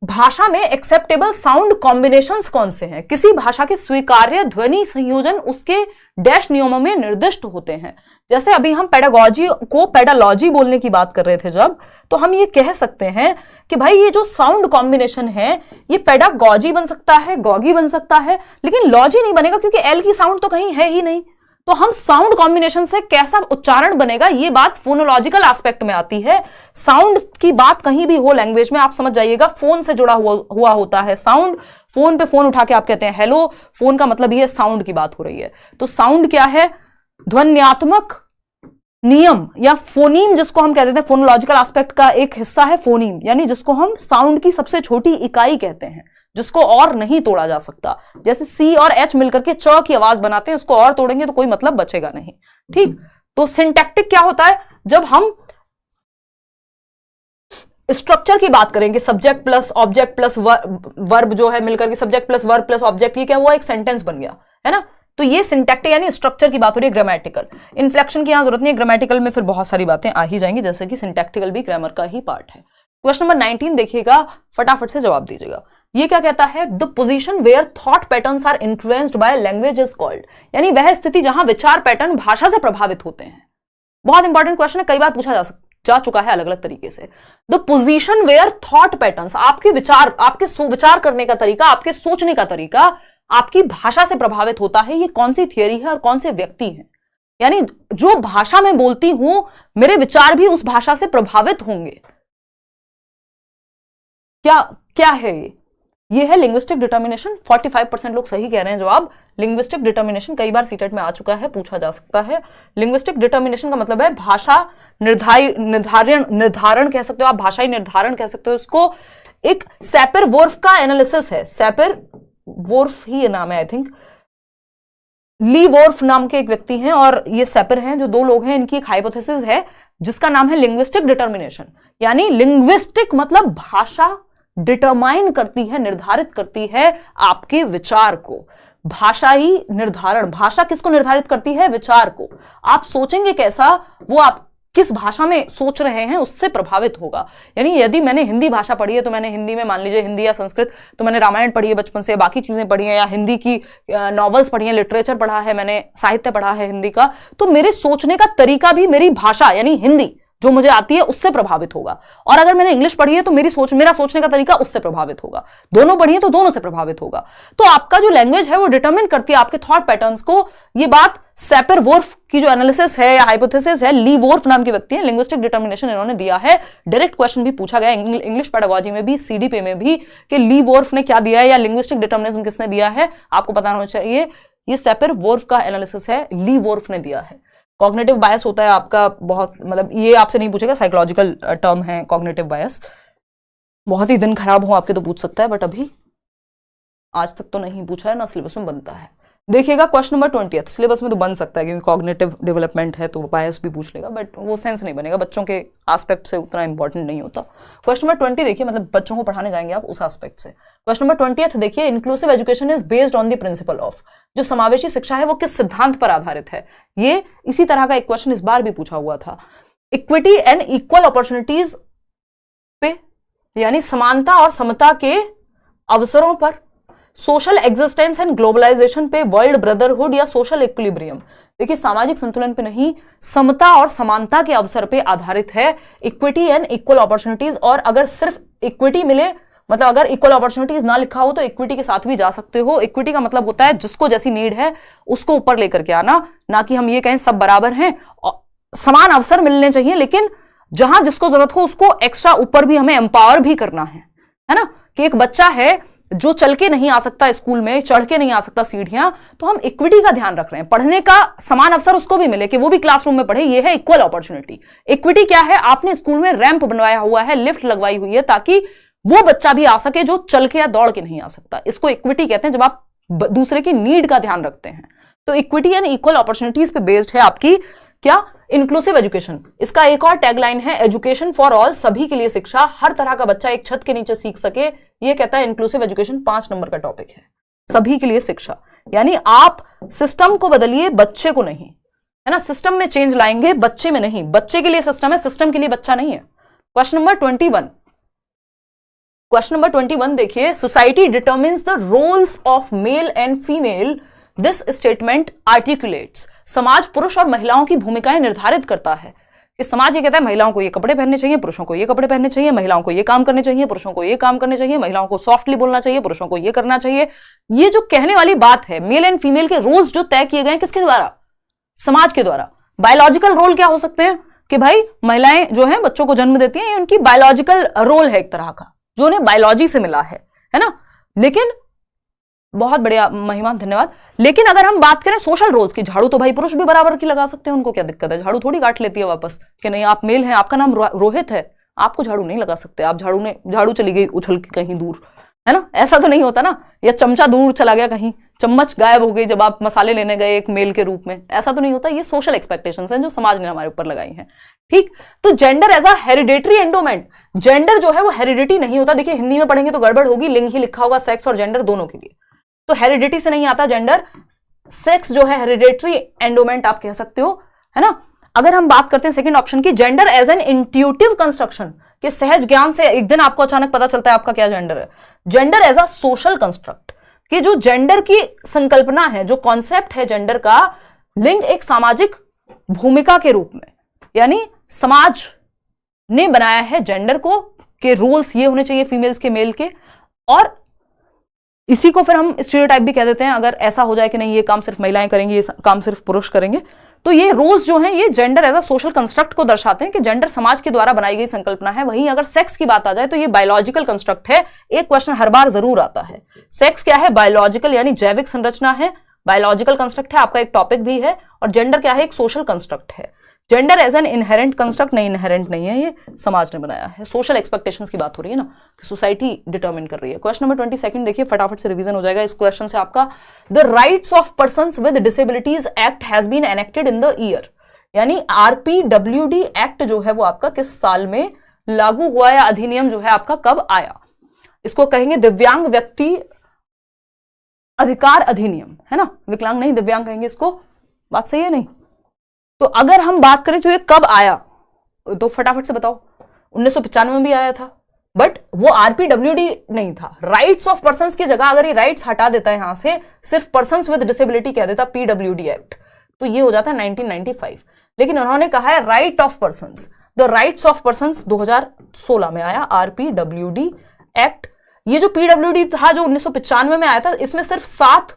भाषा में एक्सेप्टेबल साउंड कॉम्बिनेशंस कौन से हैं, किसी भाषा के स्वीकार्य ध्वनि संयोजन उसके डैश नियमों में निर्दिष्ट होते हैं। जैसे अभी हम पेडागॉजी को पेडालॉजी बोलने की बात कर रहे थे जब, तो हम ये कह सकते हैं कि भाई ये जो साउंड कॉम्बिनेशन है ये पेडागॉजी बन सकता है, गॉगी बन सकता है, लेकिन लॉजी नहीं बनेगा क्योंकि एल की साउंड तो कहीं है ही नहीं। तो हम साउंड कॉम्बिनेशन से कैसा उच्चारण बनेगा, ये बात फोनोलॉजिकल एस्पेक्ट में आती है। साउंड की बात कहीं भी हो लैंग्वेज में, आप समझ जाइएगा फोन से जुड़ा हुआ होता है साउंड। फोन पे फोन उठा के आप कहते हैं हेलो, फोन का मतलब ये साउंड की बात हो रही है। तो साउंड क्या है, ध्वन्यात्मक नियम या फोनीम, जिसको हम कहते हैं फोनोलॉजिकल एस्पेक्ट का एक हिस्सा है फोनीम, यानी जिसको हम साउंड की सबसे छोटी इकाई कहते हैं, जिसको और नहीं तोड़ा जा सकता। जैसे सी और एच मिलकर के च की आवाज बनाते हैं, उसको और तोड़ेंगे तो कोई मतलब बचेगा नहीं। ठीक, तो सिंटैक्टिक क्या होता है, जब हम स्ट्रक्चर की बात करेंगे, subject plus object plus verb जो है मिलकर के, subject plus verb plus object, ये क्या हुआ, एक सेंटेंस बन गया, है ना। तो ये सिंटैक्टिक यानी स्ट्रक्चर की बात हो रही है। ग्रामेटिकल, इन्फ्लेक्शन की यहां जरूरत नहीं है, ग्रामेटिकल में फिर बहुत सारी बातें आ ही जाएंगी, जैसे कि सिंटैक्टिकल भी ग्रामर का ही पार्ट है। क्वेश्चन नंबर 19 देखिएगा, फटाफट से जवाब दीजिएगा। ये क्या कहता है, the position where thought patterns are influenced by language is called. यानी वह स्थिति जहां विचार पैटर्न भाषा से प्रभावित होते हैं। बहुत इंपॉर्टेंट क्वेश्चन है, कई बार पूछा जा चुका है अलग अलग तरीके से। The position where thought patterns, आपके विचार, आपके विचार करने का तरीका, आपके सोचने का तरीका आपकी भाषा से प्रभावित होता है। ये कौन सी थियरी है और कौन से व्यक्ति हैं, यानी जो भाषा में बोलती हूं मेरे विचार भी उस भाषा से प्रभावित होंगे। क्या है ये है लिंग्विस्टिक डिटर्मिनेशन। 45% लोग सही कह रहे हैं जवाब। लिंग्विस्टिक डिटर्मिनेशन कई बार सीटेट में आ चुका है, पूछा जा सकता है। लिंग्विस्टिक डिटर्मिनेशन का मतलब है भाषा निर्धारण कह सकते हो आप, भाषाई निर्धारण कह सकते हो इसको। एक सैपर वोर्फ का एनालिसिस है, सैपर वोर्फ ही नाम है आई थिंक, ली वोर्फ नाम के एक व्यक्ति हैं और ये सैपर हैं, जो 2 लोग हैं, इनकी एक हाइपोथेसिस है जिसका नाम है लिंग्विस्टिक डिटर्मिनेशन। यानी लिंग्विस्टिक मतलब भाषा डिटरमाइन करती है, निर्धारित करती है आपके विचार को। भाषाई निर्धारण, भाषा किसको निर्धारित करती है, विचार को। आप सोचेंगे कैसा, वो आप किस भाषा में सोच रहे हैं उससे प्रभावित होगा। यानी यदि मैंने हिंदी भाषा पढ़ी है तो मैंने हिंदी में, मान लीजिए हिंदी या संस्कृत, तो मैंने रामायण पढ़ी है बचपन से, बाकी चीजें पढ़ी हैं, या हिंदी की नॉवेल्स पढ़ी हैं, लिटरेचर पढ़ा है मैंने, साहित्य पढ़ा है हिंदी का, तो मेरे सोचने का तरीका भी मेरी भाषा यानी हिंदी जो मुझे आती है उससे प्रभावित होगा। और अगर मैंने इंग्लिश पढ़ी है तो मेरा सोचने का तरीका उससे प्रभावित होगा। दोनों पढ़ी है तो दोनों से प्रभावित होगा। तो आपका जो लैंग्वेज है वो डिटरमिन करती है आपके थॉट पैटर्न्स को। ये बात सैपर वोर्फ की जो एनालिसिस है या हाइपोथेसिस है, ली वोर्फ नाम के व्यक्ति हैं, लिंग्विस्टिक डिटर्मिनेशन इन्होंने दिया है। डायरेक्ट क्वेश्चन भी पूछा गया इंग्लिश पेडागॉजी में भी, सीडीपी में भी, कि ली वोर्फ ने क्या दिया है या लिंग्विस्टिक डिटर्मिनिज्म किसने दिया है, आपको पता होना चाहिए। ये सैपर वोर्फ का एनालिसिस है, ली वोर्फ ने दिया है। कॉग्निटिव बायस होता है आपका, बहुत मतलब ये आपसे नहीं पूछेगा, साइकोलॉजिकल टर्म है कॉग्निटिव बायस। बहुत ही दिन खराब हो आपके तो पूछ सकता है, बट अभी आज तक तो नहीं पूछा है, ना सिलेबस में बनता है। देखिएगा क्वेश्चन नंबर 20, सिलेबस में तो बन सकता है क्योंकि कॉग्निटिव डेवलपमेंट है तो बायस भी पूछ लेगा, बट वो सेंस नहीं बनेगा, बच्चों के एस्पेक्ट से उतना इंपॉर्टेंट नहीं होता। क्वेश्चन नंबर 20 देखिए, मतलब बच्चों को पढ़ाने जाएंगे आप उस एस्पेक्ट से। क्वेश्चन नंबर 20 देखिए, inclusive education is based on the principle of, जो समावेशी शिक्षा है वो किस सिद्धांत पर आधारित है। ये इसी तरह का एक क्वेश्चन इस बार भी पूछा हुआ था। इक्विटी एंड इक्वल अपॉर्चुनिटीज पे, यानी समानता और समता के अवसरों पर, सोशल एग्जिस्टेंस एंड ग्लोबलाइजेशन पे, वर्ल्ड ब्रदरहुड या सोशल इक्विलिब्रियम। देखिए सामाजिक संतुलन पे नहीं, समता और समानता के अवसर पे आधारित है इक्विटी एंड इक्वल अपॉर्चुनिटीज। और अगर सिर्फ इक्विटी मिले, मतलब अगर इक्वल अपॉर्चुनिटीज ना लिखा हो तो इक्विटी के साथ भी जा सकते हो। इक्विटी का मतलब होता है जिसको जैसी नीड है उसको ऊपर लेकर के आना, ना कि हम ये कहें सब बराबर हैं, समान अवसर मिलने चाहिए, लेकिन जहां जिसको जरूरत हो उसको एक्स्ट्रा ऊपर भी हमें एम्पावर भी करना है ना। कि एक बच्चा है जो चल के नहीं आ सकता स्कूल में, चढ़ के नहीं आ सकता सीढ़ियां, तो हम इक्विटी का ध्यान रख रहे हैं, पढ़ने का समान अवसर उसको भी मिले कि वो भी क्लासरूम में पढ़े, ये है इक्वल अपॉर्चुनिटी। इक्विटी क्या है? आपने स्कूल में रैंप बनवाया हुआ है, लिफ्ट लगवाई हुई है, ताकि वो बच्चा भी आ सके जो चल के या दौड़ के नहीं आ सकता। इसको इक्विटी कहते हैं, जब आप दूसरे की नीड का ध्यान रखते हैं। तो इक्विटी एंड इक्वल अपॉर्चुनिटीज पे बेस्ड है आपकी क्या? Inclusive education. इसका एक और टैगलाइन है एजुकेशन फॉर ऑल, सभी के लिए शिक्षा, हर तरह का बच्चा एक छत के नीचे सीख सके, ये कहता है इंक्लूसिव एजुकेशन। 5 नंबर का टॉपिक है सभी के लिए शिक्षा, यानी आप सिस्टम को बदलिए, बच्चे को नहीं, है ना। सिस्टम में चेंज लाएंगे, बच्चे में नहीं। बच्चे के लिए सिस्टम है, सिस्टम के लिए बच्चा नहीं है। क्वेश्चन नंबर 21, क्वेश्चन नंबर 21 देखिए, society determines the roles of male and female, this statement articulates. समाज पुरुष और महिलाओं की भूमिकाएं निर्धारित करता है कि समाज ये कहता है महिलाओं को ये कपड़े पहनने चाहिए, पुरुषों को ये कपड़े पहनने चाहिए, महिलाओं को ये काम करने चाहिए, पुरुषों को ये काम करने चाहिए, महिलाओं को सॉफ्टली बोलना चाहिए, पुरुषों को ये करना चाहिए। ये जो कहने वाली बात है, मेल एंड फीमेल के रोल्स जो तय किए गए हैं, किसके द्वारा? समाज के द्वारा। बायोलॉजिकल रोल क्या हो सकते हैं कि भाई महिलाएं जो है बच्चों को जन्म देती हैं, ये उनकी बायोलॉजिकल रोल है एक तरह का, जो उन्हें बायोलॉजी से मिला है ना। लेकिन बहुत बढ़िया महिमा, धन्यवाद। लेकिन अगर हम बात करें सोशल रोल्स की, झाड़ू तो भाई पुरुष भी बराबर की लगा सकते हैं, उनको क्या दिक्कत है? झाड़ू थोड़ी काट लेती है वापस कि नहीं आप मेल हैं, आपका नाम रोहित है, आपको झाड़ू नहीं लगा सकते, आप झाड़ू चली गई उछल के कहीं दूर, है ना। ऐसा तो नहीं होता ना। या चमचा दूर चला गया कहीं, चम्मच गायब हो गई जब आप मसाले लेने गए एक मेल के रूप में, ऐसा तो नहीं होता। ये सोशल एक्सपेक्टेशंस हैं जो समाज ने हमारे ऊपर लगाई हैं, ठीक। तो gender as a hereditary endowment, gender जो है वो हेरिडिटी नहीं होता। देखिए हिंदी में पढ़ेंगे तो गड़बड़ होगी, लिंग ही लिखा होगा सेक्स और जेंडर दोनों के लिए, तो हेरिडिटी से नहीं आता जेंडर। सेक्स जो है हेरिडेटरी एंडोमेंट आप कह सकते हो, है ना। अगर हम बात करते हैं सेकंड ऑप्शन की, gender as an intuitive construction, के सहज ज्ञान से एक दिन आपको अचानक पता चलता है आपका क्या जेंडर है। Gender as a social construct, कि जो जेंडर की संकल्पना है, जो कॉन्सेप्ट है जेंडर का, लिंग एक सामाजिक भूमिका के रूप में, यानी समाज ने बनाया है जेंडर को के रूल्स ये होने चाहिए फीमेल्स के, मेल के, और इसी को फिर हम स्टीरियोटाइप भी कह देते हैं। अगर ऐसा हो जाए कि नहीं ये काम सिर्फ महिलाएं करेंगी, ये काम सिर्फ पुरुष करेंगे, तो ये रूल्स जो हैं ये gender as a social construct को दर्शाते हैं कि जेंडर समाज के द्वारा बनाई गई संकल्पना है। वहीं अगर सेक्स की बात आ जाए तो ये बायोलॉजिकल कंस्ट्रक्ट है। एक क्वेश्चन हर बार जरूर आता है, सेक्स क्या है? बायोलॉजिकल यानी जैविक संरचना है, बायोलॉजिकल कंस्ट्रक्ट है, आपका एक टॉपिक भी है। और जेंडर क्या है? एक सोशल कंस्ट्रक्ट है। Gender as an inherent construct नहीं, इनहेरेंट नहीं है, ये समाज ने बनाया है। सोशल एक्सपेक्टेशंस की बात हो रही है ना, कि सोसाइटी डिटरमिन कर रही है। क्वेश्चन नंबर 22 देखिए, फटाफट से रिवीजन हो जाएगा इस क्वेश्चन से आपका। The rights of persons with disabilities act has been enacted in the year, यानी आरपीडब्ल्यूडी एक्ट जो है वो आपका किस साल में लागू हुआ, या अधिनियम जो है आपका कब आया? इसको कहेंगे दिव्यांग व्यक्ति अधिकार अधिनियम, है ना। विकलांग नहीं, दिव्यांग कहेंगे इसको। बात सही है नहीं? तो अगर हम बात करें तो ये कब आया, तो फटाफट से बताओ। 1995 में भी आया था, बट वो आरपीडब्ल्यूडी नहीं था। राइट्स ऑफ पर्संस की जगह अगर ये राइट्स हटा देता है यहां से, सिर्फ पर्संस विद डिसेबिलिटी कह देता पीडब्ल्यूडी एक्ट, तो ये हो जाता है 1995। लेकिन उन्होंने कहा है right of persons. The rights of persons 2016 में आया आरपीडब्ल्यूडी एक्ट। ये जो पीडब्ल्यूडी था जो 1995 में आया था, इसमें सिर्फ 7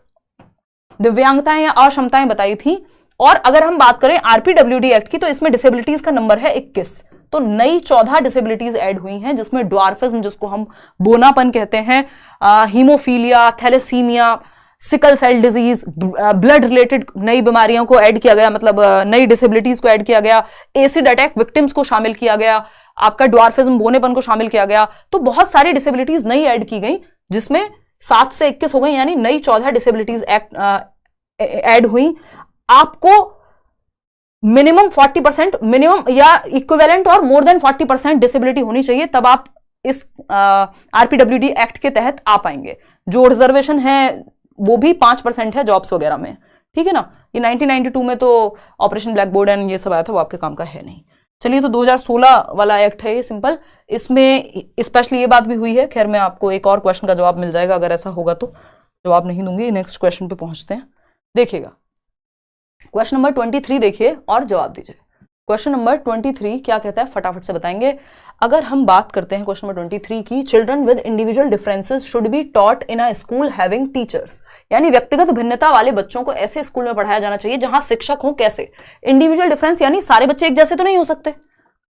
दिव्यांगताएं या अक्षमताएं बताई थी। और अगर हम बात करें आरपीडब्ल्यूडी एक्ट की, तो इसमें डिसेबिलिटीज का नंबर है 21। तो नई 14 डिसेबिलिटीज ऐड हुई हैं, जिसमें ड्वार्फिज्म जिसको हम बोनापन कहते हैं, haemophilia, thalassaemia, sickle cell disease, blood related नई बीमारियों को ऐड किया गया, मतलब नई डिसेबिलिटीज को ऐड किया गया। एसिड अटैक विक्टिम्स को शामिल किया गया, आपका ड्वार्फिज्म बोनेपन को शामिल किया गया। तो बहुत सारी डिसेबिलिटीज नई ऐड की गई, जिसमें 7 से 21 हो गई, यानी नई 14 डिसेबिलिटीज ऐड हुई। आपको मिनिमम 40%, मिनिमम या इक्विवेलेंट और मोर देन 40% डिसेबिलिटी होनी चाहिए, तब आप इस आरपीडब्ल्यूडी एक्ट के तहत आ पाएंगे। जो रिजर्वेशन है वो भी 5% है जॉब्स वगैरह में, ठीक है ना। ये 1992 में तो ऑपरेशन ब्लैक बोर्ड एंड ये सब आया था, वो आपके काम का है नहीं। चलिए, तो 2016 वाला एक्ट है ये, सिंपल। इसमें स्पेशली ये बात भी हुई है। खैर, मैं आपको एक और क्वेश्चन का जवाब मिल जाएगा, अगर ऐसा होगा तो जवाब नहीं दूंगी। नेक्स्ट क्वेश्चन पे पहुंचते हैं। देखिएगा क्वेश्चन नंबर 23 देखिए और जवाब दीजिए। क्वेश्चन नंबर 23 क्या कहता है, फटाफट से बताएंगे। अगर हम बात करते हैं क्वेश्चन नंबर 23 की, children with individual differences should be taught in a school having teachers, यानी व्यक्तिगत भिन्नता वाले बच्चों को ऐसे स्कूल में पढ़ाया जाना चाहिए जहां शिक्षक हो। कैसे? इंडिविजुअल डिफरेंस यानी सारे बच्चे एक जैसे तो नहीं हो सकते,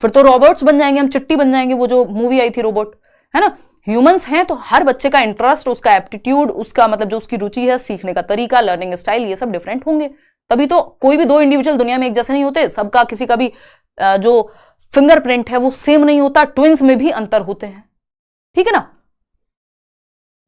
फिर तो रोबोट्स बन जाएंगे, हम चिट्टी बन जाएंगे, वो जो मूवी आई थी रोबोट, है ना। ह्यूमंस हैं तो हर बच्चे का इंटरेस्ट, उसका एप्टीट्यूड, उसका मतलब जो उसकी रुचि है, सीखने का तरीका, लर्निंग स्टाइल, ये सब डिफरेंट होंगे। तभी तो कोई भी दो इंडिविजुअल दुनिया में एक जैसे नहीं होते, सबका किसी का भी जो फिंगरप्रिंट है वो सेम नहीं होता। ट्विंस में भी अंतर होते हैं, ठीक है ना।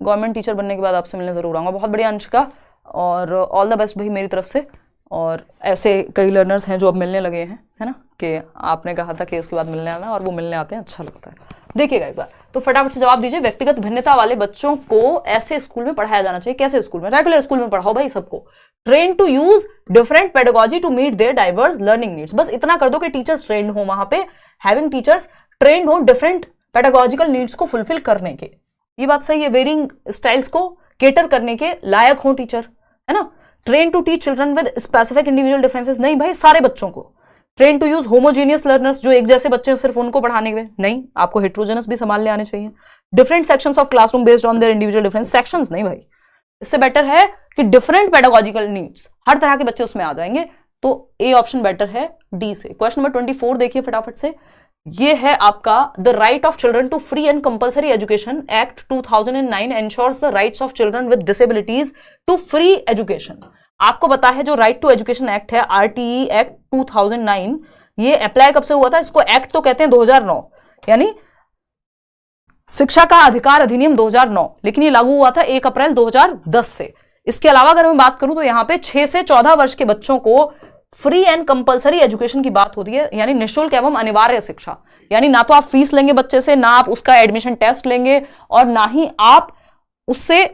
गवर्नमेंट टीचर बनने के बाद आपसे मिलने जरूर आऊंगा। बहुत बढ़िया अंशिका, और ऑल द बेस्ट भाई मेरी तरफ से। और ऐसे कई लर्नर्स हैं जो अब मिलने लगे हैं, है ना, कि आपने कहा था कि उसके बाद मिलने आना, और वो मिलने आते हैं, अच्छा लगता है। देखिएगा एक बार, तो फटाफट से जवाब दीजिए। व्यक्तिगत भिन्नता वाले बच्चों को ऐसे स्कूल में पढ़ाया जाना चाहिए। कैसे स्कूल में? रेगुलर स्कूल में पढ़ाओ भाई सबको। Train to use different pedagogy to meet their diverse learning needs. बस इतना कर दो कि टीचर्स ट्रेंड हो, वहां पे हैविंग टीचर्स ट्रेंड हो डिफरेंट पेडागोजिकल नीड्स को फुलफिल करने के। ये बात सही है, वेरिंग स्टाइल्स को केटर करने के लायक हो टीचर, है ना। Train to teach children with specific individual differences, नहीं भाई सारे बच्चों को। Train to use homogeneous learners, जो एक जैसे बच्चे सिर्फ उनको पढ़ाने के, नहीं, आपको हेट्रोजेनस भी संभालने आने चाहिए। Different sections of classroom based on their individual difference, sections नहीं भाई, इससे बेटर है कि डिफरेंट पेडागोजिकल नीड्स, हर तरह के बच्चे उसमें आ जाएंगे। तो ए ऑप्शन बेटर है डी से। क्वेश्चन नंबर 24 देखिए फटाफट से। ये है आपका, the right of children to free and compulsory education act 2009 ensures the rights of children with disabilities to free education. आपको पता है जो राइट टू एजुकेशन एक्ट है, आरटीई एक्ट 2009, ये अप्लाई कब से हुआ था? इसको एक्ट तो कहते हैं 2009, यानी शिक्षा का अधिकार अधिनियम 2009, लेकिन ये लागू हुआ था 1 अप्रैल 2010 से। इसके अलावा अगर मैं बात करूं तो यहां पे 6 से 14 वर्ष के बच्चों को फ्री एंड कंपलसरी एजुकेशन की बात होती है, यानी निःशुल्क एवं अनिवार्य शिक्षा। यानी ना तो आप फीस लेंगे बच्चे से, ना आप उसका एडमिशन टेस्ट लेंगे, और ना ही आप उससे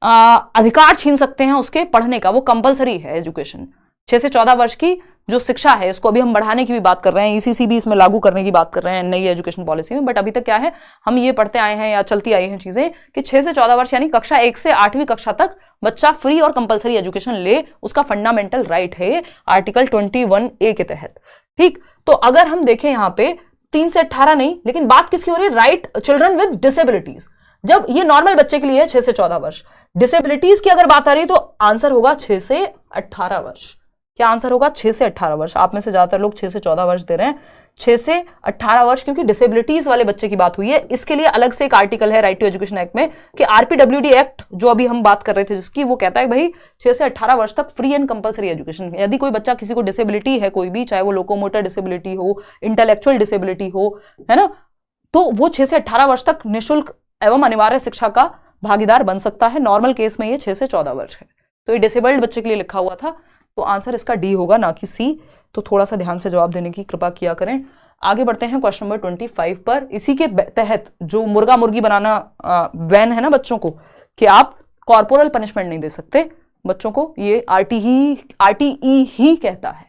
अधिकार छीन सकते हैं उसके पढ़ने का। वो कंपलसरी है एजुकेशन। 6 से 14 वर्ष की जो शिक्षा है, इसको अभी हम बढ़ाने की भी बात कर रहे हैं, ईसीसी भी इसमें लागू करने की बात कर रहे हैं नई एजुकेशन पॉलिसी में। बट अभी तक क्या है, हम ये पढ़ते आए हैं या चलती आई हैं चीजें कि 6 से 14 वर्ष यानी कक्षा 1 से 8वीं कक्षा तक बच्चा फ्री और कंपलसरी एजुकेशन ले, उसका फंडामेंटल राइट है आर्टिकल 21A के तहत। ठीक, तो अगर हम देखें यहाँ पे 3 से 18 नहीं, लेकिन बात किसकी हो रही है? Right children with disabilities. जब ये नॉर्मल बच्चे के लिए है 6 से 14 वर्ष, डिसेबिलिटीज की अगर बात आ रही है तो आंसर होगा 6 से 18 वर्ष। क्या आंसर होगा? 6 से 18 वर्ष। आप में से ज्यादातर लोग 6 से 14 वर्ष दे रहे हैं। 6 से 18 वर्ष क्योंकि डिसेबिलिटीज वाले बच्चे की बात हुई है। इसके लिए अलग से एक आर्टिकल है राइट टू एजुकेशन एक्ट में कि आरपीडब्ल्यूडी एक्ट जो अभी हम बात कर रहे थे जिसकी, वो कहता है भाई 6 से 18 वर्ष तक फ्री एंड कंपलसरी एजुकेशन। यदि कोई बच्चा, किसी को डिसेबिलिटी है कोई भी, चाहे वो लोकोमोटर डिसेबिलिटी हो, इंटेलेक्चुअल डिसेबिलिटी हो, है ना, तो वो 6 से 18 वर्ष तक निःशुल्क एवं अनिवार्य शिक्षा का भागीदार बन सकता है। नॉर्मल केस में ये 6 से 14 वर्ष है। तो ये डिसेबल्ड बच्चे के लिए लिखा हुआ था, तो आंसर इसका डी होगा, ना कि सी। तो थोड़ा सा ध्यान से जवाब देने की कृपा किया करें। आगे बढ़ते हैं क्वेश्चन नंबर 25 पर। इसी के तहत जो मुर्गा मुर्गी बनाना वैन है ना बच्चों को, कि आप कॉर्पोरल पनिशमेंट नहीं दे सकते बच्चों को, ये आरटीई ही कहता है।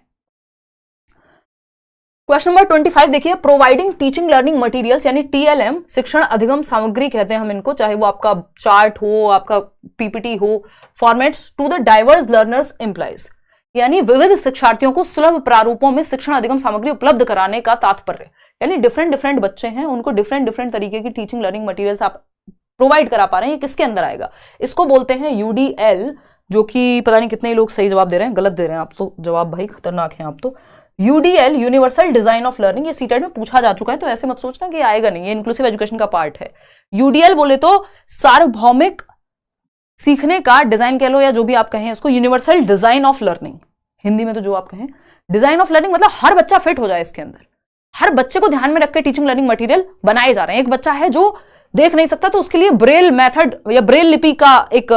क्वेश्चन नंबर 25 देखिए, प्रोवाइडिंग टीचिंग लर्निंग मटेरियल्स यानी टीएलएम, शिक्षण अधिगम सामग्री कहते हैं हम इनको, चाहे वो आपका चार्ट हो, आपका पीपीटी हो, formats to the diverse learners employees, यानी विविध शिक्षार्थियों को सुलभ प्रारूपों में शिक्षण अधिगम सामग्री उपलब्ध कराने का तात्पर्य। यानी डिफरेंट बच्चे हैं, उनको डिफरेंट तरीके की टीचिंग लर्निंग मटेरियल्स आप प्रोवाइड करा पा रहे हैं। ये किसके अंदर आएगा? इसको बोलते हैं यूडीएल, जो कि पता नहीं कितने लोग सही जवाब दे रहे हैं, गलत दे रहे हैं आप तो जवाब, भाई खतरनाक है आप तो। UDL universal design of learning, ये सीटेट में पूछा जा चुका है, तो ऐसे मत सोचना कि आएगा नहीं, ये इंक्लूसिव एजुकेशन का पार्ट है। यूडीएल बोले तो सार्वभौमिक सीखने का डिजाइन कह लो, या जो भी आप कहें इसको, universal design of learning, Hindi में तो जो आप कहें डिजाइन ऑफ लर्निंग, मतलब हर बच्चा फिट हो जाए इसके अंदर। हर बच्चे को ध्यान में रख के टीचिंग लर्निंग मटेरियल बनाए जा रहे हैं। एक बच्चा है जो देख नहीं सकता, तो उसके लिए ब्रेल मेथड या ब्रेल लिपि का एक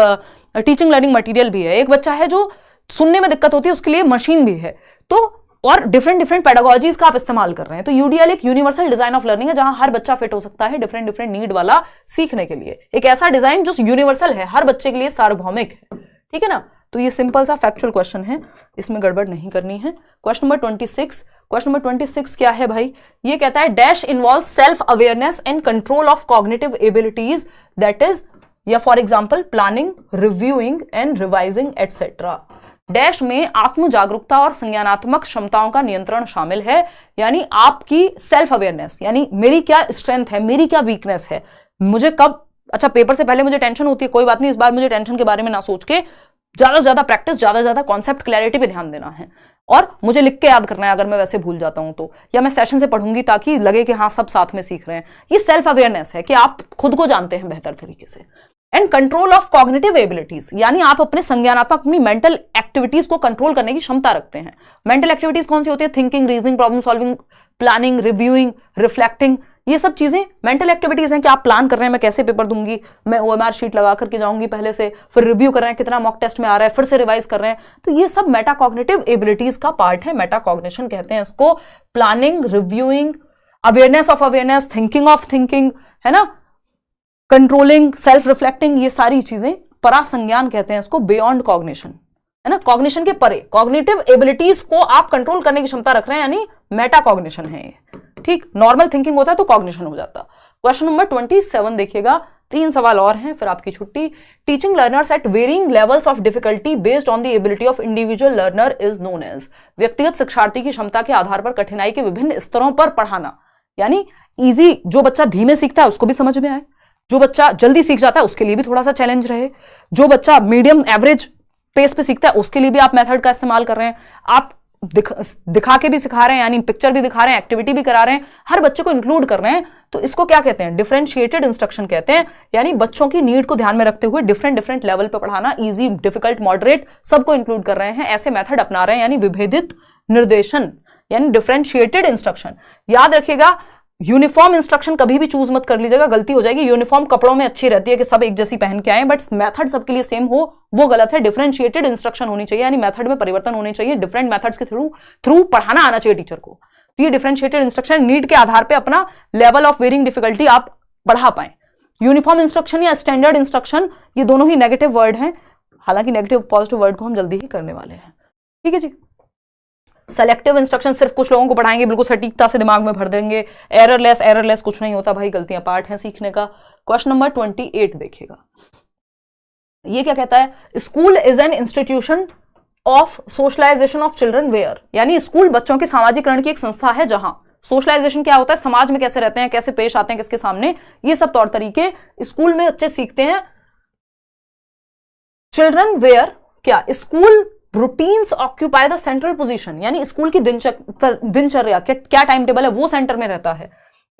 टीचिंग लर्निंग मटेरियल भी है। एक बच्चा है जो सुनने में दिक्कत होती है, उसके लिए मशीन भी है। तो और डिफरेंट पेडागोजीज का आप इस्तेमाल कर रहे हैं। तो यूडीएल एक यूनिवर्सल डिजाइन ऑफ लर्निंग है, जहां हर बच्चा फिट हो सकता है डिफरेंट नीड वाला सीखने के लिए। एक ऐसा डिजाइन जो यूनिवर्सल है, हर बच्चे के लिए सार्वभौमिक है, ठीक है ना। तो ये सिंपल सा फैक्चुअल क्वेश्चन है, इसमें गड़बड़ नहीं करनी है। क्वेश्चन नंबर 26, क्वेश्चन नंबर 26 क्या है भाई? ये कहता है dash involve self awareness and control of cognitive abilities, that is, या for example planning, reviewing and revising etcetera. Dash में आत्म जागरूकता और संज्ञानात्मक क्षमताओं का नियंत्रण शामिल है, यानी आपकी सेल्फ अवेयरनेस, यानी मेरी क्या स्ट्रेंथ है, मेरी क्या वीकनेस है, मुझे कब, अच्छा पेपर से पहले मुझे टेंशन होती है, कोई बात नहीं, इस बार मुझे टेंशन के बारे में ना सोच के ज्यादा से ज्यादा प्रैक्टिस, ज्यादा से ज्यादा कॉन्सेप्ट क्लैरिटी पे ध्यान देना है, और मुझे लिख के याद करना है अगर मैं वैसे भूल जाता हूं तो, या मैं सेशन से पढ़ूंगी ताकि लगे कि हाँ सब साथ में सीख रहे हैं। ये सेल्फ अवेयरनेस है कि आप खुद को जानते हैं बेहतर तरीके से। And control of cognitive abilities, यानी आप अपने संज्ञानात्मक, अपनी मेंटल एक्टिविटीज को कंट्रोल करने की क्षमता रखते हैं। मेंटल एक्टिविटीज कौन सी होती है? Thinking, reasoning, problem solving, planning, reviewing, reflecting, ये सब चीजें मेंटल एक्टिविटीज हैं कि आप प्लान कर रहे हैं मैं कैसे पेपर दूंगी, मैं ओएमआर शीट लगा करके जाऊंगी पहले से, फिर रिव्यू कर रहे हैं कितना मॉक टेस्ट में आ रहा है, फिर से रिवाइज कर रहे हैं, तो ये सब मेटाकॉग्निटिव एबिलिटीज का पार्ट है, मेटाकॉग्निशन कहते हैं इसको। Planning, reviewing, awareness of awareness, thinking of thinking, है ना, कंट्रोलिंग, सेल्फ रिफ्लेक्टिंग, ये सारी चीजें परासंज्ञान कहते हैं इसको, बियॉन्ड कॉग्निशन, है ना, कॉग्निशन के परे, कॉग्निटिव एबिलिटीज को आप कंट्रोल करने की क्षमता रख रहे हैं, यानी मेटा कॉग्निशन है ये। ठीक, नॉर्मल थिंकिंग होता है तो कॉग्निशन हो जाता। क्वेश्चन नंबर 27 देखिएगा, 3 सवाल और हैं फिर आपकी छुट्टी। Teaching learners at varying levels of difficulty based on the ability of individual learner is known as, व्यक्तिगत शिक्षार्थी की क्षमता के आधार पर कठिनाई के विभिन्न स्तरों पर पढ़ाना, यानी इजी, जो बच्चा धीमे सीखता है उसको भी समझ में आए, जो बच्चा जल्दी सीख जाता है उसके लिए भी थोड़ा सा चैलेंज रहे, जो बच्चा मीडियम एवरेज पेस पे सीखता है उसके लिए भी आप मेथड का इस्तेमाल कर रहे हैं, आप दिखा के भी सिखा रहे हैं, यानी पिक्चर भी दिखा रहे हैं, एक्टिविटी भी करा रहे हैं, हर बच्चे को इंक्लूड कर रहे हैं, तो इसको क्या कहते हैं? डिफरेंशिएटेड इंस्ट्रक्शन कहते हैं, यानी बच्चों की नीड को ध्यान में रखते हुए डिफरेंट डिफरेंट लेवल पे पढ़ाना, इजी, डिफिकल्ट, मॉडरेट, सबको इंक्लूड कर रहे हैं, ऐसे मेथड अपना रहे हैं, यानी विभेदित निर्देशन, यानी डिफरेंशिएटेड इंस्ट्रक्शन। याद रखिएगा, यूनिफॉर्म इंस्ट्रक्शन कभी भी चूज मत कर लीजिएगा, गलती हो जाएगी। यूनिफॉर्म कपड़ों में अच्छी रहती है कि सब एक जैसी पहन के आए, बट मेथड सबके लिए सेम हो वो गलत है। डिफरेंशिएटेड इंस्ट्रक्शन होनी चाहिए, यानी मेथड में परिवर्तन होने चाहिए, डिफरेंट मेथड्स के थ्रू पढ़ाना आना चाहिए टीचर को। तो ये डिफरेंशिएटेड इंस्ट्रक्शन नीड के आधार पर अपना लेवल ऑफ वेरिंग डिफिकल्टी आप बढ़ा पाए। यूनिफॉर्म इंस्ट्रक्शन या स्टैंडर्ड इंस्ट्रक्शन, ये दोनों ही नेगेटिव वर्ड हैं, हालांकि नेगेटिव पॉजिटिव वर्ड को हम जल्दी ही करने वाले हैं। ठीक है जी। सेलेक्टिव इंस्ट्रक्शन सिर्फ कुछ लोगों को पढ़ाएंगे, बिल्कुल सटीकता से दिमाग में भर देंगे, एररलेस कुछ नहीं होता भाई, गलतियां पार्ट है सीखने का। क्वेश्चन नंबर 28 देखिएगा, ये क्या कहता है? School is an institution of socialisation of children where, यानी स्कूल बच्चों के सामाजिकरण की एक संस्था है जहां सोशलाइजेशन क्या होता है, समाज में कैसे रहते हैं, कैसे पेश आते हैं किसके सामने, ये सब तौर तरीके स्कूल में बच्चे सीखते हैं। चिल्ड्रन वेयर क्या? School routines occupy the central position, यानी स्कूल की दिनचर्या क्या टाइम टेबल है वो सेंटर में रहता है।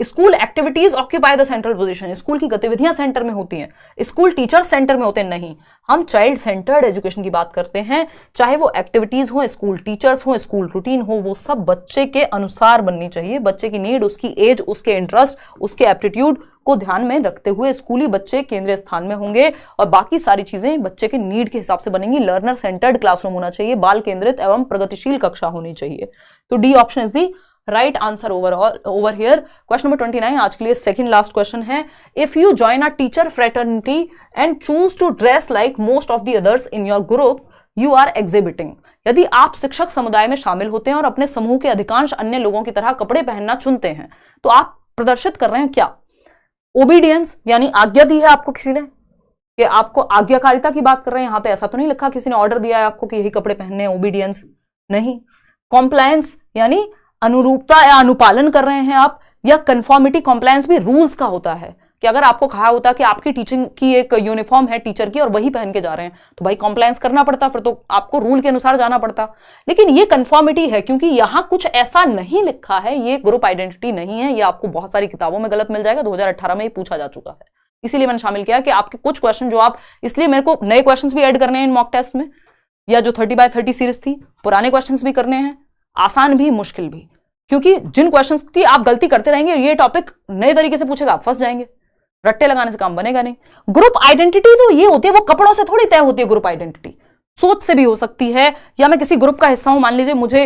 School activities occupy the central position, school की गतिविधियां सेंटर में होती हैं, स्कूल टीचर सेंटर में होते हैं। नहीं, हम चाइल्ड सेंटर्ड एजुकेशन की बात करते हैं, चाहे वो एक्टिविटीज हो, स्कूल टीचर्स हो, स्कूल रूटीन हो, वो सब बच्चे के अनुसार बननी चाहिए, बच्चे की नीड, उसकी एज, उसके इंटरेस्ट, उसके एप्टीट्यूड को ध्यान में रखते हुए स्कूली बच्चे केंद्रीय स्थान में होंगे और बाकी सारी चीजें बच्चे के नीड के हिसाब से बनेंगी। लर्नर सेंटर्ड क्लासरूम होना चाहिए, बाल केंद्रित एवं प्रगतिशील कक्षा होनी चाहिए। तो D option is the right answer over here. Question number 29 आज के लिए सेकंड लास्ट क्वेश्चन है। If you join a teacher fraternity and choose to dress like most of the others in your group, you are exhibiting, यदि आप शिक्षक समुदाय में शामिल होते हैं और अपने समूह के अधिकांश अन्य लोगों की तरह कपड़े पहनना चुनते हैं, तो आप प्रदर्शित कर रहे हैं क्या? ओबीडियंस, यानी आज्ञा दी है आपको किसी ने कि आपको आज्ञाकारिता की बात कर रहे हैं, यहां पे ऐसा तो नहीं लिखा किसी ने ऑर्डर दिया है आपको कि यही कपड़े पहनने हैं, ओबीडियंस नहीं। कॉम्प्लायंस, यानी अनुरूपता या अनुपालन कर रहे हैं आप, या कंफॉर्मिटी, कॉम्प्लायंस भी रूल्स का होता है कि अगर आपको कहा होता कि आपकी टीचिंग की एक यूनिफॉर्म है टीचर की और वही पहन के जा रहे हैं तो भाई कॉम्प्लायंस करना पड़ता, फिर तो आपको रूल के अनुसार जाना पड़ता। लेकिन ये कंफॉर्मिटी है क्योंकि यहां कुछ ऐसा नहीं लिखा है, ये ग्रुप आइडेंटिटी नहीं है, ये आपको बहुत सारी किताबों में गलत मिल जाएगा, 2018 में ही पूछा जा चुका है। इसीलिए मैंने शामिल किया कि आपके कुछ क्वेश्चन जो आप, इसलिए मेरे को नए क्वेश्चन भी ऐड करने हैं इन मॉक टेस्ट में, या जो 30x30 सीरीज थी पुराने क्वेश्चन भी करने हैं, आसान भी मुश्किल भी, क्योंकि जिन क्वेश्चंस की आप गलती करते रहेंगे ये टॉपिक नए तरीके से पूछेगा, आप फंस जाएंगे, रट्टे लगाने से काम बनेगा नहीं। ग्रुप आइडेंटिटी तो ये होती है, वो कपड़ों से थोड़ी तय होती है ग्रुप आइडेंटिटी, सोच से भी हो सकती है, या मैं किसी ग्रुप का हिस्सा हूं, मान लीजिए मुझे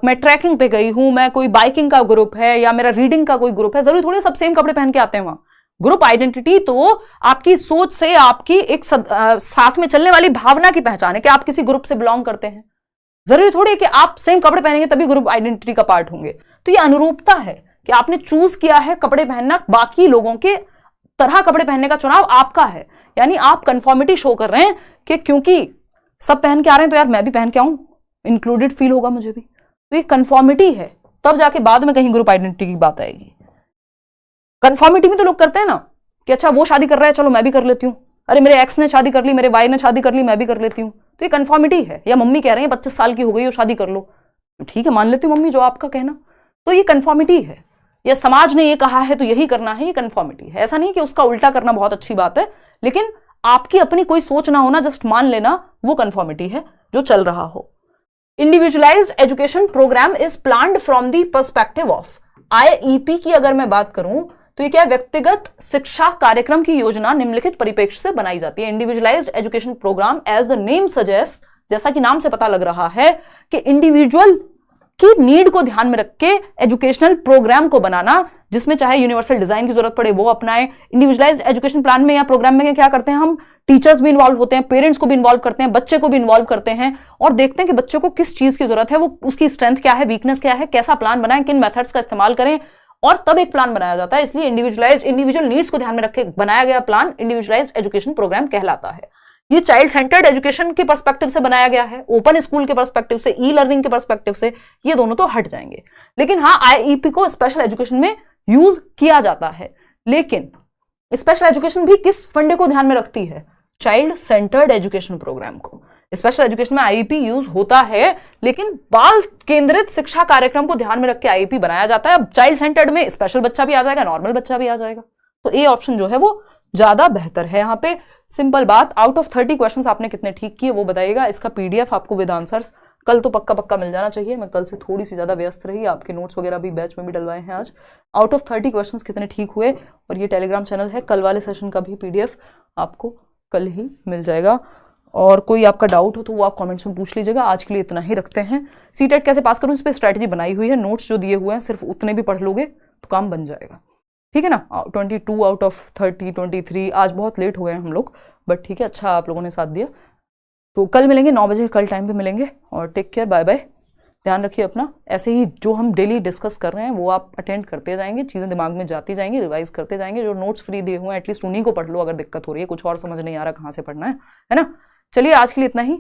मैं ट्रैकिंग पे गई हूं, मैं कोई बाइकिंग का ग्रुप है या मेरा रीडिंग का कोई ग्रुप है, जरूरी थोड़ी सब सेम कपड़े पहन के आते हैं वहां। ग्रुप आइडेंटिटी तो आपकी सोच से, आपकी एक साथ में चलने वाली भावना की पहचान है कि आप किसी ग्रुप से बिलोंग करते हैं। जरूरी थोड़ी है कि आप सेम कपड़े पहनेंगे तभी ग्रुप आइडेंटिटी का पार्ट होंगे। तो ये अनुरूपता है कि आपने चूज किया है कपड़े पहनना, बाकी लोगों के तरह कपड़े पहनने का चुनाव आपका है। यानी आप कंफर्मिटी शो कर रहे हैं कि क्योंकि सब पहन के आ रहे हैं तो यार मैं भी पहन के आऊं, इंक्लूडेड फील होगा मुझे भी। तो ये कंफर्मिटी है, तब जाके बाद में कहीं ग्रुप आइडेंटिटी की बात आएगी। कंफर्मिटी में तो लोग करते हैं ना कि अच्छा वो शादी कर रहा है चलो मैं भी कर लेती हूं, अरे मेरे एक्स ने शादी कर ली, मेरे वाई ने शादी कर ली, मैं भी कर लेती हूं। तो ये कंफर्मिटी है। या मम्मी कह रहे हैं 25 साल की हो गई हो शादी कर लो, ठीक है मान लेती हूँ मम्मी जो आपका कहना। तो ये कंफर्मिटी है। या समाज ने ये कहा है तो यही करना है, ये कंफर्मिटी है। ऐसा नहीं कि उसका उल्टा करना बहुत अच्छी बात है, लेकिन आपकी अपनी कोई सोच ना होना, जस्ट मान लेना, वो कंफर्मिटी है जो चल रहा हो। Individualised education programme is planned from the perspective of, IEP की अगर मैं बात करूं तो ये क्या है, व्यक्तिगत शिक्षा कार्यक्रम की योजना निम्नलिखित परिप्रेक्ष्य से बनाई जाती है। Individualised education programme as the name suggest, जैसा कि नाम से पता लग रहा है कि इंडिविजुअल की नीड को ध्यान में रख के एजुकेशनल प्रोग्राम को बनाना, जिसमें चाहे यूनिवर्सल डिजाइन की जरूरत पड़े वो अपनाएं। इंडिविजुअलाइज्ड एजुकेशन प्लान में या प्रोग्राम में क्या करते हैं हम, टीचर्स भी इन्वॉल्व होते हैं, पेरेंट्स को भी इन्वॉल्व करते हैं, बच्चे को भी इन्वॉल्व करते हैं और देखते हैं कि बच्चों को किस चीज की जरूरत है, वो उसकी स्ट्रेंथ क्या है, वीकनेस क्या है, कैसा प्लान बनाएं, किन मेथड्स का इस्तेमाल करें, और तब एक प्लान बनाया जाता है। इसलिए इंडिविजुअल नीड्स को ध्यान में रख के बनाया गया प्लान इंडिविजुअलाइज्ड एजुकेशन प्रोग्राम कहलाता है। ये चाइल्ड सेंटर्ड एजुकेशन के पर्सपेक्टिव से बनाया गया है, ओपन स्कूल के पर्सपेक्टिव से, ई लर्निंग के पर्सपेक्टिव से, ये दोनों तो हट जाएंगे। लेकिन हाँ, IEP को स्पेशल एजुकेशन में यूज किया जाता है। लेकिन स्पेशल एजुकेशन भी किस फंडे को ध्यान में रखती है, चाइल्ड सेंटर्ड एजुकेशन प्रोग्राम को। स्पेशल एजुकेशन में IEP यूज होता है, लेकिन बाल केंद्रित शिक्षा कार्यक्रम को ध्यान में रख के IEP बनाया जाता है। अब चाइल्ड सेंटर्ड में स्पेशल बच्चा भी आ जाएगा, नॉर्मल बच्चा भी आ जाएगा। तो ए ऑप्शन जो है वो ज्यादा बेहतर है। यहाँ पे सिंपल बात, आउट ऑफ 30 क्वेश्चंस आपने कितने ठीक किए वो बताइएगा। इसका PDF आपको विद आंसर्स कल तो पक्का मिल जाना चाहिए। मैं कल से थोड़ी सी ज्यादा व्यस्त रही, आपके नोट्स वगैरह भी बैच में भी डलवाए हैं आज। आउट ऑफ 30 क्वेश्चंस कितने ठीक हुए, और ये टेलीग्राम चैनल है, कल वाले सेशन का भी PDF आपको कल ही मिल जाएगा। और कोई आपका डाउट हो तो वो आप कमेंट्स में पूछ लीजिएगा। आज के लिए इतना ही रखते हैं। CTET कैसे पास करूं, इस पर स्ट्रैटेजी बनाई हुई है, नोट्स जो दिए हुए हैं सिर्फ उतने भी पढ़ लोगे तो काम बन जाएगा, ठीक है ना। 22 आउट ऑफ 30, 23, आज बहुत लेट हो गए हम लोग, बट ठीक है, अच्छा आप लोगों ने साथ दिया। तो कल मिलेंगे 9 बजे, कल टाइम पे मिलेंगे, और टेक केयर, बाय बाय, ध्यान रखिए अपना। ऐसे ही जो हम डेली डिस्कस कर रहे हैं वो आप अटेंड करते जाएंगे, चीज़ें दिमाग में जाती जाएंगी, रिवाइज करते जाएंगे। जो नोट्स फ्री दिए हुए हैं एटलीस्ट उन्हीं को पढ़ लो, अगर दिक्कत हो रही है, कुछ और समझ नहीं आ रहा कहाँ से पढ़ना है ना। चलिए आज के लिए इतना ही।